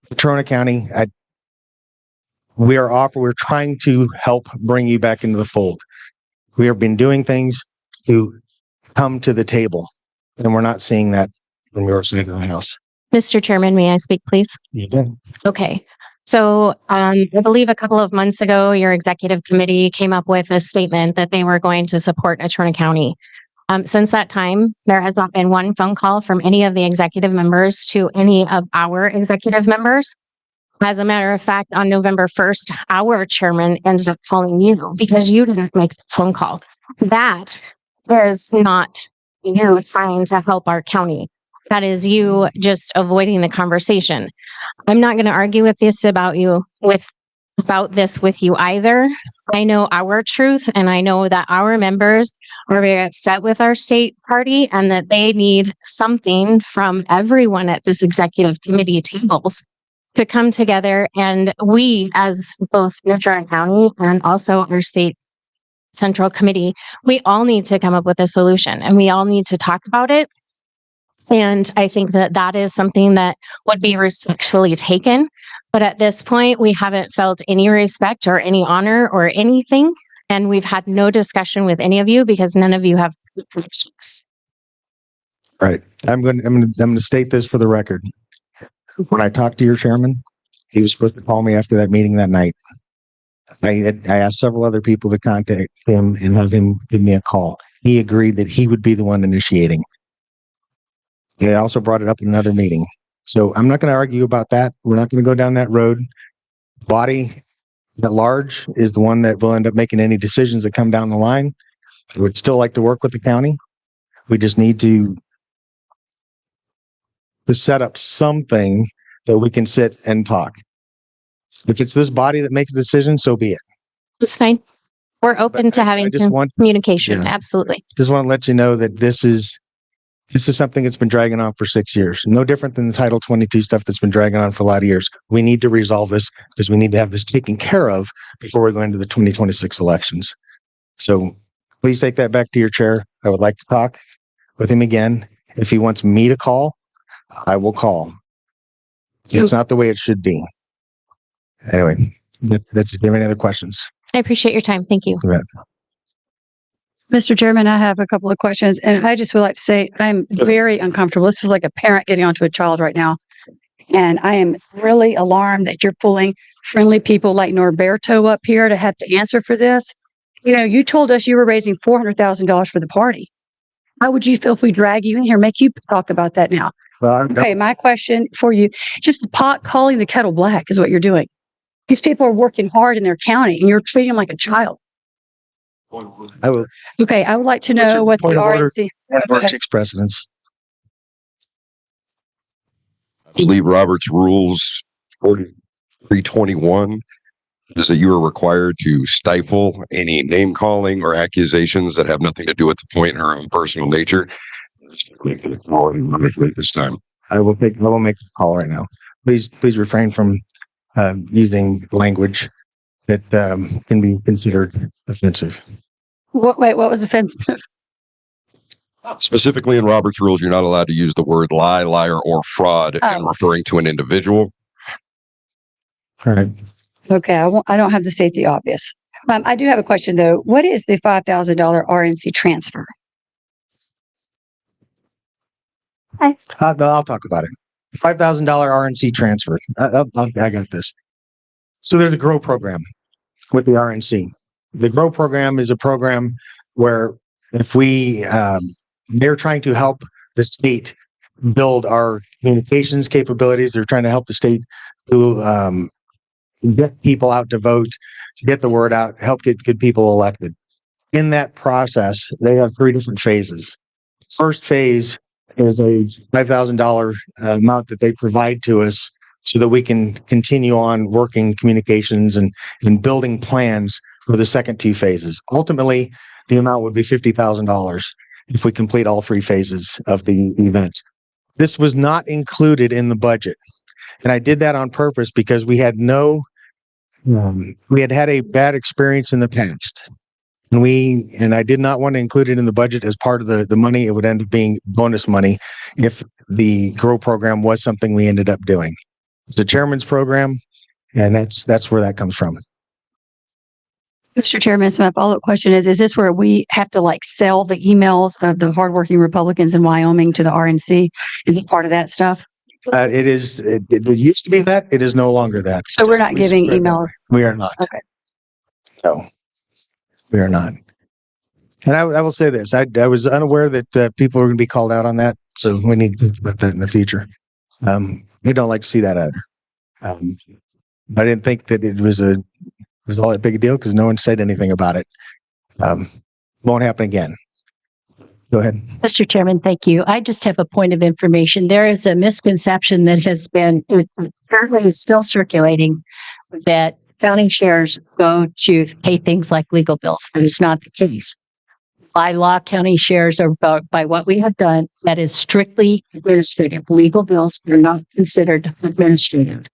Natrona County, we're trying to help bring you back into the fold. We have been doing things to come to the table, and we're not seeing that from your side of the house. Mr. Chairman, may I speak, please? You did. Okay. So I believe a couple of months ago, your executive committee came up with a statement that they were going to support Natrona County. Since that time, there has not been one phone call from any of the executive members to any of our executive members. As a matter of fact, on November 1st, our chairman ended up calling you because you didn't make the phone call. That is not you trying to help our county. That is you just avoiding the conversation. I'm not going to argue with this about this with you either. I know our truth, and I know that our members are very upset with our state party and that they need something from everyone at this executive committee tables to come together. And we, as both New Jersey County and also our state central committee, we all need to come up with a solution, and we all need to talk about it. And I think that that is something that would be respectfully taken. But at this point, we haven't felt any respect or any honor or anything. And we've had no discussion with any of you because none of you have questions. Right. I'm going to state this for the record. When I talked to your chairman, he was supposed to call me after that meeting that night. I asked several other people to contact him and have him give me a call. He agreed that he would be the one initiating. He also brought it up in another meeting. So I'm not going to argue about that. We're not going to go down that road. Body at large is the one that will end up making any decisions that come down the line. I would still like to work with the county. We just need to set up something that we can sit and talk. If it's this body that makes a decision, so be it. It's fine. We're open to having communication. Yeah. Absolutely. Just want to let you know that this is something that's been dragging on for 6 years. No different than the Title 22 stuff that's been dragging on for a lot of years. We need to resolve this because we need to have this taken care of before we go into the 2026 elections. So please take that back to your chair. I would like to talk with him again. If he wants me to call, I will call. It's not the way it should be. Anyway, that's it. Do you have any other questions? I appreciate your time. Thank you. Mr. Chairman, I have a couple of questions, and I just would like to say I'm very uncomfortable. This feels like a parent getting onto a child right now. And I am really alarmed that you're pulling friendly people like Norberto up here to have to answer for this. You know, you told us you were raising $400,000 for the party. How would you feel if we drag you in here, make you talk about that now? Okay, my question for you, just the pot calling the kettle black is what you're doing. These people are working hard in their county, and you're treating them like a child. I will. Okay, I would like to know what the RNC takes precedence. I believe Robert's rules 4321 is that you are required to stifle any name calling or accusations that have nothing to do with the point in her own personal nature. This time, I will make this call right now. Please refrain from using language that can be considered offensive. What was offensive? specifically in Robert's rules, you're not allowed to use the word lie, liar, or fraud in referring to an individual. All right. Okay, I don't have to state the obvious. I do have a question though. What is the $5,000 RNC transfer? I'll talk about it. $5,000 RNC transfer. I got this. So there's a GROW program with the RNC. The GROW program is a program where if they're trying to help the state build our communications capabilities. They're trying to help the state to get people out to vote, get the word out, help get good people elected. In that process, they have 3 different phases. First phase is a $5,000 amount that they provide to us so that we can continue on working communications and building plans for the second 2 phases. Ultimately, the amount would be $50,000 if we complete all 3 phases of the event. This was not included in the budget. And I did that on purpose because we had had a bad experience in the past. And I did not want to include it in the budget as part of the money. It would end up being bonus money if the GROW program was something we ended up doing. It's the chairman's program, and that's where that comes from. Mr. Chairman, so my follow-up question is this where we have to sell the emails of the hardworking Republicans in Wyoming to the RNC? Is it part of that stuff? It is. It used to be that. It is no longer that. So we're not giving emails? We are not. Okay. No, we are not. And I will say this, I was unaware that people were going to be called out on that. So we need to put that in the future. We don't like to see that either. I didn't think that it was all that big a deal because no one said anything about it. Won't happen again. Go ahead. Mr. Chairman, thank you. I just have a point of information. There is a misconception that has been, it currently is still circulating, that county shares go to pay things like legal bills. That is not the case. By law, county shares are by what we have done, that is strictly administrative. Legal bills are not considered administrative.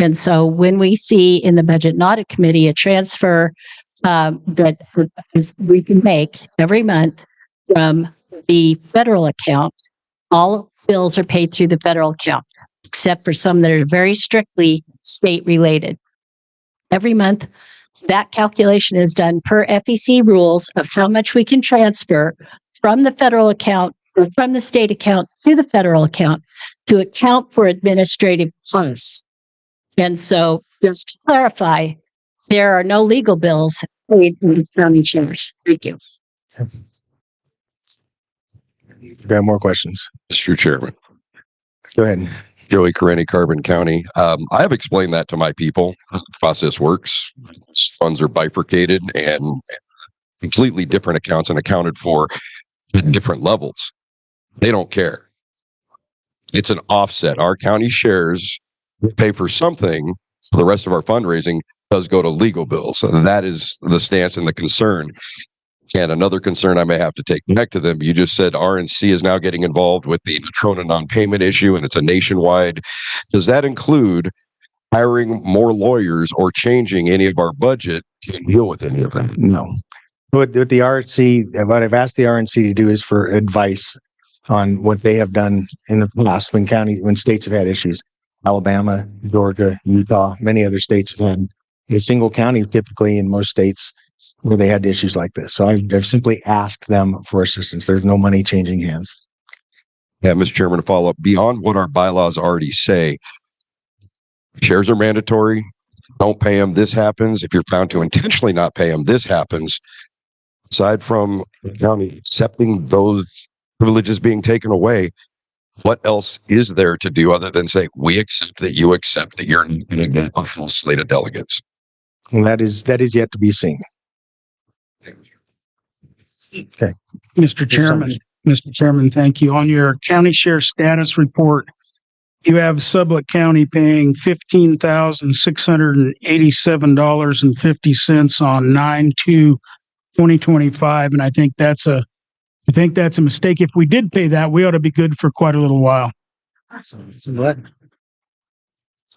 And so when we see in the Budget and Audit Committee a transfer that we can make every month from the federal account, all bills are paid through the federal account, except for some that are very strictly state related. Every month, that calculation is done per FEC rules of how much we can transfer from the federal account or from the state account to the federal account to account for administrative costs. And so, just to clarify, there are no legal bills paid in county shares. Thank you. We have more questions. Mr. Chairman. Go ahead. Joey Carenti, Carbon County. I have explained that to my people. How the process works. Funds are bifurcated and completely different accounts and accounted for at different levels. They don't care. It's an offset. Our county shares pay for something. So the rest of our fundraising does go to legal bills. And that is the stance and the concern. And another concern I may have to take back to them, you just said RNC is now getting involved with the Natrona non-payment issue, and it's a nationwide. Does that include hiring more lawyers or changing any of our budget to deal with any of that? No. What the RNC, what I've asked the RNC to do is for advice on what they have done in the past when states have had issues. Alabama, Georgia, Utah, many other states have had a single county typically in most states where they had issues like this. So I've simply asked them for assistance. There's no money changing hands. Yeah, Mr. Chairman, to follow up, beyond what our bylaws already say, shares are mandatory. Don't pay them, this happens. If you're found to intentionally not pay them, this happens. Aside from the county accepting those privileges being taken away, what else is there to do other than say, we accept that you accept that you're going to get a full slate of delegates? And that is yet to be seen. Okay. Mr. Chairman, thank you. On your county share status report, you have Sublette County paying $15,687.50 on 9/2/2025, and I think that's a mistake. If we did pay that, we ought to be good for quite a little while. What?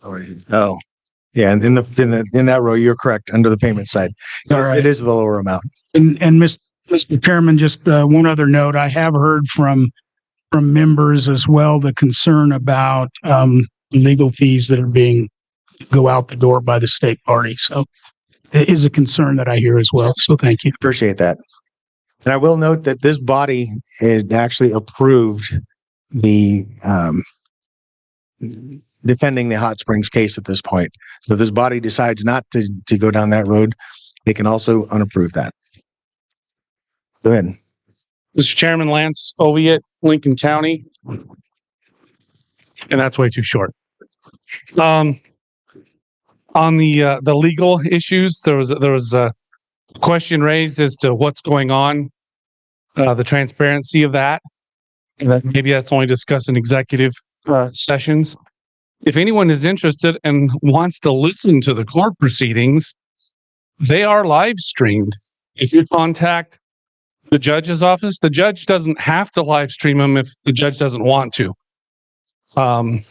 Oh, yeah. And in that row, you're correct. Under the payment side, it is the lower amount. And Mr. Chairman, just one other note. I have heard from members as well the concern about legal fees that are go out the door by the state party. So it is a concern that I hear as well. So thank you. Appreciate that. And I will note that this body had actually approved the defending the Hot Springs case at this point. So if this body decides not to go down that road, they can also unapprove that. Go ahead. Mr. Chairman, Lance Oviatt, Lincoln County. And that's way too short. On the legal issues, there was a question raised as to what's going on, the transparency of that. And that maybe that's only discussed in executive sessions. If anyone is interested and wants to listen to the court proceedings, they are live streamed. If you contact the judge's office, the judge doesn't have to live stream them if the judge doesn't want to.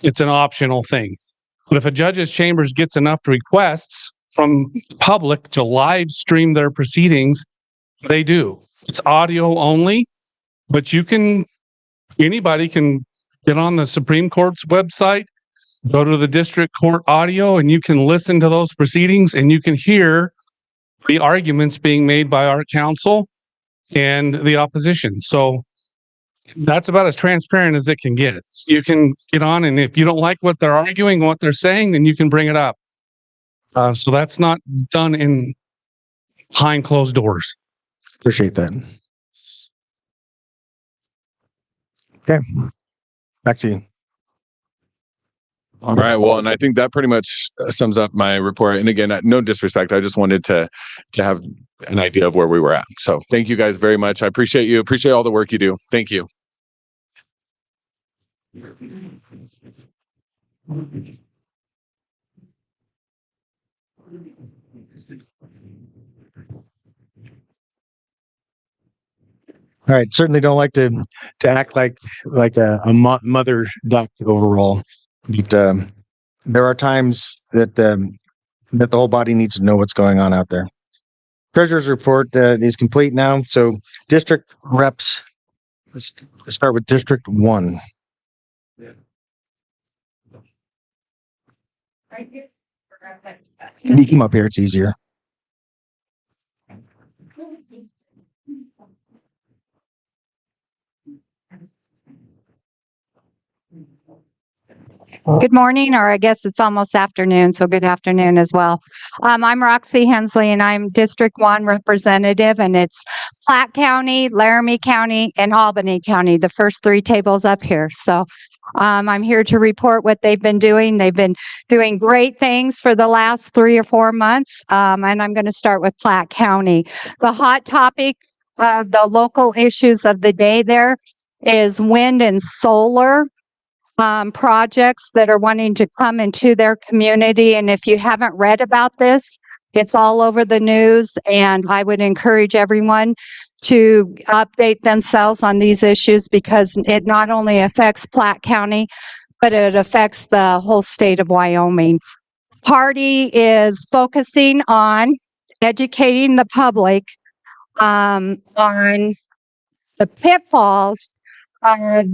It's an optional thing. But if a judge's chambers gets enough requests from the public to live stream their proceedings, they do. It's audio only, but anybody can get on the Supreme Court's website, go to the district court audio, and you can listen to those proceedings and you can hear the arguments being made by our counsel and the opposition. So that's about as transparent as it can get. You can get on, and if you don't like what they're arguing, what they're saying, then you can bring it up. So that's not done behind closed doors. Appreciate that. Okay. Back to you. All right. Well, and I think that pretty much sums up my report. And again, no disrespect. I just wanted to have an idea of where we were at. So thank you guys very much. I appreciate you. Appreciate all the work you do. Thank you. All right. Certainly don't like to act like a mother duck overall. But there are times that that the whole body needs to know what's going on out there. Treasurer's report is complete now. So district reps. Let's start with District 1. Can you come up here? It's easier. Good morning, or I guess it's almost afternoon, so good afternoon as well. I'm Roxy Hensley, and I'm District 1 representative, and it's Platte County, Laramie County, and Albany County, the first three tables up here. So I'm here to report what they've been doing. They've been doing great things for the last 3 or 4 months, and I'm going to start with Platte County. The hot topic, the local issues of the day there is wind and solar projects that are wanting to come into their community. And if you haven't read about this, it's all over the news. And I would encourage everyone to update themselves on these issues because it not only affects Platte County, but it affects the whole state of Wyoming. Party is focusing on educating the public on the pitfalls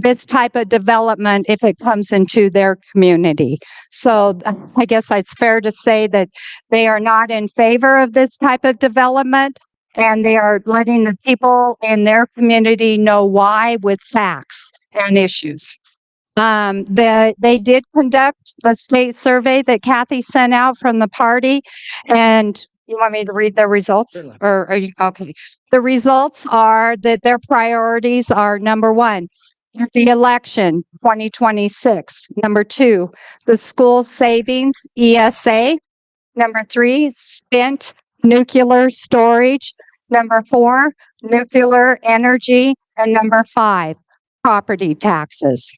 this type of development if it comes into their community. So I guess it's fair to say that they are not in favor of this type of development, and they are letting the people in their community know why with facts and issues. They did conduct the state survey that Kathy sent out from the party, and you want me to read the results? Or are you okay? The results are that their priorities are number 1, the election 2026. Number 2, the school savings ESA. Number 3, spent nuclear storage. Number 4, nuclear energy. And number 5, property taxes.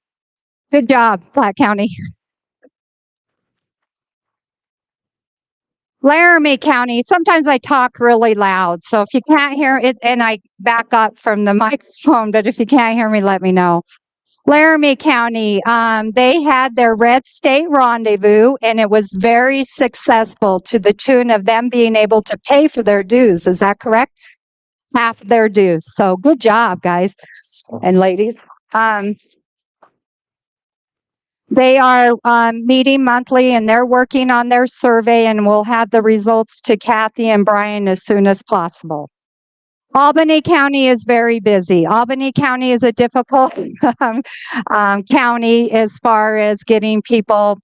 Good job, Platte County. Laramie County, sometimes I talk really loud, so if you can't hear it, and I back up from the microphone, but if you can't hear me, let me know. Laramie County, they had their Red State Rendezvous, and it was very successful to the tune of them being able to pay for their dues. Is that correct? Half their dues. So good job, guys and ladies. They are meeting monthly, and they're working on their survey, and we'll have the results to Kathy and Brian as soon as possible. Albany County is very busy. Albany County is a difficult county as far as getting people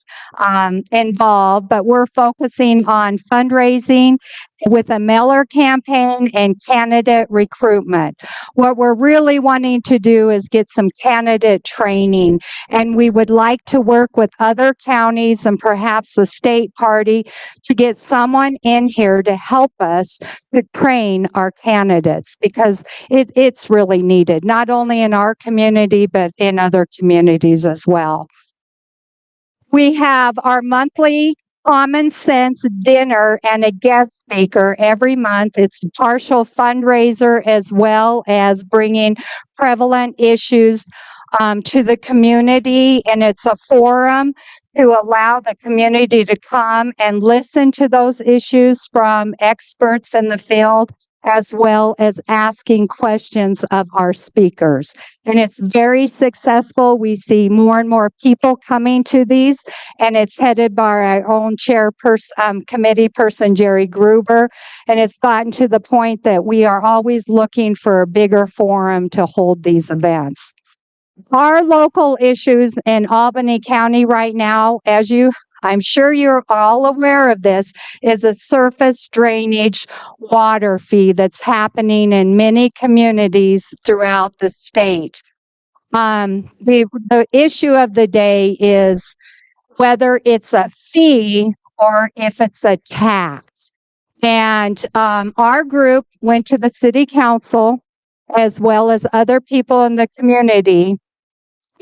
involved, but we're focusing on fundraising with a mailer campaign and candidate recruitment. What we're really wanting to do is get some candidate training, and we would like to work with other counties and perhaps the state party to get someone in here to help us to train our candidates, because it's really needed, not only in our community, but in other communities as well. We have our monthly Common Sense dinner and a guest speaker every month. It's a partial fundraiser as well as bringing prevalent issues to the community, and it's a forum to allow the community to come and listen to those issues from experts in the field, as well as asking questions of our speakers. And it's very successful. We see more and more people coming to these, and it's headed by our own chairperson, committee person, Jerry Gruber. And it's gotten to the point that we are always looking for a bigger forum to hold these events. Our local issues in Albany County right now, I'm sure you're all aware of this, is a surface drainage water fee that's happening in many communities throughout the state. The issue of the day is whether it's a fee or if it's a tax. And our group went to the city council as well as other people in the community,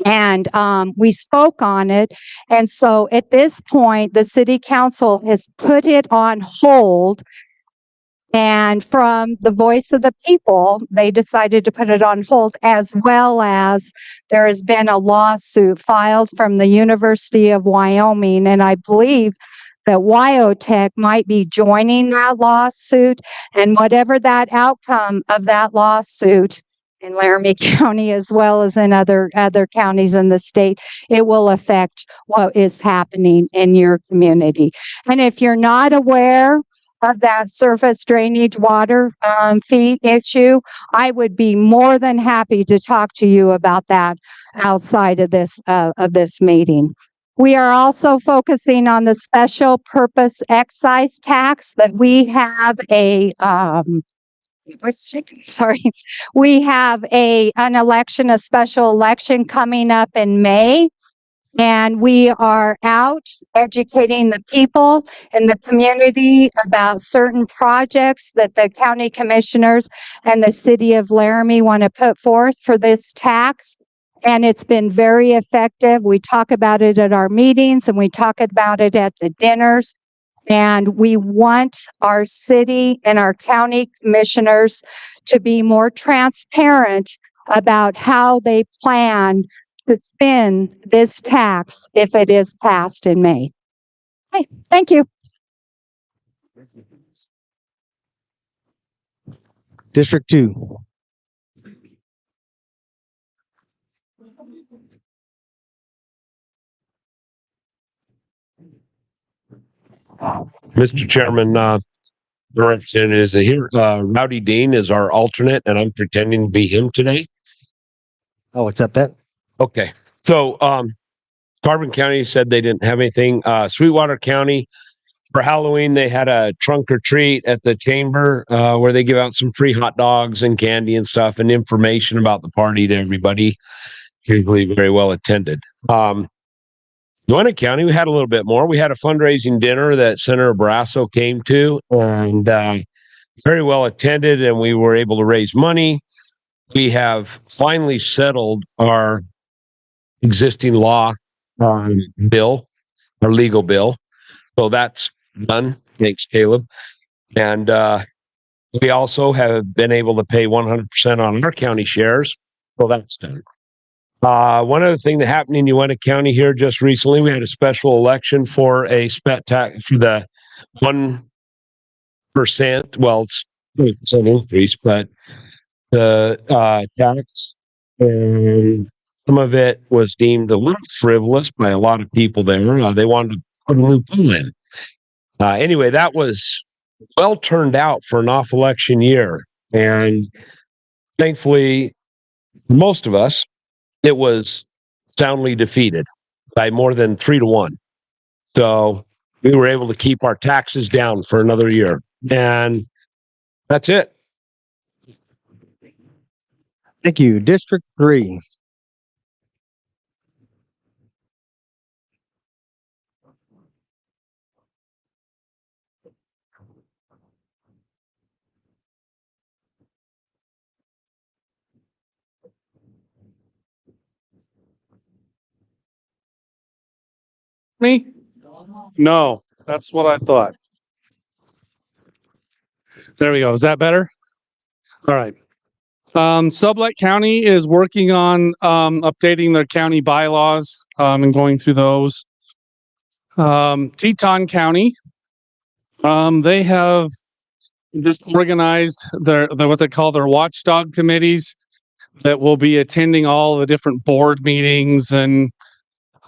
and we spoke on it. And so at this point, the city council has put it on hold. And from the voice of the people, they decided to put it on hold, as well as there has been a lawsuit filed from the University of Wyoming. And I believe that Wyotech might be joining that lawsuit. And whatever that outcome of that lawsuit in Laramie County, as well as in other counties in the state, it will affect what is happening in your community. And if you're not aware of that surface drainage water fee issue, I would be more than happy to talk to you about that outside of this meeting. We are also focusing on the special purpose excise tax that we have we have a special election coming up in May. And we are out educating the people in the community about certain projects that the county commissioners and the city of Laramie want to put forth for this tax. And it's been very effective. We talk about it at our meetings and we talk about it at the dinners. And we want our city and our county commissioners to be more transparent about how they plan to spend this tax if it is passed in May. Okay, thank you. District 2. Mr. Chairman, the representative is here. Rowdy Dean is our alternate, and I'm pretending to be him today. I'll accept that. Okay. So, Carbon County said they didn't have anything. Sweetwater County, for Halloween, they had a trunk or treat at the chamber where they give out some free hot dogs and candy and stuff and information about the party to everybody. Usually very well attended. Gwinnett County, we had a little bit more. We had a fundraising dinner that Senator Barrasso came to, and very well attended, and we were able to raise money. We have finally settled our existing law bill, our legal bill. So that's done. Thanks, Caleb. And we also have been able to pay 100% on our county shares. So that's done. One other thing that happened in Uinta County here just recently, we had a special election for a spet tax for the 1%. Well, it's 2% increase, but the tax, and some of it was deemed a little frivolous by a lot of people there. They wanted to put a new pool in. Anyway, that was well turned out for an off election year. And thankfully, for most of us, it was soundly defeated by more than 3-1. So we were able to keep our taxes down for another year. And that's it. Thank you. District 3. Me? No, that's what I thought. There we go. Is that better? All right. Sublette County is working on updating their county bylaws and going through those. Teton County, they have just organized their what they call their watchdog committees that will be attending all the different board meetings and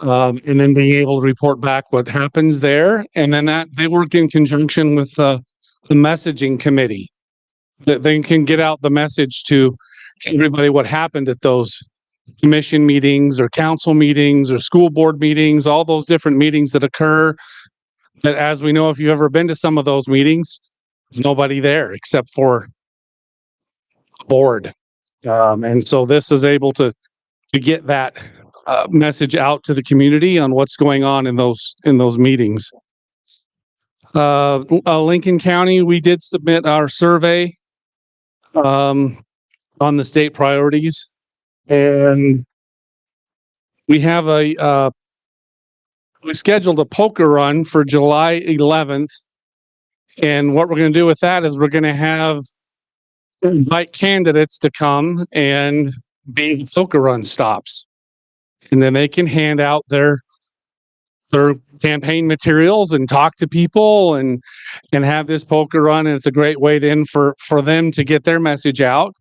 then being able to report back what happens there. And then that they work in conjunction with the messaging committee that they can get out the message to everybody what happened at those commission meetings or council meetings or school board meetings, all those different meetings that occur. That, as we know, if you've ever been to some of those meetings, nobody there except for board. And so this is able to get that message out to the community on what's going on in those meetings. Lincoln County, we did submit our survey on the state priorities, and we have we scheduled a poker run for July 11th. And what we're going to do with that is we're going to invite candidates to come and be the poker run stops. And then they can hand out their campaign materials and talk to people and have this poker run. And it's a great way then for them to get their message out.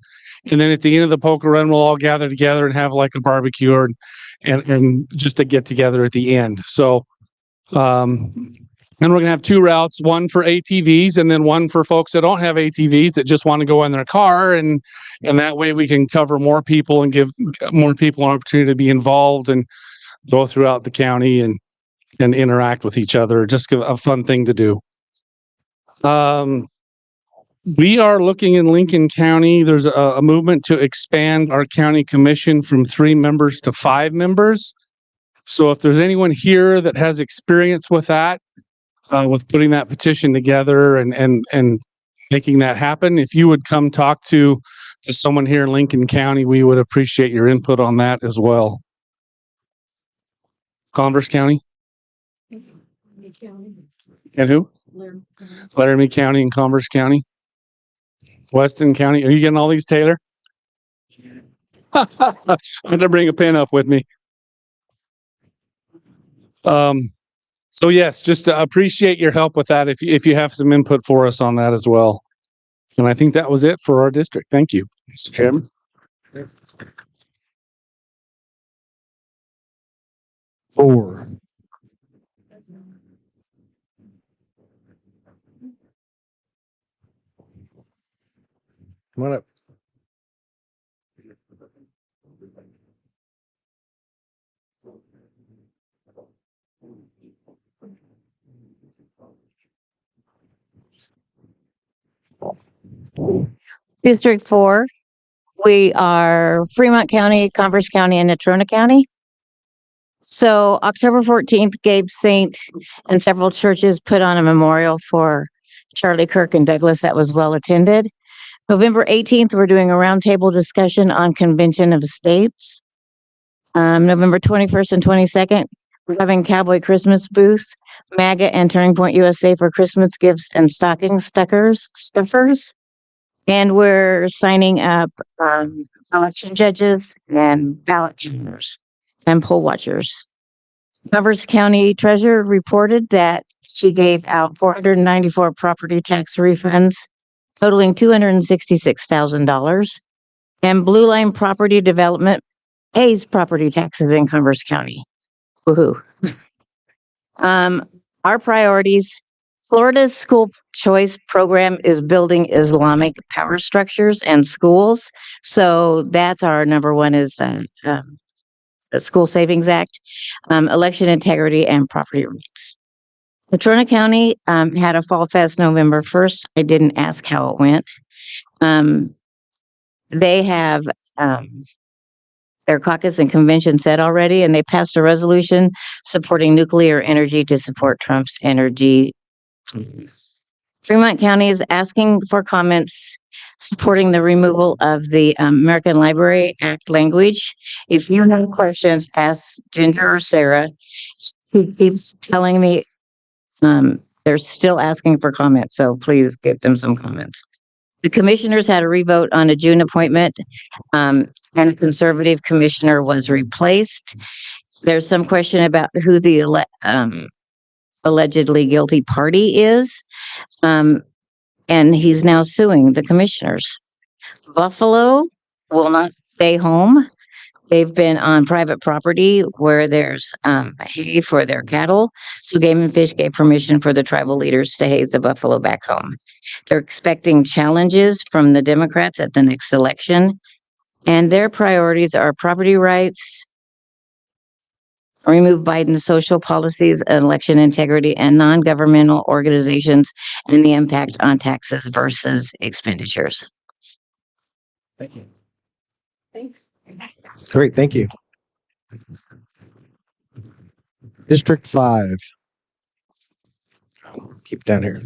And then at the end of the poker run, we'll all gather together and have like a barbecue and just to get together at the end. So, and we're going to have 2 routes, one for ATVs and then one for folks that don't have ATVs that just want to go in their car. And that way we can cover more people and give more people an opportunity to be involved and go throughout the county and interact with each other. Just a fun thing to do. We are looking in Lincoln County. There's a movement to expand our county commission from 3 members to 5 members. So if there's anyone here that has experience with that, with putting that petition together and making that happen, if you would come talk to someone here in Lincoln County, we would appreciate your input on that as well. Converse County? And who? Laramie County and Converse County. Weston County. Are you getting all these, Taylor? I'm going to bring a pen up with me. So yes, just appreciate your help with that if you have some input for us on that as well. And I think that was it for our district. Thank you, Mr. Chairman. Four. Come on up. District 4, we are Fremont County, Converse County, and Natrona County. So October 14th, Gabe Saint and several churches put on a memorial for Charlie Kirk and Douglas that was well attended. November 18th, we're doing a roundtable discussion on Convention of States. November 21st and 22nd, we're having Cowboy Christmas booth, MAGA and Turning Point USA for Christmas gifts and stocking stuffers. And we're signing up election judges and ballot counters and poll watchers. Converse County Treasurer reported that she gave out 494 property tax refunds totaling $266,000. And Blue Line Property Development pays property taxes in Converse County. Woohoo. Our priorities: Florida's school choice program is building Islamic power structures and schools. So that's our number one is the School Savings Act, election integrity, and property rights. Natrona County had a Fall Fest November 1st. I didn't ask how it went. They have their caucus and convention set already, and they passed a resolution supporting nuclear energy to support Trump's energy. Fremont County is asking for comments supporting the removal of the American Library Act language. If you have questions, ask Ginger or Sarah. She keeps telling me they're still asking for comments, so please give them some comments. The commissioners had a revote on a June appointment, and a conservative commissioner was replaced. There's some question about who the allegedly guilty party is, and he's now suing the commissioners. Buffalo will not stay home. They've been on private property where there's hay for their cattle. So Game and Fish gave permission for the tribal leaders to haze the buffalo back home. They're expecting challenges from the Democrats at the next election. And their priorities are property rights, remove Biden's social policies, election integrity, and non-governmental organizations, and the impact on taxes versus expenditures. Thank you. Great, thank you. District 5. Keep down here.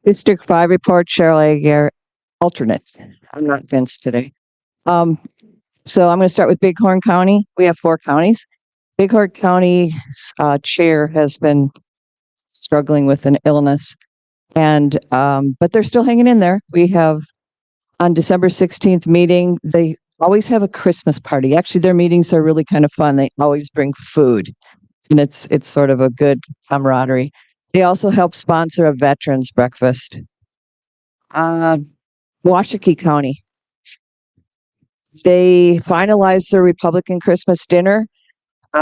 District 5 report, Cheryl Aguirre, alternate. I'm not Vince today. So I'm going to start with Bighorn County. We have 4 counties. Bighorn County's chair has been struggling with an illness, and but they're still hanging in there. We have on December 16th meeting, they always have a Christmas party. Actually, their meetings are really kind of fun. They always bring food, and it's sort of a good camaraderie. They also help sponsor a veterans breakfast. Washakie County. They finalized their Republican Christmas dinner.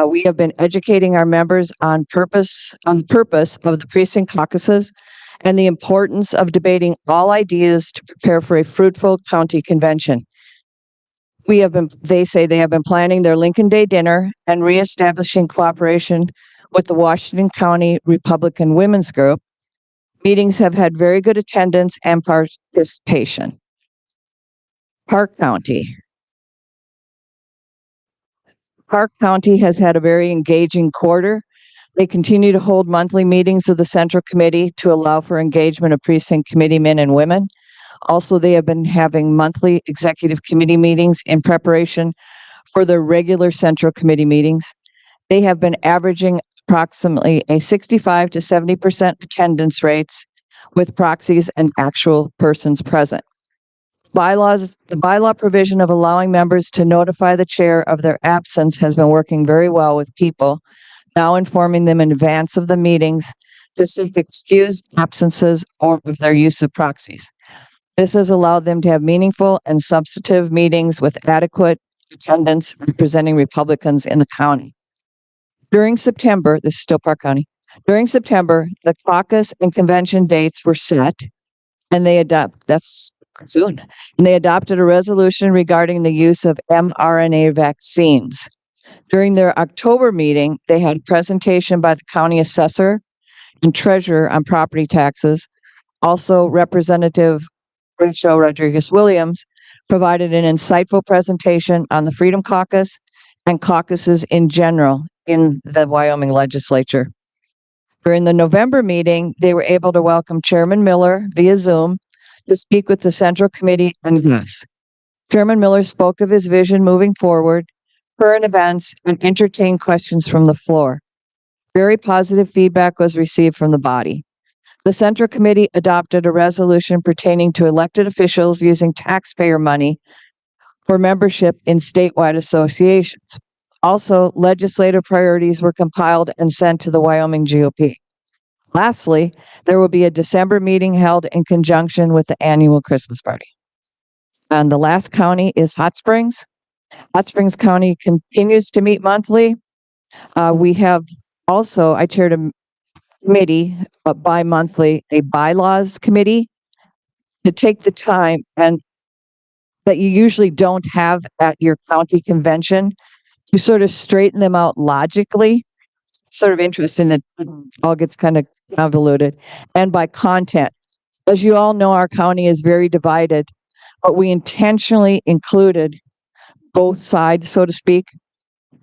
We have been educating our members on the purpose of the precinct caucuses and the importance of debating all ideas to prepare for a fruitful county convention. They say they have been planning their Lincoln Day dinner and reestablishing cooperation with the Washington County Republican Women's Group. Meetings have had very good attendance and participation. Park County. Park County has had a very engaging quarter. They continue to hold monthly meetings of the Central Committee to allow for engagement of precinct committee men and women. Also, they have been having monthly executive committee meetings in preparation for their regular Central Committee meetings. They have been averaging approximately a 65 to 70% attendance rates with proxies and actual persons present. The bylaw provision of allowing members to notify the chair of their absence has been working very well with people, now informing them in advance of the meetings to seek excused absences or of their use of proxies. This has allowed them to have meaningful and substantive meetings with adequate attendance representing Republicans in the county. During September, this is still Park County, during September, the caucus and convention dates were set, and that's soon. And they adopted a resolution regarding the use of mRNA vaccines. During their October meeting, they had a presentation by the county assessor and treasurer on property taxes. Also, Representative Rachel Rodriguez Williams provided an insightful presentation on the Freedom Caucus and caucuses in general in the Wyoming legislature. During the November meeting, they were able to welcome Chairman Miller via Zoom to speak with the Central Committee and guests. Chairman Miller spoke of his vision moving forward, current events, and entertained questions from the floor. Very positive feedback was received from the body. The Central Committee adopted a resolution pertaining to elected officials using taxpayer money for membership in statewide associations. Also, legislative priorities were compiled and sent to the Wyoming GOP. Lastly, there will be a December meeting held in conjunction with the annual Christmas party. And the last county is Hot Springs. Hot Springs County continues to meet monthly. We have also, I chaired a committee, bi-monthly, a bylaws committee to take the time and that you usually don't have at your county convention to sort of straighten them out logically. Sort of interesting that it all gets kind of convoluted, and by content. As you all know, our county is very divided, but we intentionally included both sides, so to speak,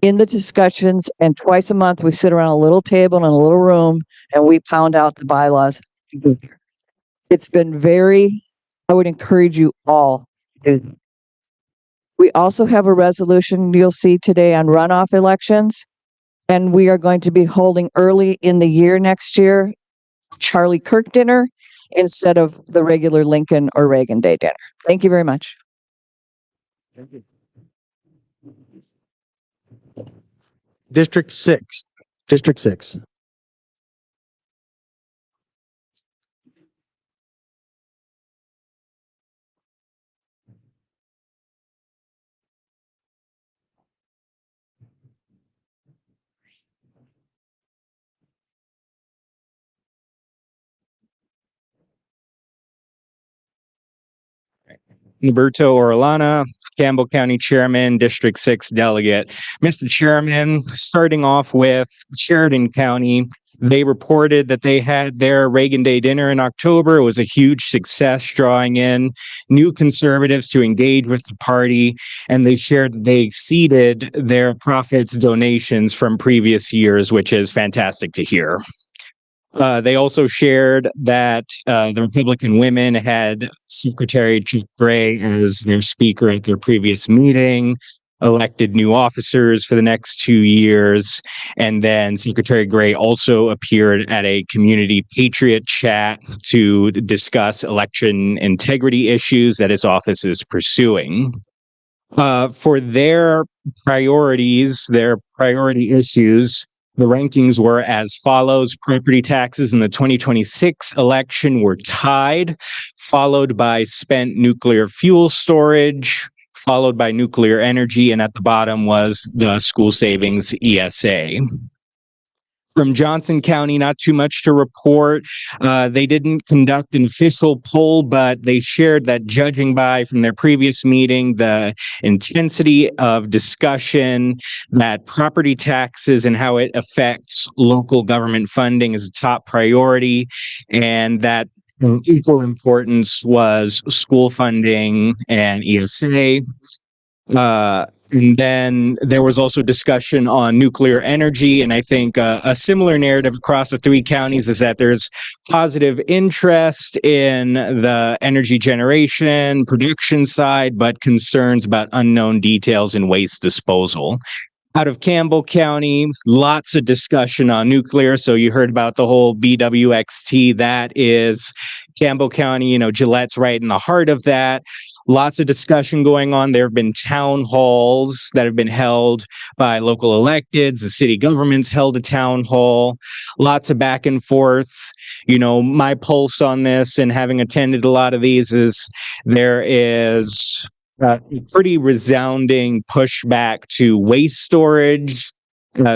in the discussions. And twice a month, we sit around a little table in a little room and we pound out the bylaws. It's been I would encourage you all to do that. We also have a resolution you'll see today on runoff elections. And we are going to be holding early in the year next year, Charlie Kirk dinner instead of the regular Lincoln or Reagan Day dinner. Thank you very much. District 6. District 6. Roberto Orellana, Campbell County Chairman, District 6 Delegate. Mr. Chairman, starting off with Sheridan County, they reported that they had their Reagan Day dinner in October. It was a huge success, drawing in new conservatives to engage with the party, and they shared that they exceeded their profits donations from previous years, which is fantastic to hear. They also shared that the Republican women had Secretary Chuck Gray as their speaker at their previous meeting, elected new officers for the next 2 years, and then Secretary Gray also appeared at a community patriot chat to discuss election integrity issues that his office is pursuing. For their priority issues, the rankings were as follows. Property taxes in the 2026 election were tied, followed by spent nuclear fuel storage, followed by nuclear energy, and at the bottom was the school savings ESA. From Johnson County, not too much to report. They didn't conduct an official poll, but they shared that judging by from their previous meeting, the intensity of discussion, that property taxes and how it affects local government funding is a top priority, and that equal importance was school funding and ESA. And then there was also discussion on nuclear energy. And I think a similar narrative across the 3 counties is that there's positive interest in the energy generation, production side, but concerns about unknown details in waste disposal. Out of Campbell County, lots of discussion on nuclear. So you heard about the whole BWXT. That is Campbell County, Gillette's right in the heart of that. Lots of discussion going on. There have been town halls that have been held by local electeds. The city government's held a town hall. Lots of back and forth. My pulse on this, and having attended a lot of these, is there is pretty resounding pushback to waste storage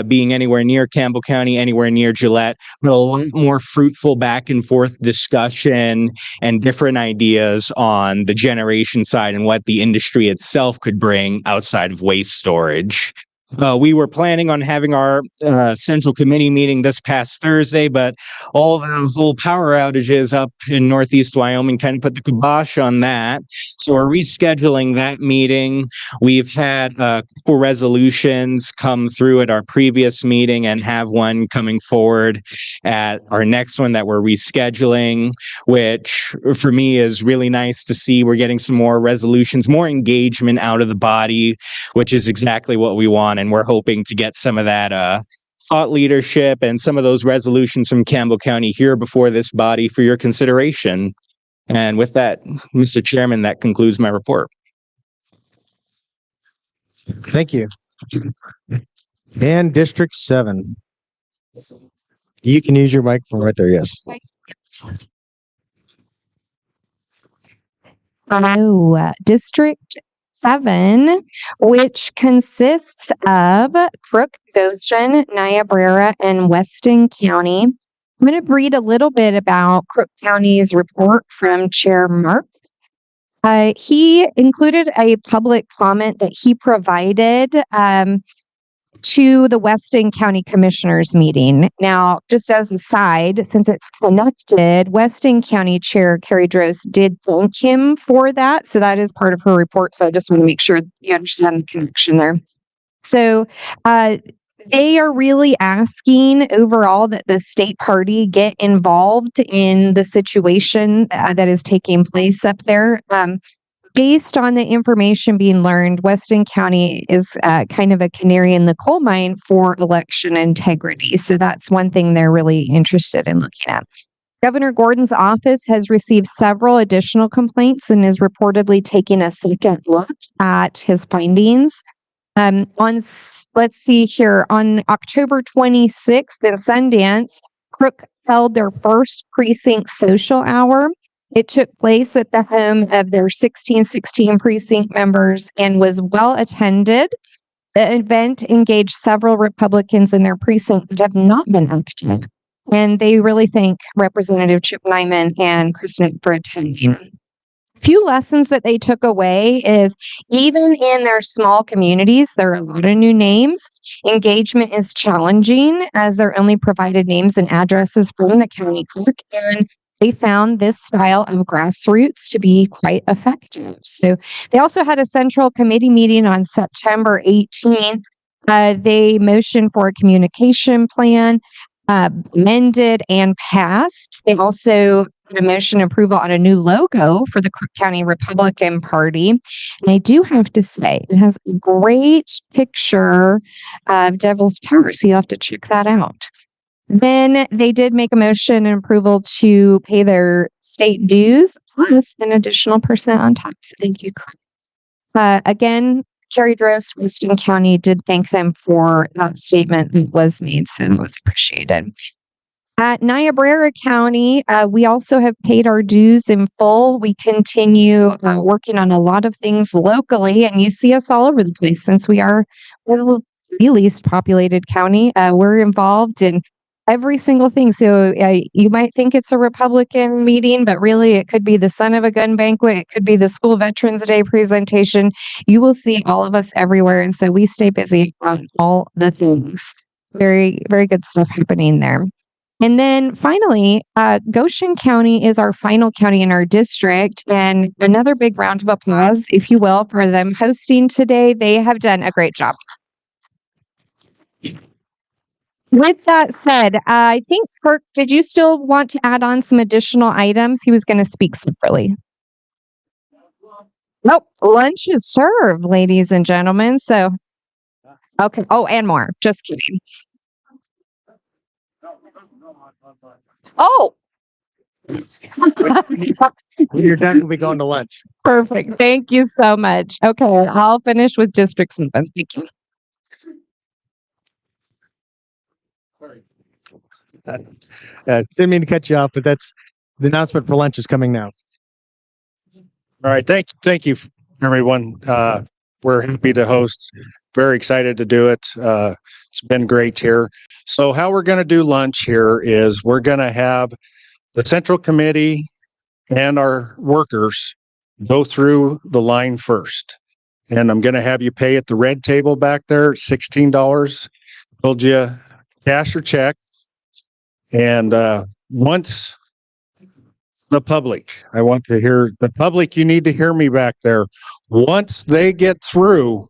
being anywhere near Campbell County, anywhere near Gillette, but a lot more fruitful back and forth discussion and different ideas on the generation side and what the industry itself could bring outside of waste storage. We were planning on having our central committee meeting this past Thursday, but all the whole power outages up in Northeast Wyoming kind of put the kibosh on that. So we're rescheduling that meeting. We've had a couple resolutions come through at our previous meeting and have one coming forward at our next one that we're rescheduling, which for me is really nice to see. We're getting some more resolutions, more engagement out of the body, which is exactly what we want. And we're hoping to get some of that thought leadership and some of those resolutions from Campbell County here before this body for your consideration. And with that, Mr. Chairman, that concludes my report. Thank you. And District 7. You can use your microphone right there, yes. District 7, which consists of Crook, Goshen, Niobrara, and Weston County. I'm going to read a little bit about Crook County's report from Chair Mark. He included a public comment that he provided to the Weston County Commissioners meeting. Now, just as a side, since it's connected, Weston County Chair Carrie Drost did thank him for that. So that is part of her report. So I just want to make sure you understand the connection there. So they are really asking overall that the state party get involved in the situation that is taking place up there. Based on the information being learned, Weston County is kind of a canary in the coal mine for election integrity. So that's one thing they're really interested in looking at. Governor Gordon's office has received several additional complaints and is reportedly taking a second look at his findings. Let's see here, on October 26th in Sundance, Crook held their first precinct social hour. It took place at the home of their 1616 precinct members and was well attended. The event engaged several Republicans in their precinct that have not been active. And they really thank Representative Chip Nyman and Chris Nick for attending. few lessons that they took away is even in their small communities, there are a lot of new names. Engagement is challenging as they're only provided names and addresses from the county clerk, and they found this style of grassroots to be quite effective. So they also had a central committee meeting on September 18th. They motioned for a communication plan, amended and passed. They also had a motion approval on a new logo for the Crook County Republican Party. And I do have to say, it has a great picture of Devil's Tower, so you have to check that out. Then they did make a motion and approval to pay their state dues plus an additional percent on top. So thank you. Again, Carrie Drost, Weston County did thank them for that statement that was made, so it was appreciated. At Niobrara County, we also have paid our dues in full. We continue working on a lot of things locally, and you see us all over the place since we're the least populated county. We're involved in every single thing. So you might think it's a Republican meeting, but really it could be the son of a gun banquet. It could be the school Veterans Day presentation. You will see all of us everywhere. And so we stay busy on all the things. Very, very good stuff happening there. And then finally, Goshen County is our final county in our district. And another big round of applause, if you will, for them hosting today. They have done a great job. With that said, I think, Kirk, did you still want to add on some additional items? He was going to speak separately. Nope, lunch is served, ladies and gentlemen. So, okay. Oh, and more. Just kidding. Oh. When you're done, we'll be going to lunch. Perfect. Thank you so much. Okay, I'll finish with District 7. Thank you. Didn't mean to cut you off, but that's the announcement for lunch is coming now. All right. Thank you, everyone. We're happy to host. Very excited to do it. It's been great here. So how we're going to do lunch here is we're going to have the Central Committee and our workers go through the line first. And I'm going to have you pay at the red table back there, $16. Told you cash or check. And once the public, I want to hear the public, you need to hear me back there. Once they get through,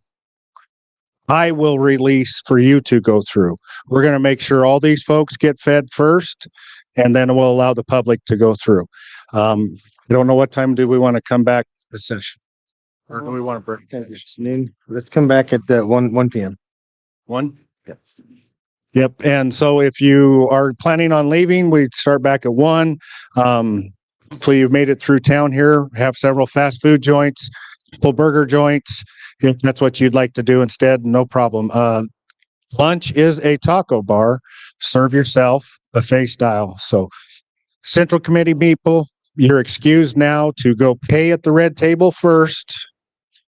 I will release for you to go through. We're going to make sure all these folks get fed first, and then we'll allow the public to go through. I don't know what time do we want to come back to the session? Or do we want to break? Noon. Let's come back at 1 p.m. 1? Yep. Yep. And so if you are planning on leaving, we start back at 1. Hopefully you've made it through town here, have several fast food joints, full burger joints. If that's what you'd like to do instead, no problem. Lunch is a taco bar. Serve yourself buffet style. So Central Committee people, you're excused now to go pay at the red table first,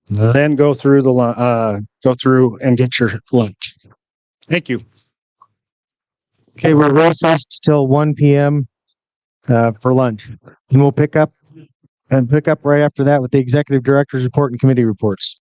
then go through and get your lunch. Thank you. Okay, we're recessed till 1 p.m. For lunch. And we'll pick up right after that with the executive director's report and committee reports.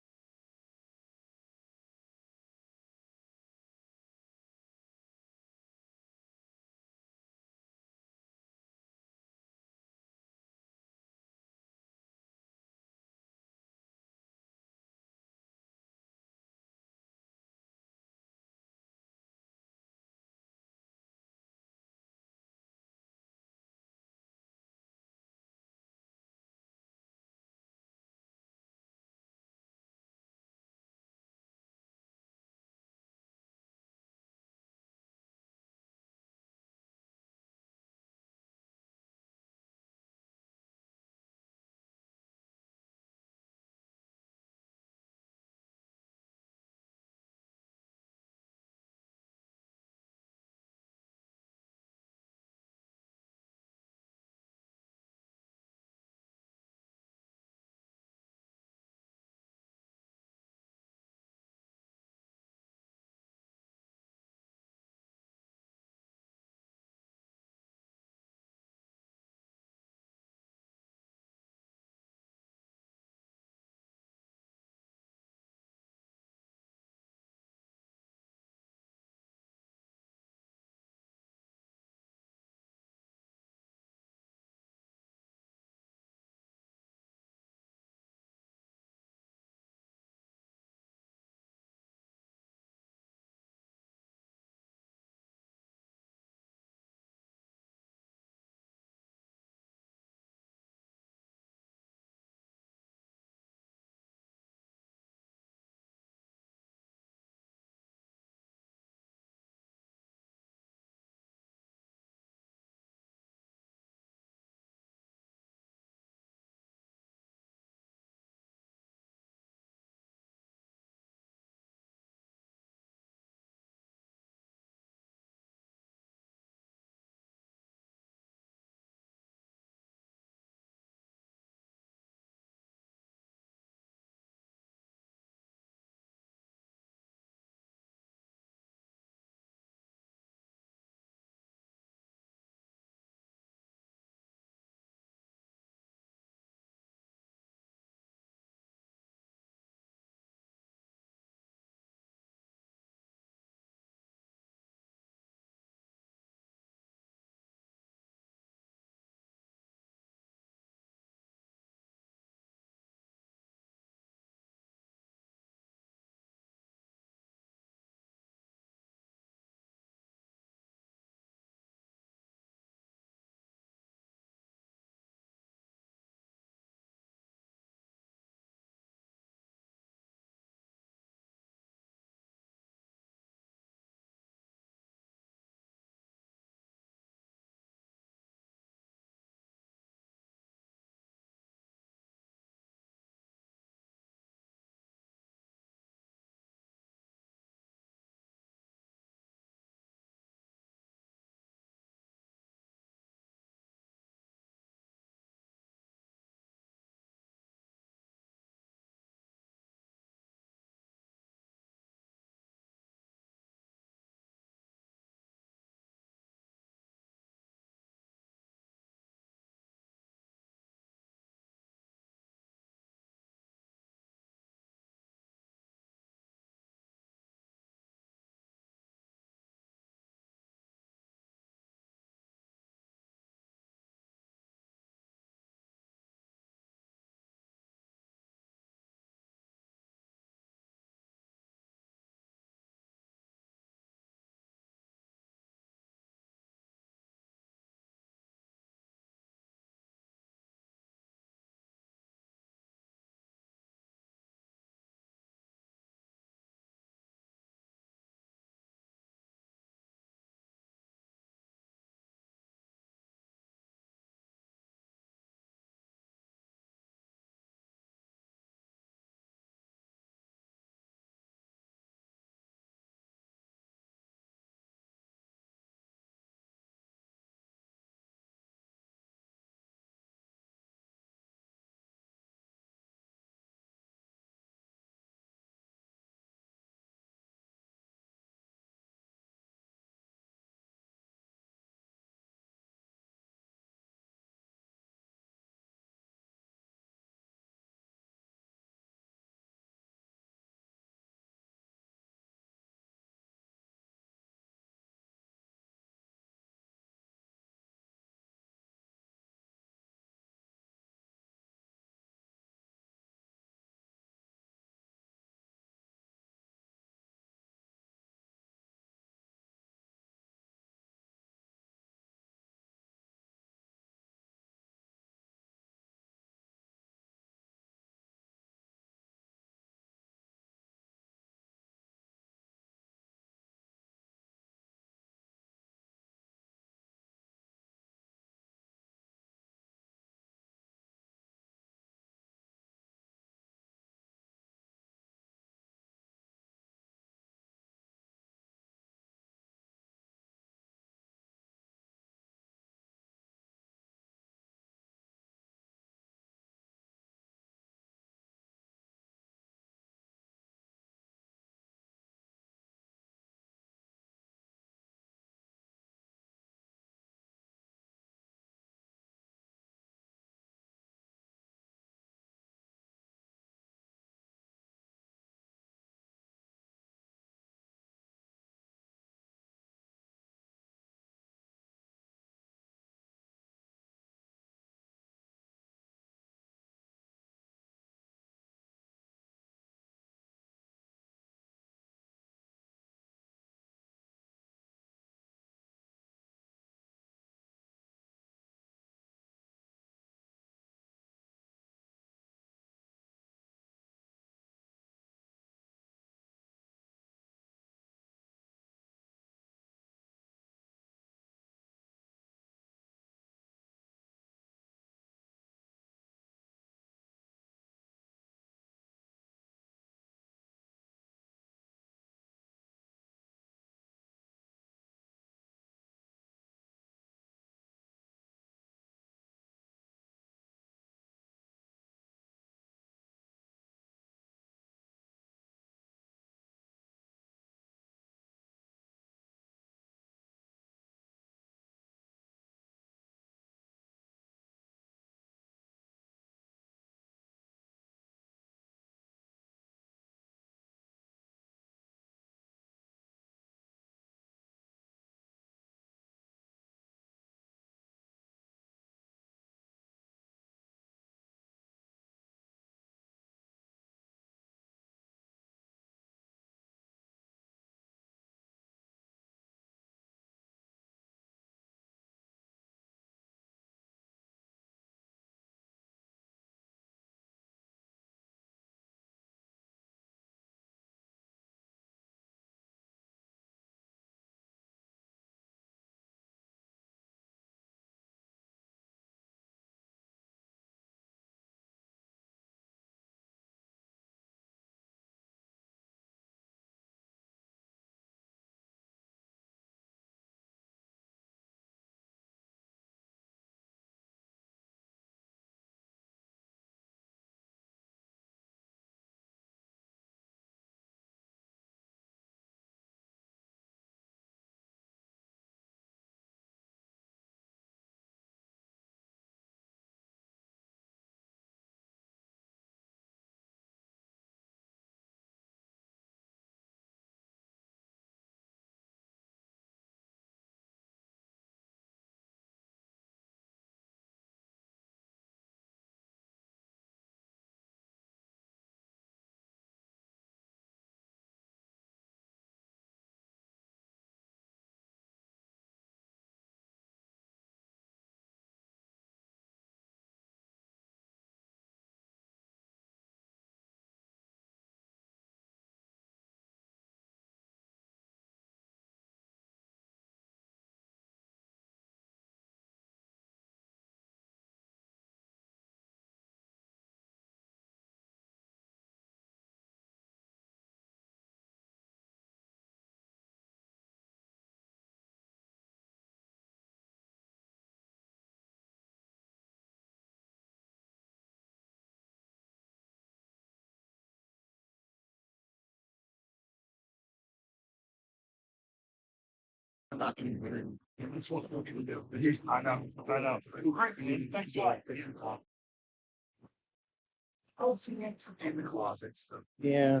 Yeah.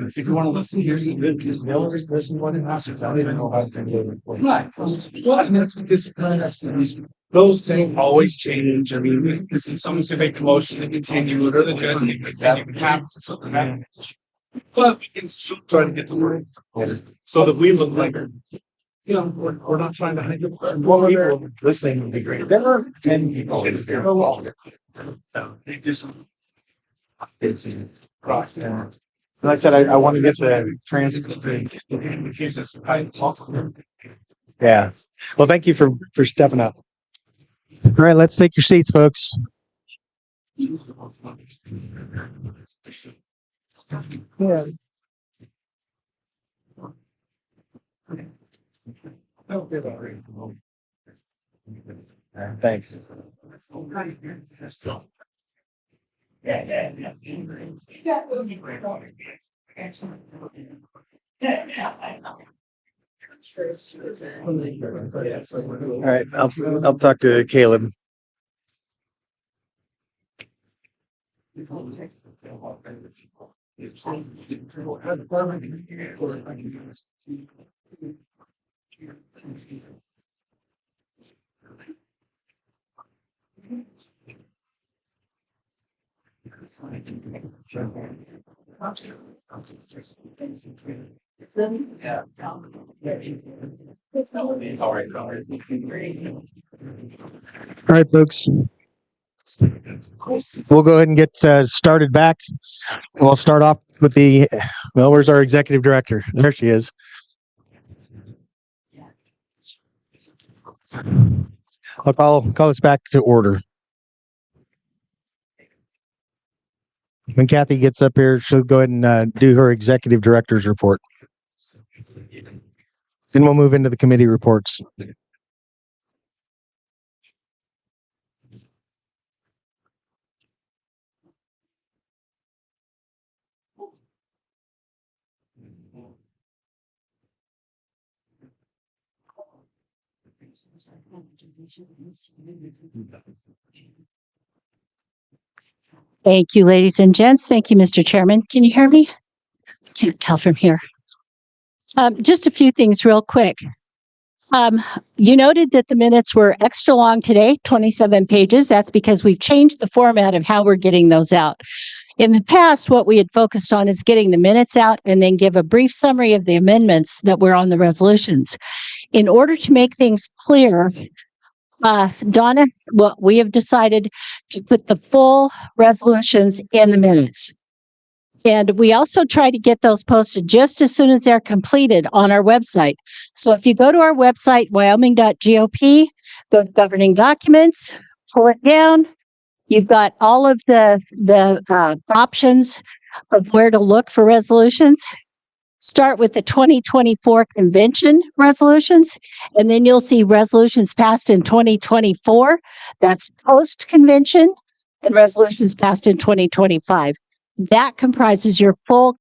If you want to listen, here's the good news. The only reason this is one passes, I don't even know how to do it. Right. Well, and that's because those things always change. I mean, because someone's gonna make the motion to continue, or the judge can make that cap to something else. But we can still try to get the word so that we look like, we're not trying to hide it. More people listening would be great. There are 10 people in there. They just. Like I said, I want to get the transcript. Yeah. Well, thank you for stepping up. All right, let's take your seats, folks. Yeah. Thank you. All right, I'll talk to Caleb. All right, folks. We'll go ahead and get started back. We'll start off with where's our executive director? There she is. I'll call us back to order. When Kathy gets up here, she'll go ahead and do her executive director's report. Then we'll move into the committee reports. Thank you, ladies and gents. Thank you, Mr. Chairman. Can you hear me? Can't tell from here. Just a few things real quick. You noted that the minutes were extra long today, 27 pages. That's because we've changed the format of how we're getting those out. In the past, what we had focused on is getting the minutes out and then give a brief summary of the amendments that were on the resolutions. In order to make things clear, Donna, we have decided to put the full resolutions in the minutes. And we also try to get those posted just as soon as they're completed on our website. So if you go to our website, wyoming.gop, go to governing documents, pull it down. You've got all of the options of where to look for resolutions. Start with the 2024 convention resolutions, and then you'll see resolutions passed in 2024. That's post-convention, and resolutions passed in 2025. That comprises your full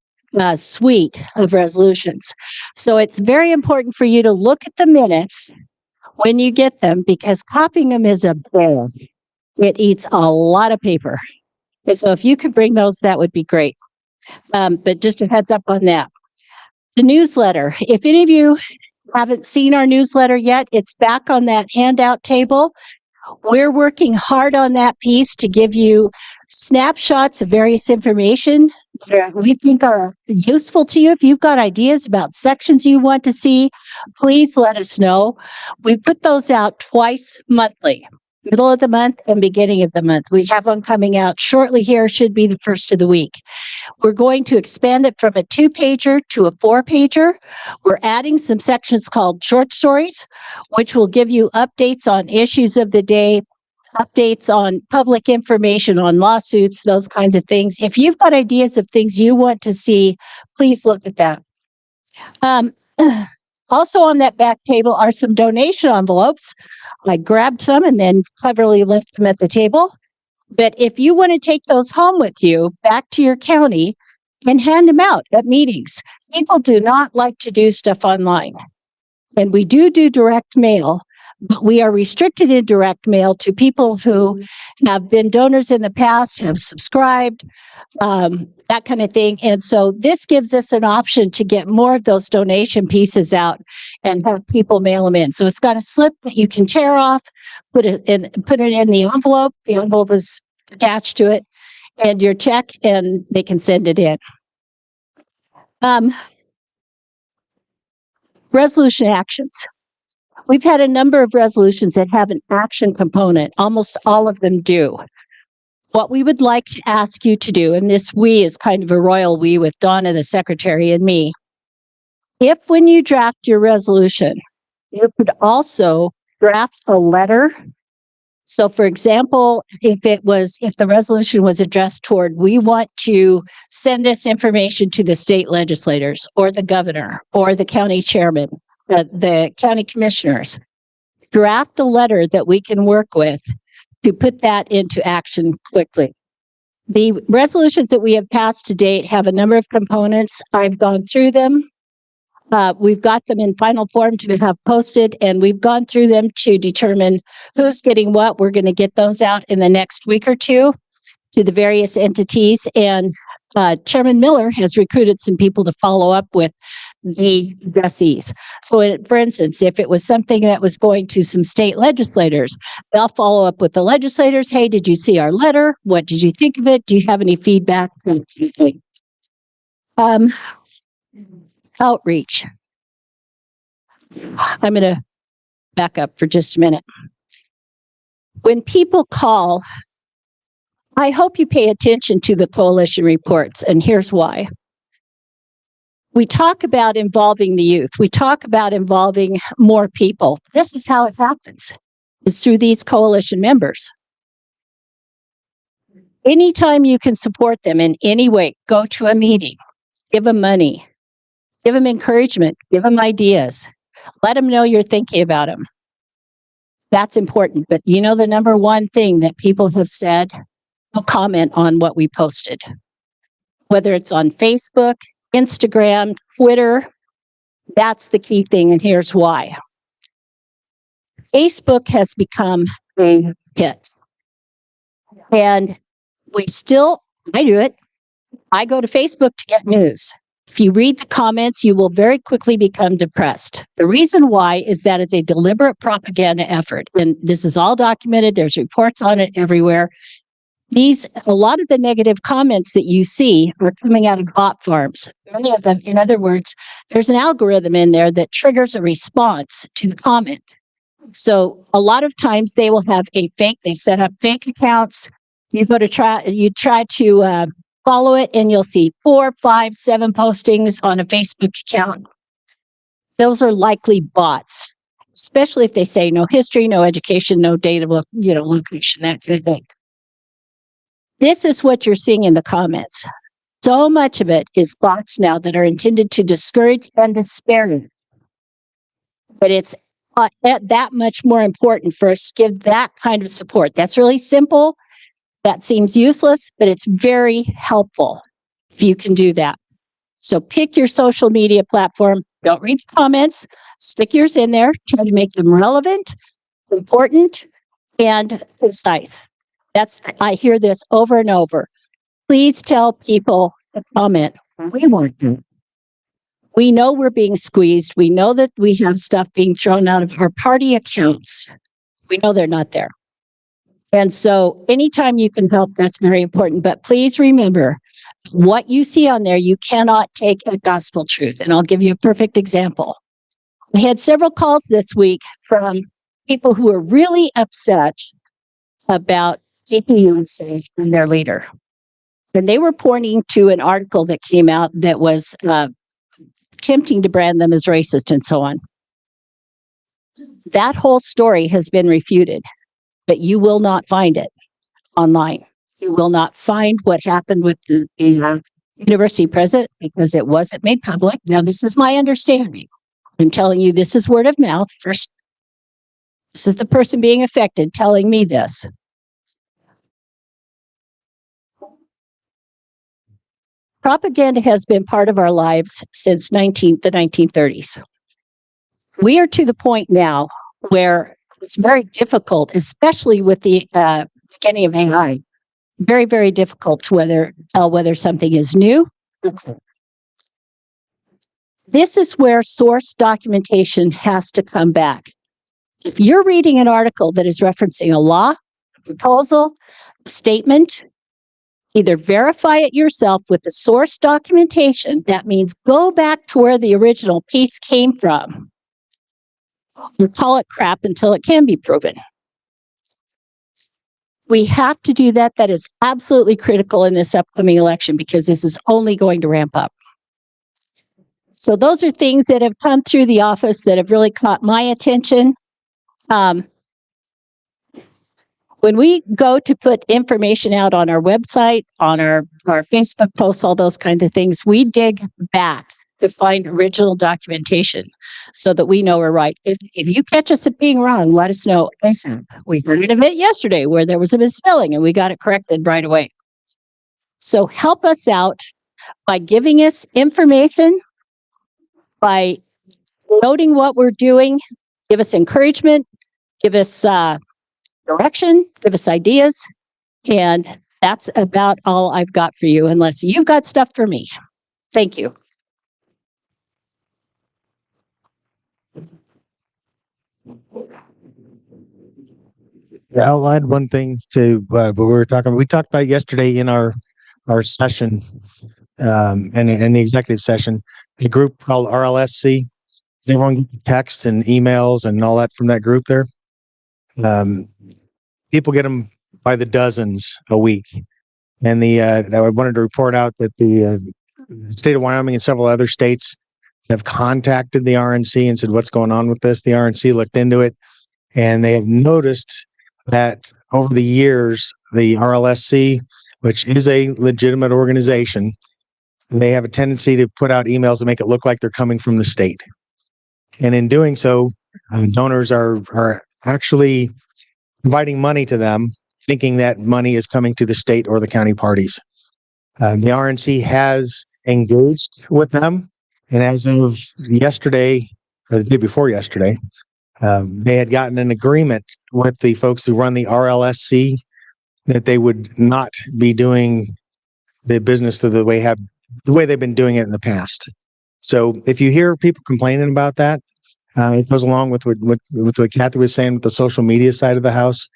suite of resolutions. So it's very important for you to look at the minutes when you get them, because copying them is a bear. It eats a lot of paper. And so if you could bring those, that would be great. But just a heads up on that. The newsletter. If any of you haven't seen our newsletter yet, it's back on that handout table. We're working hard on that piece to give you snapshots of various information that we think are useful to you. If you've got ideas about sections you want to see, please let us know. We put those out twice monthly, middle of the month and beginning of the month. We have one coming out shortly here, should be the first of the week. We're going to expand it from a 2-pager to a 4-pager. We're adding some sections called short stories, which will give you updates on issues of the day, updates on public information on lawsuits, those kinds of things. If you've got ideas of things you want to see, please look at that. Also on that back table are some donation envelopes. I grabbed some and then cleverly left them at the table. But if you want to take those home with you back to your county and hand them out at meetings, people do not like to do stuff online. And we do direct mail, but we are restricted in direct mail to people who have been donors in the past, have subscribed, that kind of thing. And so this gives us an option to get more of those donation pieces out and have people mail them in. So it's got a slip that you can tear off, put it in the envelope. The envelope is attached to it, and your check, and they can send it in. Resolution actions. We've had a number of resolutions that have an action component. Almost all of them do. What we would like to ask you to do, and this we is kind of a royal we with Donna, the secretary, and me. If when you draft your resolution, you could also draft a letter. So for example, if the resolution was addressed toward, we want to send this information to the state legislators or the governor or the county chairman, the county commissioners, draft a letter that we can work with to put that into action quickly. The resolutions that we have passed to date have a number of components. I've gone through them. We've got them in final form to have posted, and we've gone through them to determine who's getting what. We're going to get those out in the next week or two to the various entities. And Chairman Miller has recruited some people to follow up with the addressees. So for instance, if it was something that was going to some state legislators, they'll follow up with the legislators. Hey, did you see our letter? What did you think of it? Do you have any feedback? Outreach. I'm going to back up for just a minute. When people call, I hope you pay attention to the coalition reports, and here's why. We talk about involving the youth. We talk about involving more people. This is how it happens, is through these coalition members. Anytime you can support them in any way, go to a meeting, give them money, give them encouragement, give them ideas, let them know you're thinking about them. That's important. But you know, the number one thing that people have said, they'll comment on what we posted, whether it's on Facebook, Instagram, Twitter. That's the key thing, and here's why. Facebook has become a hit. And I do it. I go to Facebook to get news. If you read the comments, you will very quickly become depressed. The reason why is that it's a deliberate propaganda effort. And this is all documented. There's reports on it everywhere. A lot of the negative comments that you see are coming out of bot farms. Many of them, in other words, there's an algorithm in there that triggers a response to the comment. So a lot of times they will have they set up fake accounts. You try to follow it, and you'll see 4, 5, 7 postings on a Facebook account. Those are likely bots, especially if they say no history, no education, no data, location, that kind of thing. This is what you're seeing in the comments. So much of it is bots now that are intended to discourage and disparage. But it's that much more important for us to give that kind of support. That's really simple. That seems useless, but it's very helpful if you can do that. So pick your social media platform. Don't read the comments. Stick yours in there. Try to make them relevant, important, and concise. I hear this over and over. Please tell people to comment. We want to. We know we're being squeezed. We know that we have stuff being thrown out of our party accounts. We know they're not there. And so anytime you can help, that's very important. But please remember, what you see on there, you cannot take a gospel truth. And I'll give you a perfect example. I had several calls this week from people who are really upset about GPUSA and their leader. And they were pointing to an article that came out that was attempting to brand them as racist and so on. That whole story has been refuted, but you will not find it online. You will not find what happened with the university president because it wasn't made public. Now, this is my understanding. I'm telling you, this is word of mouth. First, this is the person being affected telling me this. Propaganda has been part of our lives since the 1930s. We are to the point now where it's very difficult, especially with the beginning of AI, very, very difficult to tell whether something is new. This is where source documentation has to come back. If you're reading an article that is referencing a law, a proposal, a statement, either verify it yourself with the source documentation. That means go back to where the original piece came from. You call it crap until it can be proven. We have to do that. That is absolutely critical in this upcoming election because this is only going to ramp up. So those are things that have come through the office that have really caught my attention. When we go to put information out on our website, on our Facebook posts, all those kinds of things, we dig back to find original documentation so that we know we're right. If you catch us at being wrong, let us know ASAP. We heard an event yesterday where there was a misspelling and we got it corrected right away. So help us out by giving us information, by noting what we're doing, give us encouragement, give us direction, give us ideas. And that's about all I've got for you, unless you've got stuff for me. Thank you. Yeah, I'll add one thing to what we talked about yesterday in our session, and in the executive session, a group called RLSC. Everyone get texts and emails and all that from that group there. People get them by the dozens a week. And I wanted to report out that the state of Wyoming and several other states have contacted the RNC and said, what's going on with this? The RNC looked into it, and they have noticed that over the years, the RLSC, which is a legitimate organization, they have a tendency to put out emails that make it look like they're coming from the state. And in doing so, donors are actually providing money to them, thinking that money is coming to the state or the county parties. The RNC has engaged with them, and as of yesterday, or the day before yesterday, they had gotten an agreement with the folks who run the RLSC that they would not be doing the business the way they've been doing it in the past. So if you hear people complaining about that, it goes along with what Kathy was saying with the social media side of the house.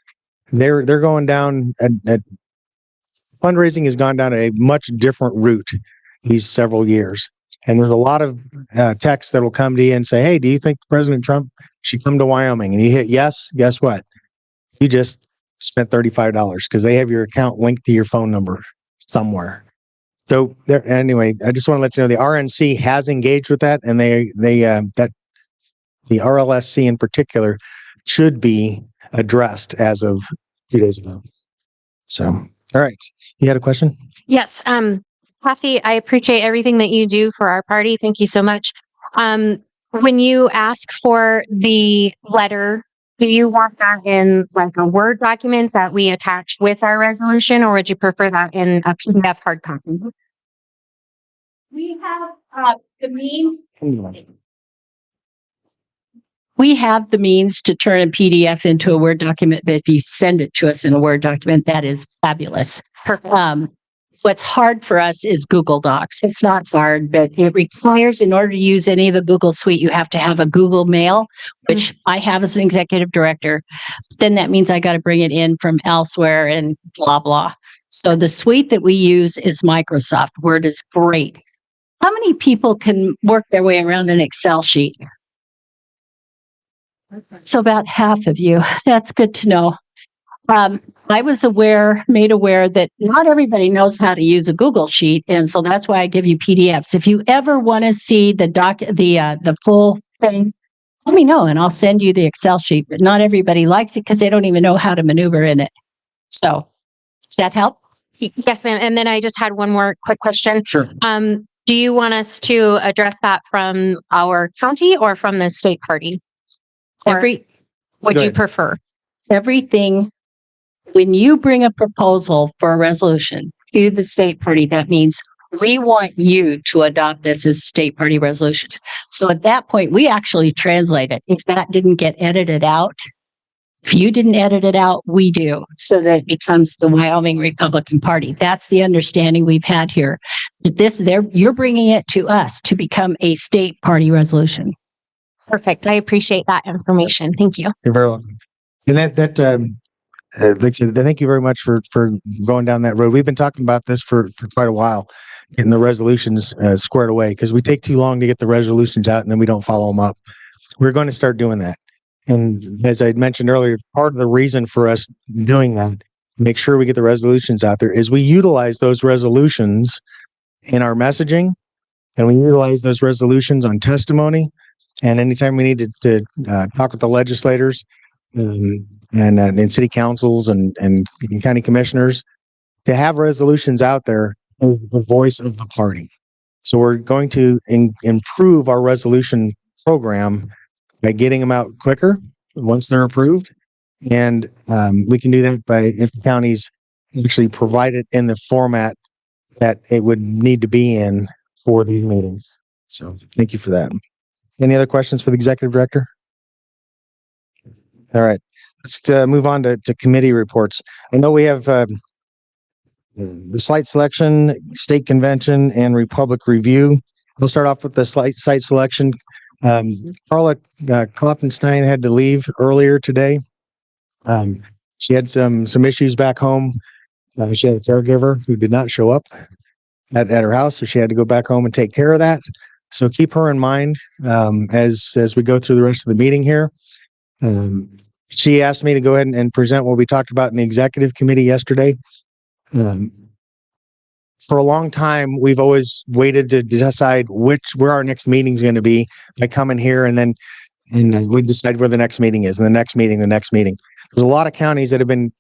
They're going down fundraising has gone down a much different route these several years. And there's a lot of texts that will come to you and say, hey, do you think President Trump should come to Wyoming? And you hit yes, guess what? You just spent $35 because they have your account linked to your phone number somewhere. So anyway, I just want to let you know the RNC has engaged with that, and that the RLSC in particular should be addressed as of 2 days ago. So, all right. You had a question? Yes. Kathy, I appreciate everything that you do for our party. Thank you so much. When you ask for the letter, do you want that in like a Word document that we attach with our resolution, or would you prefer that in a PDF hard copy? We have the means. We have the means to turn a PDF into a Word document, but if you send it to us in a Word document, that is fabulous. Perfect. What's hard for us is Google Docs. It's not hard, but it requires, in order to use any of the Google suite, you have to have a Google Mail, which I have as an executive director. Then that means I got to bring it in from elsewhere and blah, blah. So the suite that we use is Microsoft. Word is great. How many people can work their way around an Excel sheet? So about half of you. That's good to know. I was made aware that not everybody knows how to use a Google sheet, and so that's why I give you PDFs. If you ever want to see the full thing, let me know, and I'll send you the Excel sheet. But not everybody likes it because they don't even know how to maneuver in it. So, does that help? Yes, ma'am. And then I just had one more quick question. Sure. Do you want us to address that from our county or from the state party? Or would Go you ahead. prefer? Everything, when you bring a proposal for a resolution to the state party, that means we want you to adopt this as state party resolutions. So at that point, we actually translate it. If that didn't get edited out, if you didn't edit it out, we do, so that it becomes the Wyoming Republican Party. That's the understanding we've had here. That you're bringing it to us to become a state party resolution. Perfect. I appreciate that information. Thank you. You're very welcome. And like I said, thank you very much for going down that road. We've been talking about this for quite a while, getting the resolutions squared away, because we take too long to get the resolutions out and then we don't follow them up. We're going to start doing that. And as I mentioned earlier, part of the reason for us doing that, make sure we get the resolutions out there, is we utilize those resolutions in our messaging, and we utilize those resolutions on testimony. And anytime we need to talk with the legislators and city councils and county commissioners, to have resolutions out there is the voice of the party. So we're going to improve our resolution program by getting them out quicker once they're approved. And we can do that by, if the counties actually provide it in the format that it would need to be in for these meetings. So thank you for that. Any other questions for the executive director? All right, let's move on to committee reports. I know we have the site selection, state convention, and Republic review. We'll start off with the site selection. Carla Kloppenstein had to leave earlier today. She had some issues back home. She had a caregiver who did not show up at her house, so she had to go back home and take care of that. So keep her in mind as we go through the rest of the meeting here. She asked me to go ahead and present what we talked about in the executive committee yesterday. For a long time, we've always waited to decide where our next meeting is going to be by coming here, and then we decide where the next meeting is, and the next meeting. There's a lot of counties that have been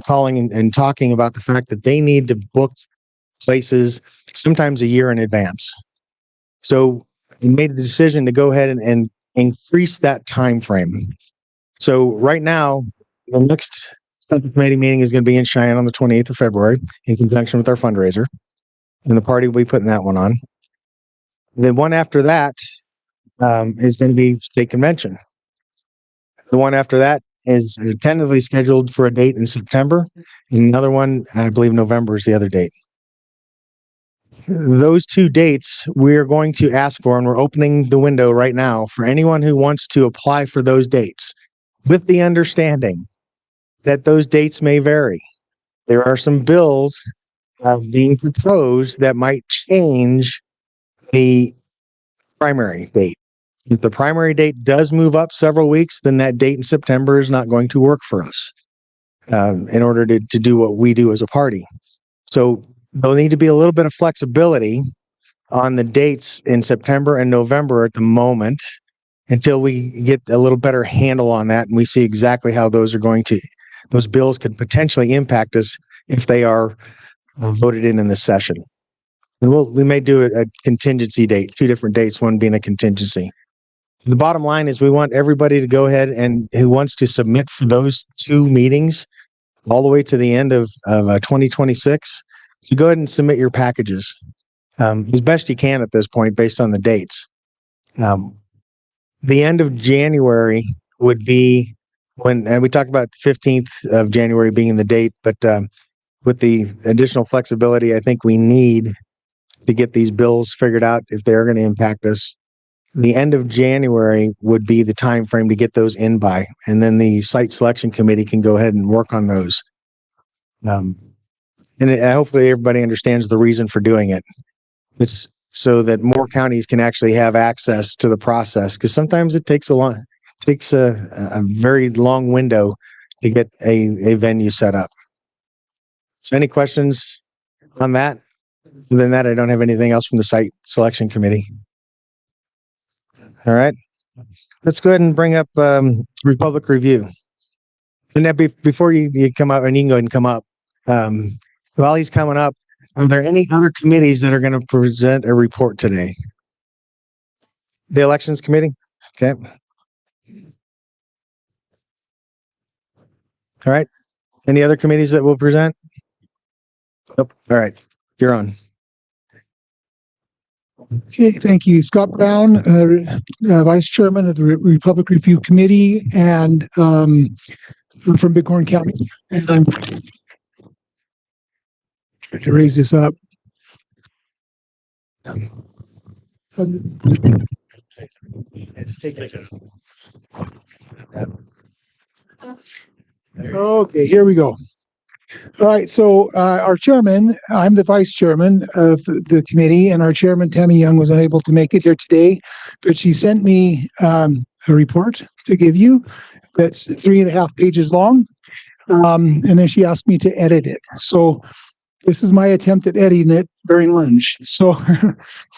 calling and talking about the fact that they need to book places sometimes a year in advance. So we made the decision to go ahead and increase that time frame. So right now, the next Central Committee meeting is going to be in Cheyenne on the 28th of February in conjunction with our fundraiser. And the party will be putting that one on. The one after that is going to be state convention. The one after that is tentatively scheduled for a date in September. And another one, I believe November is the other date. Those two dates we are going to ask for, and we're opening the window right now for anyone who wants to apply for those dates, with the understanding that those dates may vary. There are some bills being proposed that might change the primary date. If the primary date does move up several weeks, then that date in September is not going to work for us in order to do what we do as a party. So there'll need to be a little bit of flexibility on the dates in September and November at the moment until we get a little better handle on that and we see exactly how those bills could potentially impact us if they are voted in this session. And we may do a contingency date, 2 different dates, one being a contingency. The bottom line is we want everybody to go ahead and who wants to submit for those 2 meetings all the way to the end of 2026 to go ahead and submit your packages as best you can at this point based on the dates. The end of January would be when, and we talked about the 15th of January being the date, but with the additional flexibility I think we need to get these bills figured out if they're going to impact us, the end of January would be the time frame to get those in by, and then the site selection committee can go ahead and work on those. Hopefully everybody understands the reason for doing it. It's so that more counties can actually have access to the process, because sometimes it takes a very long window to get a venue set up. So any questions on that? Other than that, I don't have anything else from the site selection committee. All right, let's go ahead and bring up Republic review. And that before you come up, and you can go ahead and come up. While he's coming up, Are there any other committees that are going to present a report today? The Elections Committee? Okay. All right. Any other committees that will present? Nope. All right. You're on. Okay, thank you. Scott Brown, Vice Chairman of the Republic Review Committee, and I'm from Bighorn County. And I'm trying to raise this up. Okay, here we go. All right, so our chairman, I'm the vice chairman of the committee, and our chairman, Tammy Young, was unable to make it here today, but she sent me a report to give you that's 3.5 pages long, and then she asked me to edit it. So this is my attempt at editing it during lunch. So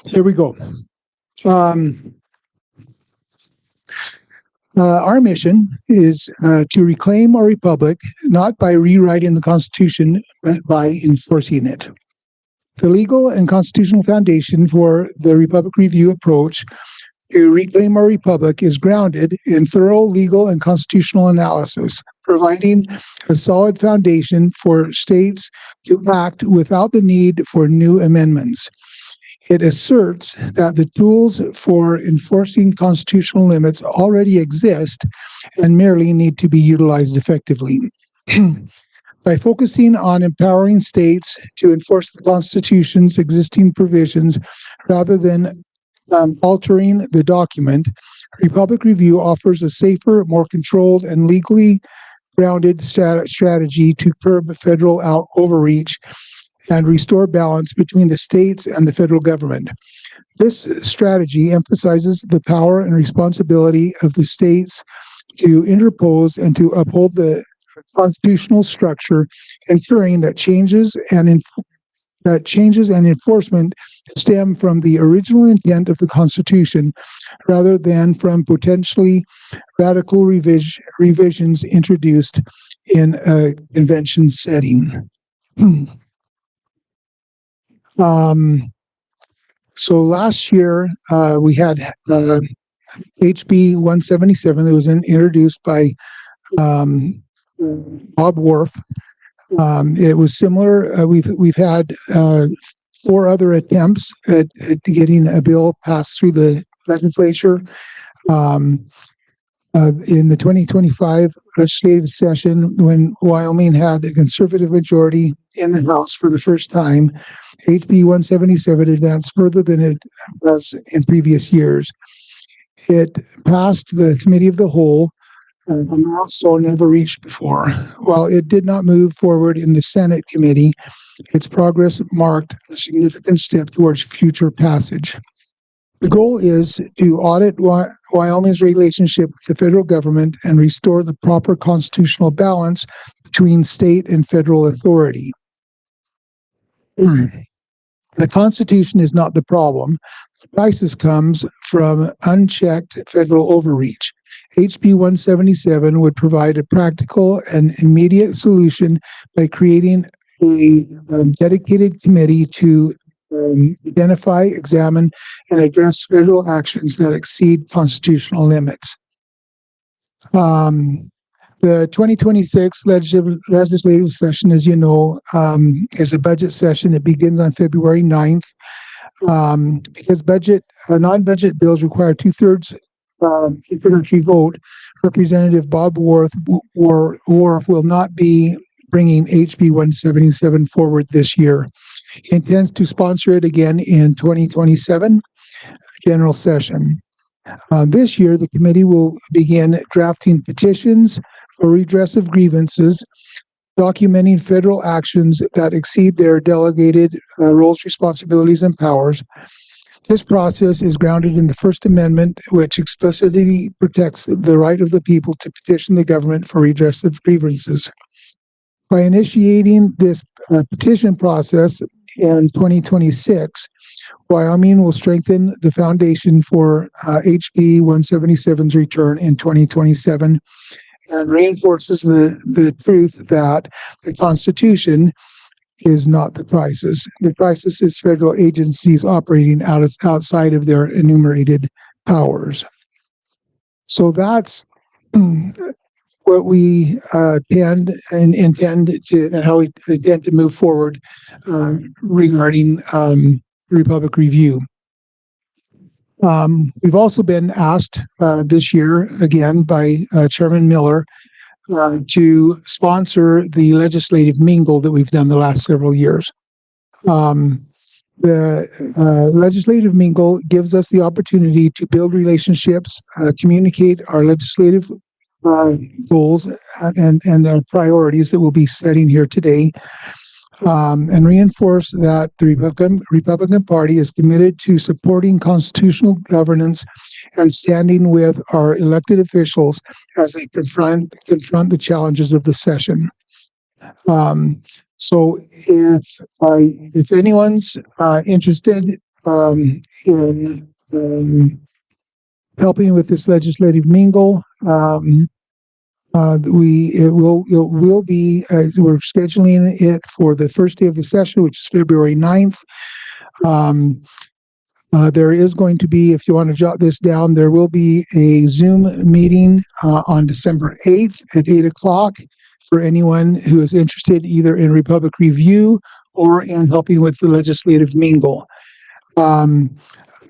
here we go. Our mission is to reclaim our republic, not by rewriting the Constitution, but by enforcing it. The legal and constitutional foundation for the Republic Review approach to reclaim our republic is grounded in thorough legal and constitutional analysis, providing a solid foundation for states to act without the need for new amendments. It asserts that the tools for enforcing constitutional limits already exist and merely need to be utilized effectively. By focusing on empowering states to enforce the Constitution's existing provisions rather than altering the document, Republic Review offers a safer, more controlled, and legally grounded strategy to curb federal overreach and restore balance between the states and the federal government. This strategy emphasizes the power and responsibility of the states to interpose and to uphold the constitutional structure, ensuring that changes and enforcement stem from the original intent of the Constitution rather than from potentially radical revisions introduced in a convention setting. So last year, we had HB 177 that was introduced by Bob Worf. It was similar. We've had 4 other attempts at getting a bill passed through the legislature. In the 2025 legislative session, when Wyoming had a conservative majority in the House for the first time, HB 177 advanced further than it was in previous years. It passed the Committee of the Whole, a milestone never reached before. While it did not move forward in the Senate committee, its progress marked a significant step towards future passage. The goal is to audit Wyoming's relationship with the federal government and restore the proper constitutional balance between state and federal authority. The Constitution is not the problem. The crisis comes from unchecked federal overreach. HB 177 would provide a practical and immediate solution by creating a dedicated committee to identify, examine, and address federal actions that exceed constitutional limits. The 2026 legislative session, as you know, is a budget session. It begins on February 9th. Because non-budget bills require 2/3 infirmary vote, Representative Bob Worf will not be bringing HB 177 forward this year. He intends to sponsor it again in 2027 general session. This year, the committee will begin drafting petitions for redress of grievances, documenting federal actions that exceed their delegated roles, responsibilities, and powers. This process is grounded in the First Amendment, which explicitly protects the right of the people to petition the government for redress of grievances. By initiating this petition process in 2026, Wyoming will strengthen the foundation for HB 177's return in 2027 and reinforces the truth that the Constitution is not the crisis. The crisis is federal agencies operating outside of their enumerated powers. So that's what we intend to, and how we intend to move forward regarding Republic Review. We've also been asked this year, again, by Chairman Miller, to sponsor the legislative mingle that we've done the last several years. The legislative mingle gives us the opportunity to build relationships, communicate our legislative goals and our priorities that we'll be setting here today, and reinforce that the Republican Party is committed to supporting constitutional governance and standing with our elected officials as they confront the challenges of the session. So if anyone's interested in helping with this legislative mingle, it will be, we're scheduling it for the first day of the session, which is February 9th. There is going to be, if you want to jot this down, there will be a Zoom meeting on December 8th at 8 o'clock for anyone who is interested either in Republic Review or in helping with the legislative mingle. The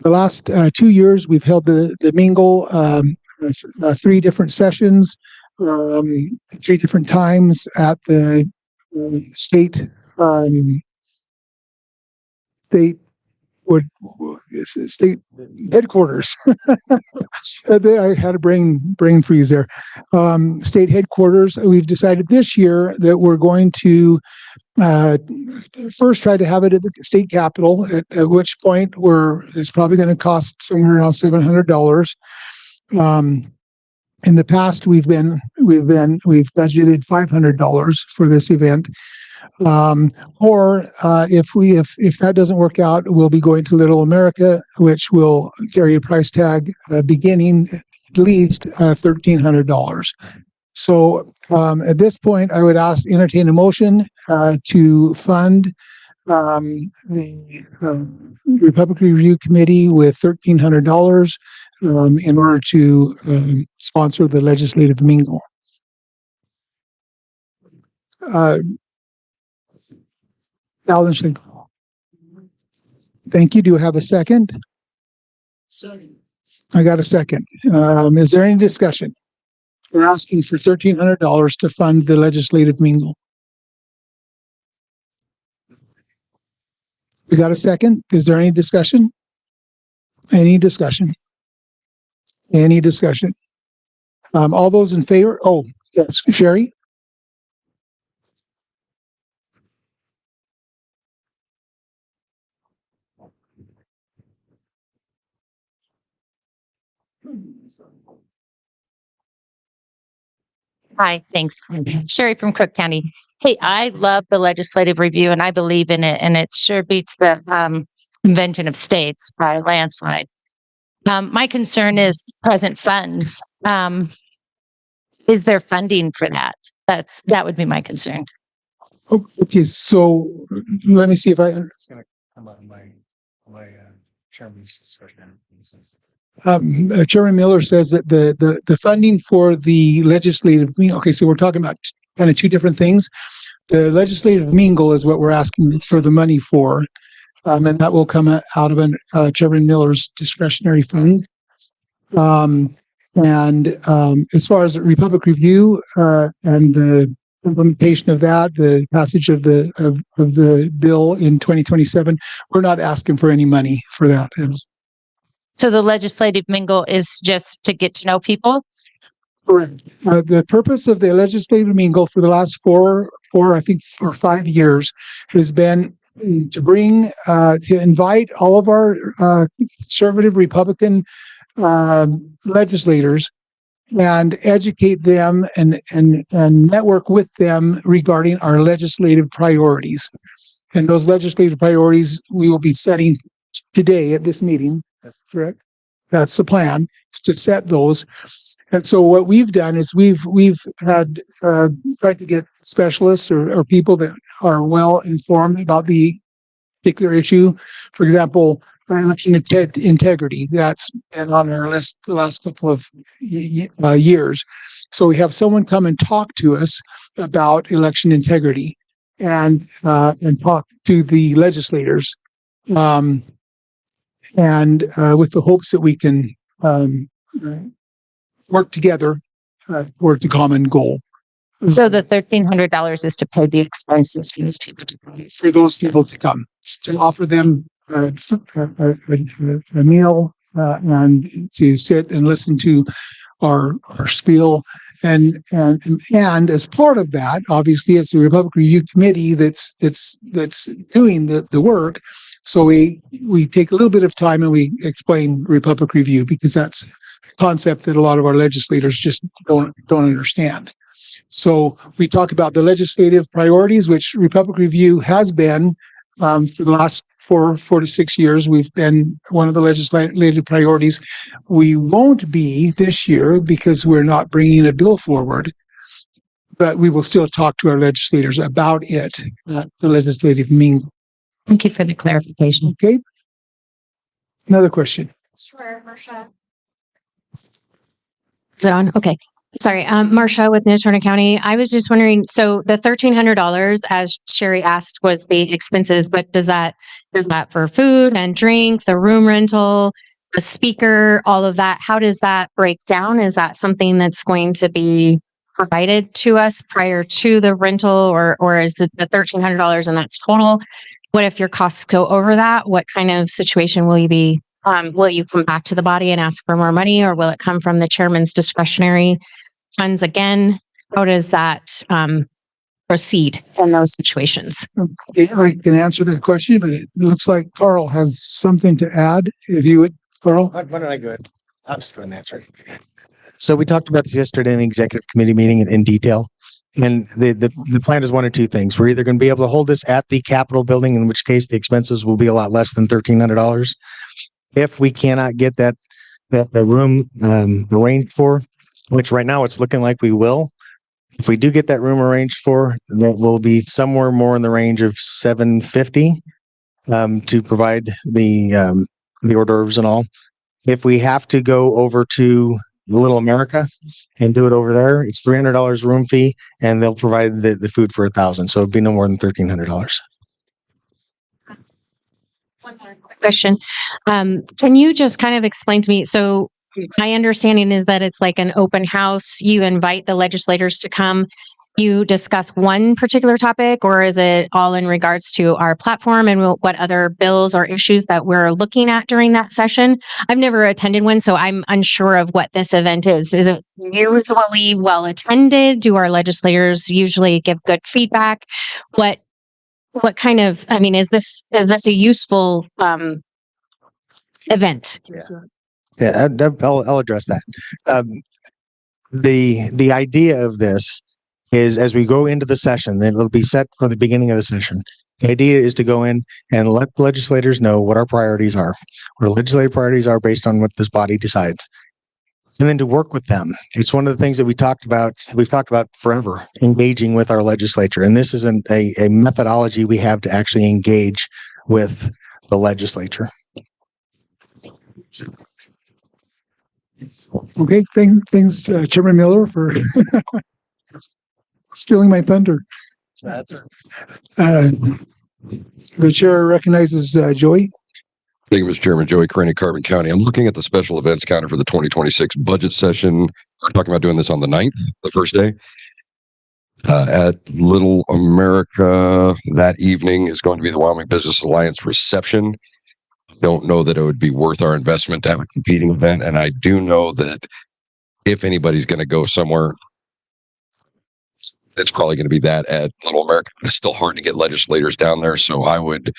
last 2 years, we've held the mingle 3 different sessions, 3 different times at the state headquarters. I had a brain freeze there. State headquarters. We've decided this year that we're going to first try to have it at the state capitol, at which point it's probably going to cost somewhere around $700. In the past, we've budgeted $500 for this event. Or if that doesn't work out, we'll be going to Little America, which will carry a price tag beginning at least $1,300. So at this point, I would entertain a motion to fund the Republic Review Committee with $1,300 in order to sponsor the legislative mingle. Alan Schlinkel. Thank you. Do I have a second? Second. I got a second. Is there any discussion? We're asking for $1,300 to fund the legislative mingle. Is that a second? Is there any discussion? Any discussion? Any discussion? All those in favor? Oh, yes, Sherry? Hi, thanks. Sherry from Crook County. Hey, I love the legislative review and I believe in it, and it sure beats the Convention of States by a landslide. My concern is present funds. Is there funding for that? That would be my concern. Okay, so let me see if it's going to come out of my chairman's discretion. Chairman Miller says that the funding for the legislative mingle. Okay, so we're talking about kind of 2 different things. The legislative mingle is what we're asking for the money for, and that will come out of Chairman Miller's discretionary fund. And as far as Republic Review and the implementation of that, the passage of the bill in 2027, we're not asking for any money for that. So the legislative mingle is just to get to know people? Correct. The purpose of the legislative mingle for the last 4 or 5 years has been to invite all of our conservative Republican legislators and educate them and network with them regarding our legislative priorities. And those legislative priorities we will be setting today at this meeting. That's correct. That's the plan, is to set those. And so what we've done is we've had tried to get specialists or people that are well informed about the particular issue. For example, election integrity, that's been on our list the last couple of years. So we have someone come and talk to us about election integrity and talk to the legislators. And with the hopes that we can work together towards the common goal. So the $1,300 is to pay the expenses for these people to come. For those people to come, to offer them a meal and to sit and listen to our spiel. And as part of that, obviously, it's the Republic Review Committee that's doing the work. So we take a little bit of time and we explain Republic Review, because that's a concept that a lot of our legislators just don't understand. So we talk about the legislative priorities, which Republic Review has been for the last 4 to 6 years. We've been one of the legislative priorities. We won't be this year because we're not bringing a bill forward, but we will still talk to our legislators about it at the legislative meeting. Thank you for the clarification. Okay. Another question. Sure, Marsha. Is it on? Okay. Sorry, Marsha with Natrona County. I was just wondering, so the $1,300, as Sherry asked, was the expenses, but is that for food and drink, the room rental, the speaker, all of that? How does that break down? Is that something that's going to be provided to us prior to the rental, or is it the $1,300 and that's total? What if your costs go over that? What kind of situation will you be? Will you come back to the body and ask for more money, or will it come from the chairman's discretionary funds again? How does that proceed in those situations? Okay, I can answer that question, but it looks like Carl has something to add. If you would, Carl. Why don't I go ahead? I'll just go ahead and answer it. So we talked about this yesterday in the executive committee meeting in detail. And the plan is one of two things. We're either going to be able to hold this at the Capitol building, in which case the expenses will be a lot less than $1,300. If we cannot get the room arranged for, which right now it's looking like we will. If we do get that room arranged for, that will be somewhere more in the range of $750 to provide the hors d'oeuvres and all. If we have to go over to Little America and do it over there, it's $300 room fee, and they'll provide the food for $1,000. So it'd be no more than $1,300. One more question. Can you just kind of explain to me? So my understanding is that it's like an open house. You invite the legislators to come. You discuss one particular topic, or is it all in regards to our platform and what other bills or issues that we're looking at during that session? I've never attended one, so I'm unsure of what this event is. Is it usually well attended? Do our legislators usually give good feedback? What kind of, I mean, is this a useful event? Yeah, I'll address that. The idea of this is, as we go into the session, then it'll be set for the beginning of the session. The idea is to go in and let legislators know what our priorities are, what our legislative priorities are based on what this body decides. And then to work with them. It's one of the things that we've talked about forever, engaging with our legislature. And this is a methodology we have to actually engage with the legislature. Okay, thanks, Chairman Miller, for stealing my thunder. That's it. The chair recognizes Joey. Thank you, Mr. Chairman. Joey Carney, Carbon County. I'm looking at the special events calendar for the 2026 budget session. We're talking about doing this on the 9th, the first day. At Little America that evening is going to be the Wyoming Business Alliance reception. Don't know that it would be worth our investment to have a competing event. And I do know that if anybody's going to go somewhere, it's probably going to be that at Little America. It's still hard to get legislators down there. So I would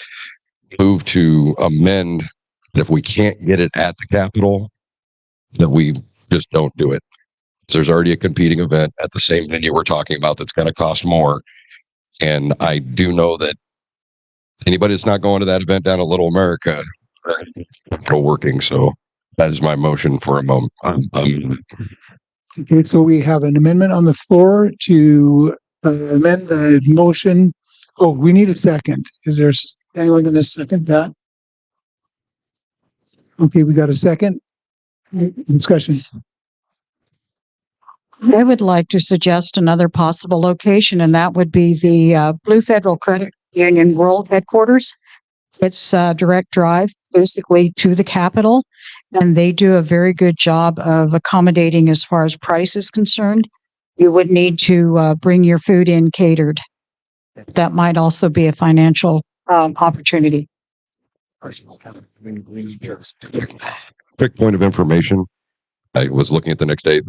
move to amend that if we can't get it at the Capitol, that we just don't do it. So there's already a competing event at the same venue we're talking about that's going to cost more. And I do know that anybody that's not going to that event down at Little America, still working. So That is my motion for a moment. Okay, so we have an amendment on the floor to amend the motion. Oh, we need a second. Is there anyone going to second that? Okay, we got a second. Discussion. I would like to suggest another possible location, and that would be the Blue Federal Credit Union World Headquarters. It's a direct drive basically to the Capitol, and they do a very good job of accommodating as far as price is concerned. You would need to bring your food in catered. That might also be a financial opportunity. Quick point of information. I was looking at the next day.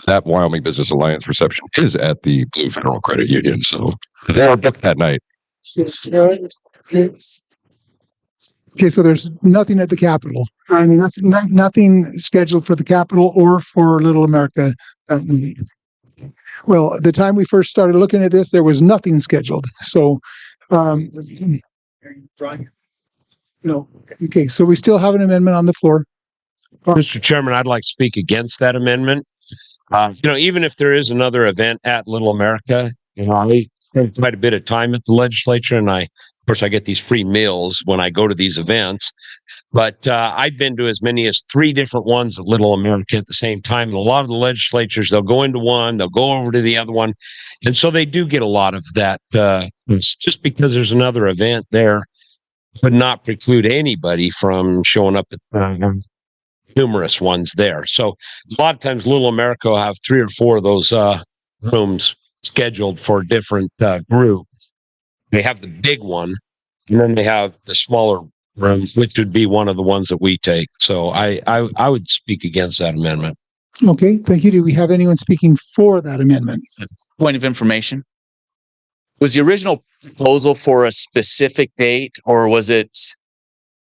That Wyoming Business Alliance reception is at the Blue Federal Credit Union. So they're booked that night. Okay, so there's nothing at the Capitol. I mean, that's nothing scheduled for the Capitol or for Little America. Well, at the time we first started looking at this, there was nothing scheduled. So, no. Okay, so we still have an amendment on the floor. Mr. Chairman, I'd like to speak against that amendment. Even if there is another event at Little America, I spend quite a bit of time at the legislature, and of course, I get these free meals when I go to these events. But I've been to as many as 3 different ones at Little America at the same time. And a lot of the legislatures, they'll go into one, they'll go over to the other one. And so they do get a lot of that. Just because there's another event there would not preclude anybody from showing up at numerous ones there. So a lot of times Little America will have 3 or 4 of those rooms scheduled for different groups. They have the big one, and then they have the smaller rooms, which would be one of the ones that we take. So I would speak against that amendment. Okay, thank you. Do we have anyone speaking for that amendment? Point of information. Was the original proposal for a specific date, or was it,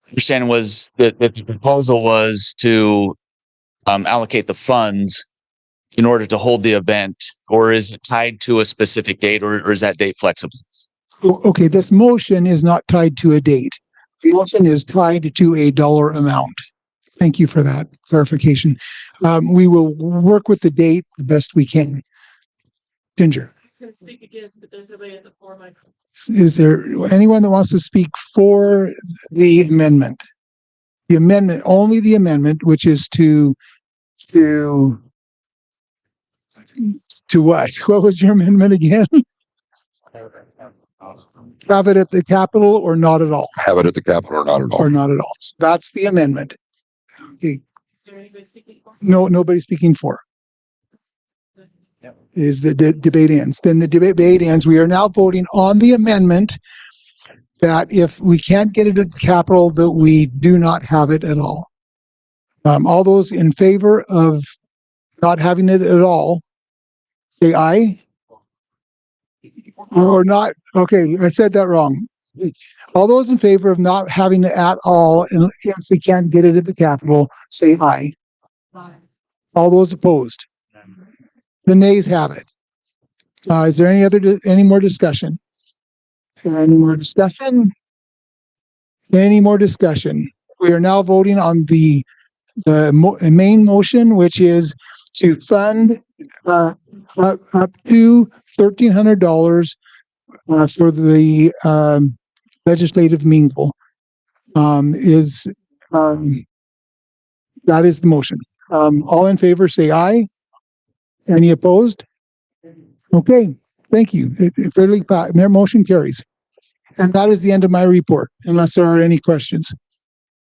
understanding was that the proposal was to allocate the funds in order to hold the event, or is it tied to a specific date, or is that date flexible? Okay, this motion is not tied to a date. The motion is tied to a dollar amount. Thank you for that clarification. We will work with the date the best we can. Ginger. Is there anyone that wants to speak for the amendment? The amendment, only the amendment, which is to what? What was your amendment again? Have it at the Capitol or not at all? Have it at the Capitol or not at all? Or not at all. So that's the amendment. Okay. No, nobody's speaking for. Is the debate ends. Then the debate ends. We are now voting on the amendment that if we can't get it at the Capitol, that we do not have it at all. All those in favor of not having it at all, say aye. Or not. Okay, I said that wrong. All those in favor of not having it at all, and if we can't get it at the Capitol, say aye. All those opposed? The nays have it. Is there any more discussion? Any more discussion? Any more discussion? We are now voting on the main motion, which is to fund up to $1,300 for the legislative mingle. That is the motion. All in favor, say aye. Any opposed? Okay, thank you. Motion carries. And that is the end of my report, unless there are any questions.